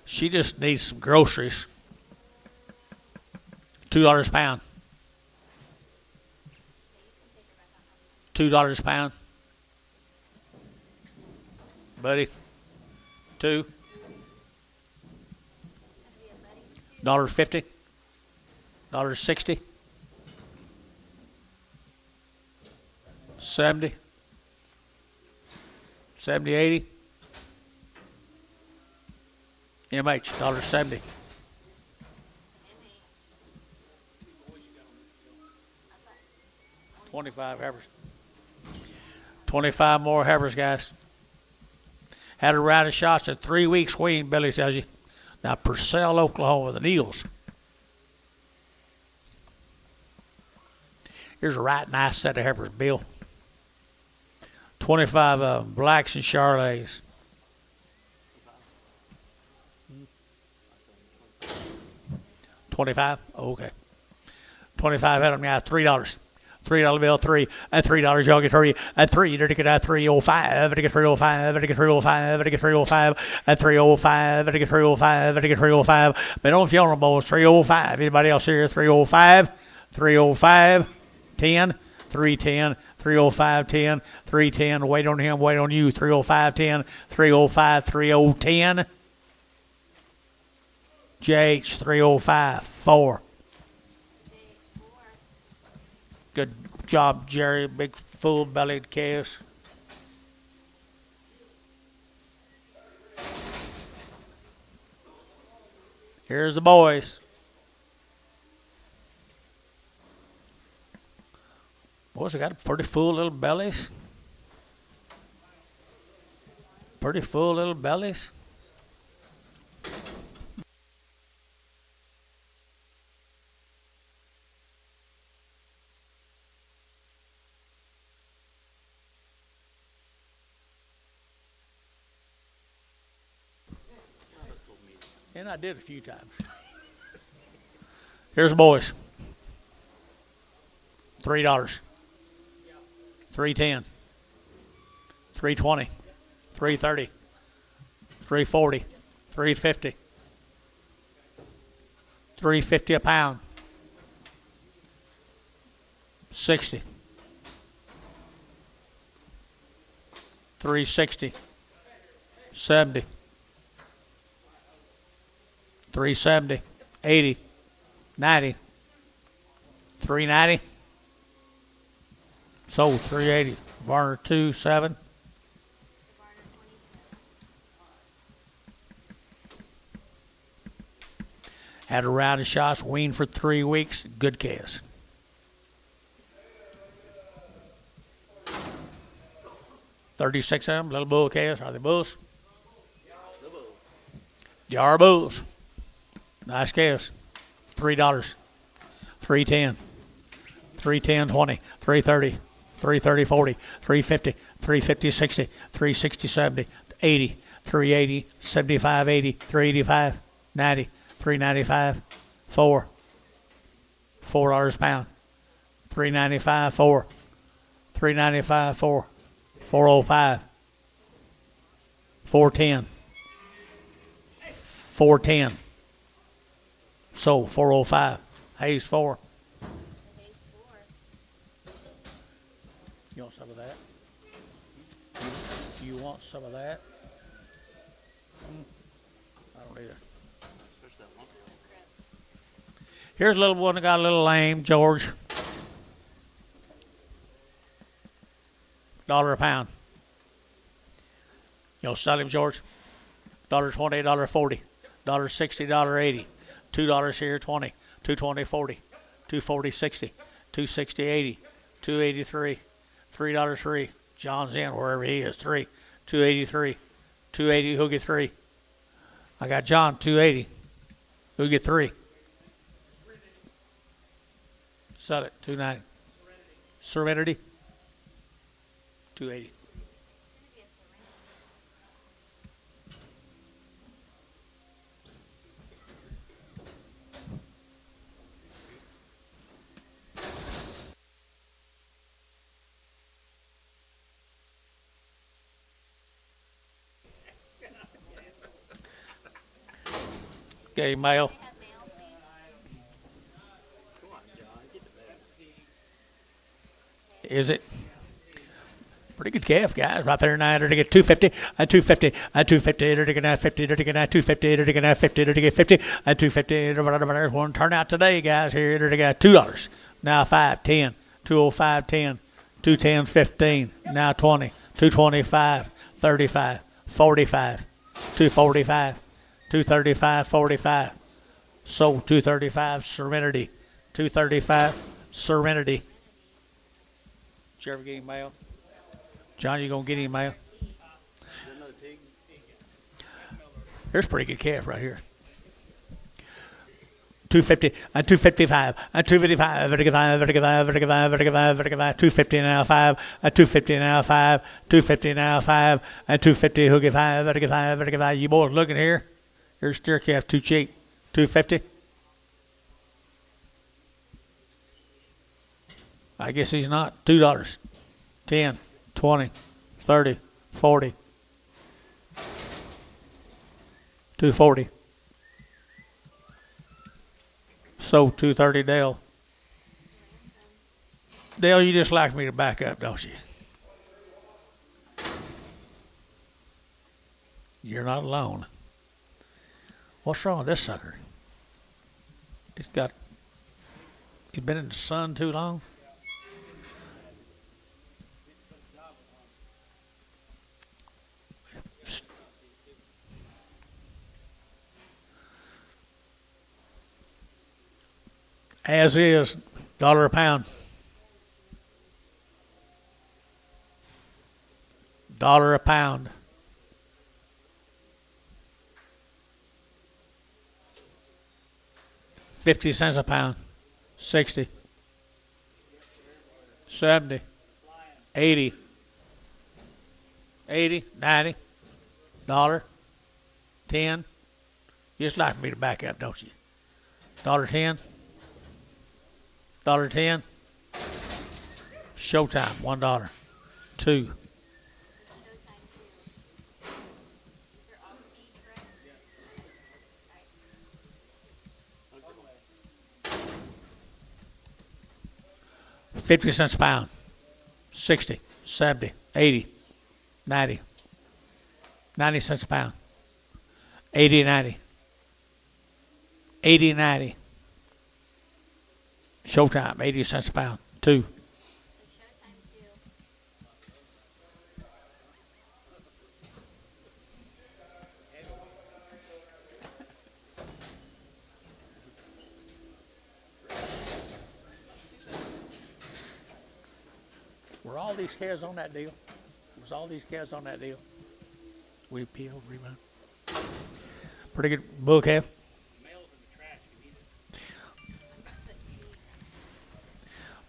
She just needs some groceries. $2 a pound. $2 a pound. Buddy. $2. $1.50. $1.60. 70. 70, 80. MH, $1.70. 25 heifers. 25 more heifers, guys. Had a round of shots in 3 weeks weaned, Billy tells you. Now, Purcell, Oklahoma, the Neals. Here's a right nice set of heifers, Bill. 25 blacks and Charolais. $25? Okay. 25 head of them, guys. $3. $3 bill, 3 and $3 jog 3 and 3 to get 305 to get 305 to get 305 to get 305 and 305 to get 305 to get 305. Been on funeral bowls 305. Anybody else here? 305 305 10 310 305 10 310. Wait on him. Wait on you. 305 10 305 3010. JH 305 4. Good job, Jerry. Big full-bellied calves. Here's the boys. Boys, they got pretty full little bellies. Pretty full little bellies. And I did a few times. Here's the boys. $3. 310. 320. 330. 340. 350. 350 a pound. 60. 360. 70. 370, 80, 90, 390. Sold 380. Varner 27. Had a round of shots, weaned for 3 weeks. Good calves. $36 of them, little bull calves. Are they bulls? They are bulls. Nice calves. $3. $3.10. $3.10 $20. $3.30. $3.30 $40. $3.50. $3.50 $60. $3.60 $70. $80. $3.80. $75 $80. $3.85. $90. $3.95. $4. $4 a pound. $3.95 $4. $3.95 $4. $4.05. $4.10. $4.10. So $4.05. Hayes 4. You want some of that? You want some of that? I don't either. Here's a little one that got a little lame, George. $1 a pound. You'll sell him, George. $1.20, $1.40, $1.60, $1.80. $2 here, 20. $2.20, 40. $2.40, 60. $2.60, 80. $2.83. $3 3. John's in wherever he is. 3. $2.83. $2.80. Who'll get 3? I got John. $2.80. Who'll get 3? Sell it. $2.90. Serenity. $2.80. Okay, male. Is it? Pretty good calf, guys. Right there, 9 to get 250, and 250, and 250, to get 50, to get 250, to get 50, to get 50, and 250. There's one turnout today, guys. Here to get $2. Now 5, 10, 205, 10, 210, 15. Now 20, 225, 35, 45, 245, 235, 45. Sold 235. Serenity, 235. Serenity. Did you ever get him mail? John, you gonna get him mail? Here's a pretty good calf right here. 250 and 255 and 255, 250 now 5 and 250 now 5, 250 now 5 and 250. Who'll get 5? You boys looking here? Here's steer calf, too cheap. 250. I guess he's not. $2. 10, 20, 30, 40. 240. So 230, Dale. Dale, you just like me to back up, don't you? You're not alone. What's wrong with this sucker? He's been in the sun too long. As is, $1 a pound. $1 a pound. $0.50 a pound. 60. 70. 80. 80. 90. $1. 10. You just like me to back up, don't you? $1.10. $1.10. Showtime, $1. 2. $0.50 a pound. 60, 70, 80, 90. 90 cents a pound. 80, 90. 80, 90. Showtime, 80 cents a pound. 2. these calves on that deal. Was all these calves on that deal. We peeled, rerun. Pretty good bull calf. Mail's in the trash. You need it.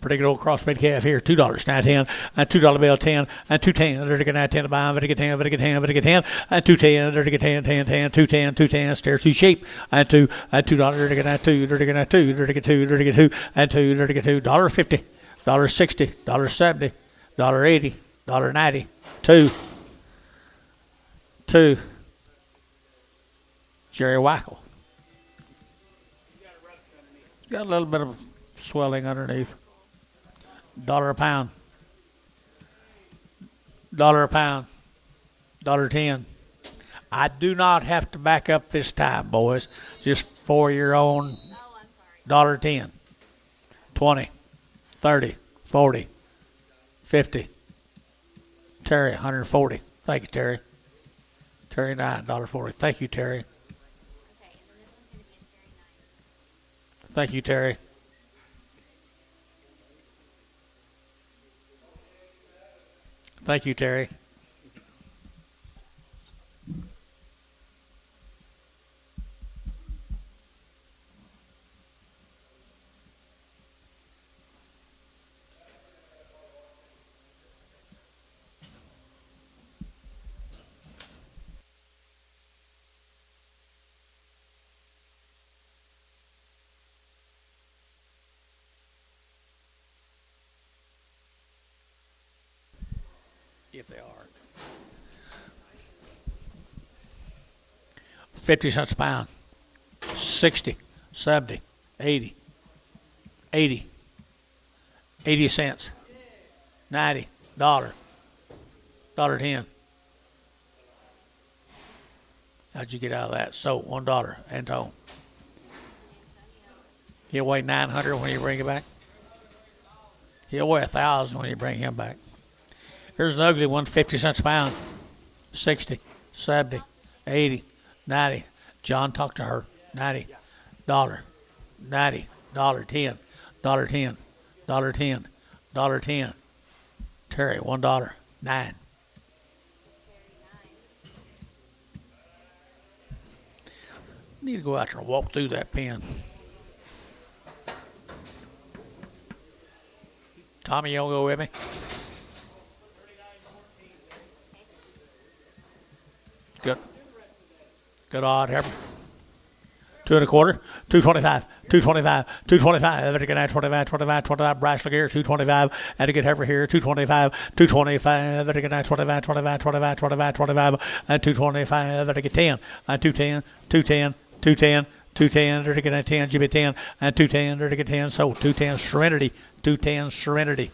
Pretty good old crossbred calf here. $2, 9.10, and $2 bill 10, and 2.10. There to get 9.10 to buy, very good 10, very good 10, very good 10, and 2.10. There to get 10, 10, 10, 2.10, 2.10. Stairs too cheap, and $2, there to get 9.2, there to get 9.2, there to get 2, there to get 2, and 2, there to get 2. $1.50, $1.60, $1.70, $1.80, $1.90, 2. Jerry Wackel. Got a little bit of swelling underneath. $1 a pound. $1 a pound. $1.10. I do not have to back up this time, boys. Just for your own. Oh, I'm sorry. $1.10. 20, 30, 40, 50. Terry, 140. Thank you, Terry. Terry 9, $1.40. Thank you, Terry. Okay, and then this one's going to be a Terry 9. Thank you, Terry. Thank you, Terry. If they are. 50 cents a pound. 60, 70, 80, 80, 80 cents. 90, $1, $1.10. How'd you get out of that? So $1, Antone. He'll weigh 900 when you bring it back. He'll weigh 1,000 when you bring him back. Here's an ugly one, 50 cents a pound. 60, 70, 80, 90. John, talk to her. 90, $1, 90, $10, $10, $10, $10. Terry, $1, 9. Need to go out there and walk through that pen. Tommy, you want to go with me? Good. Good odd, Herbert. 2 1/4, 225, 225, 225. Every get 25, 25, 25. Bryce Laguerre, 225. And to get Heifer here, 225, 225. Every get 25, 25, 25, 25, 25. And 225. Every get 10. And 210, 210, 210. 210, there to get 10, GB 10, and 210, there to get 10, so 210 Serenity, 210 Serenity.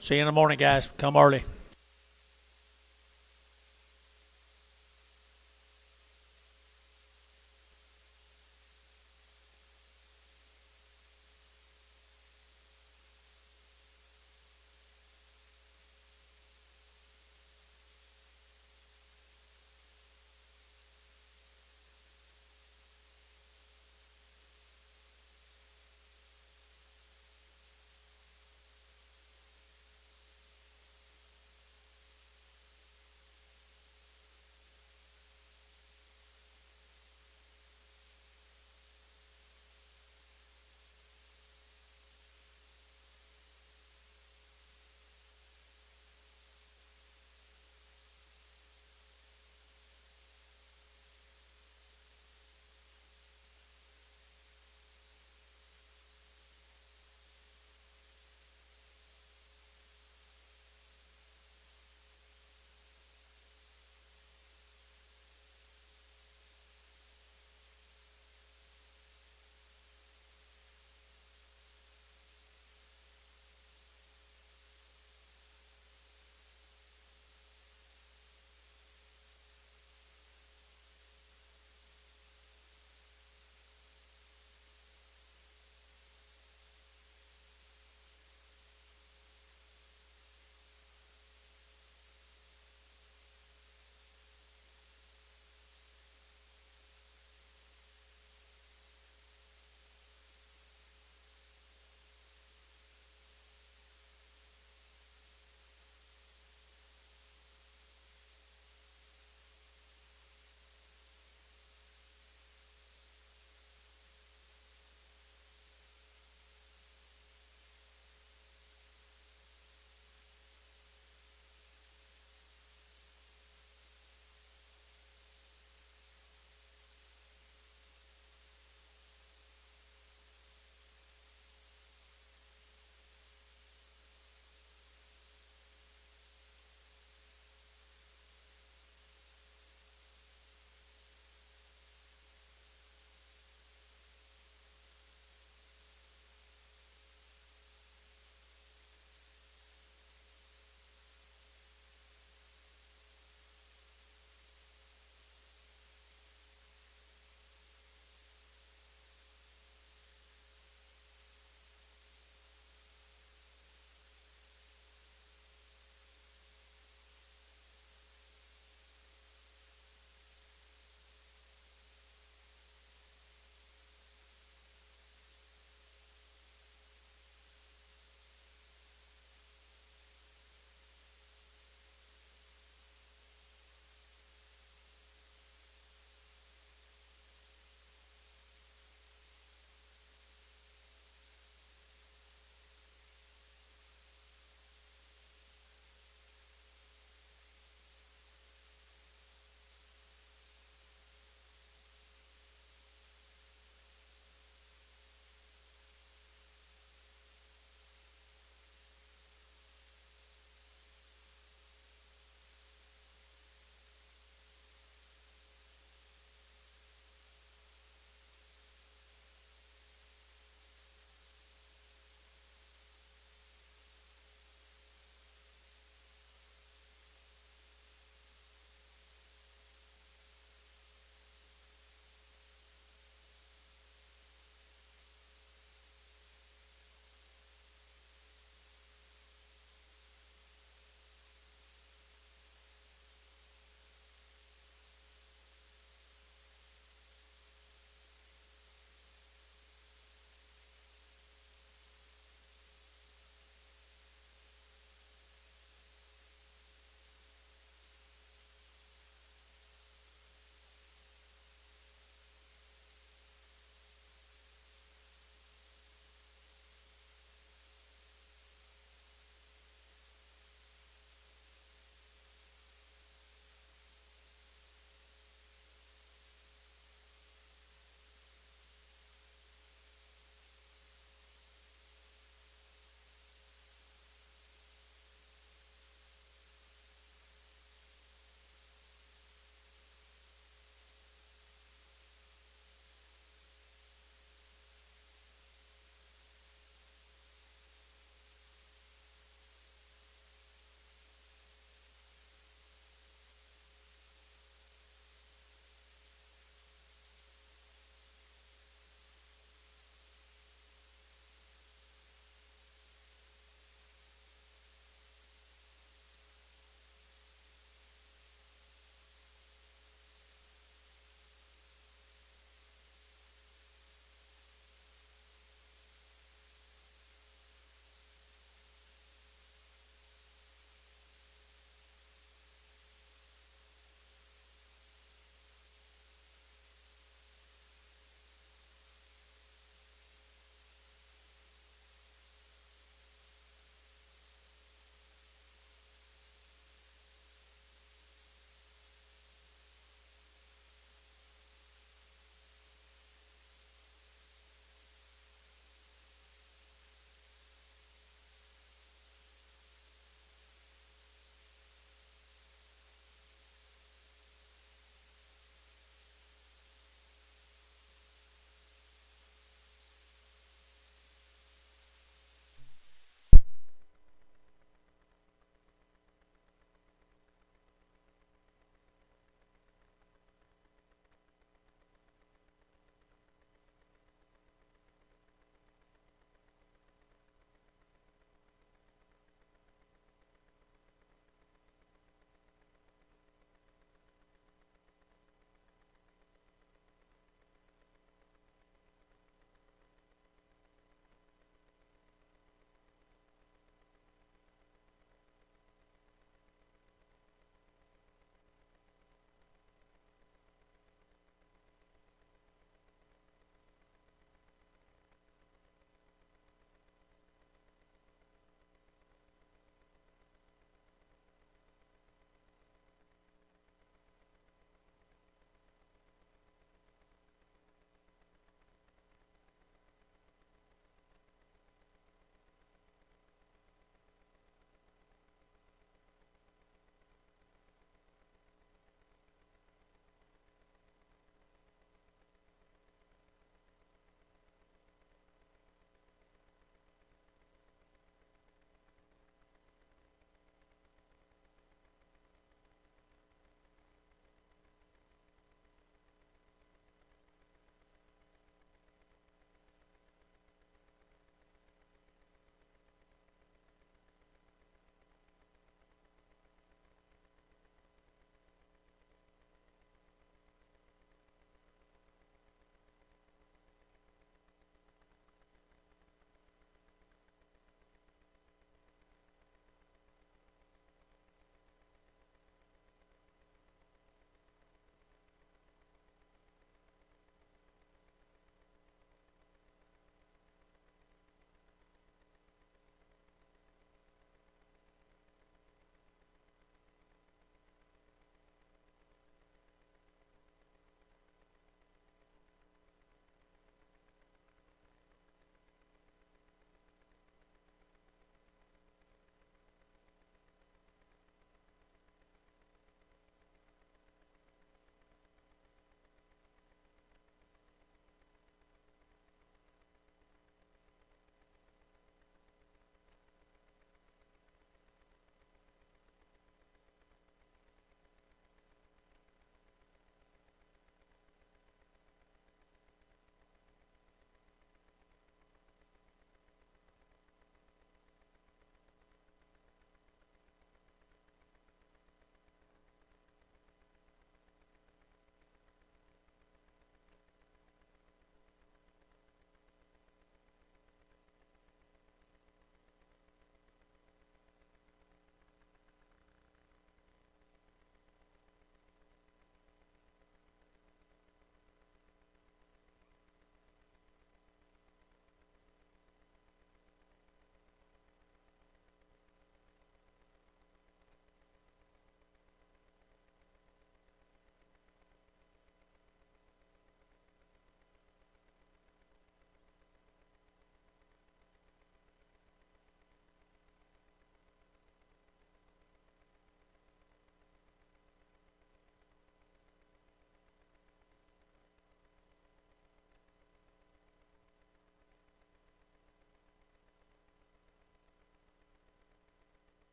See you in the morning, guys. Come early.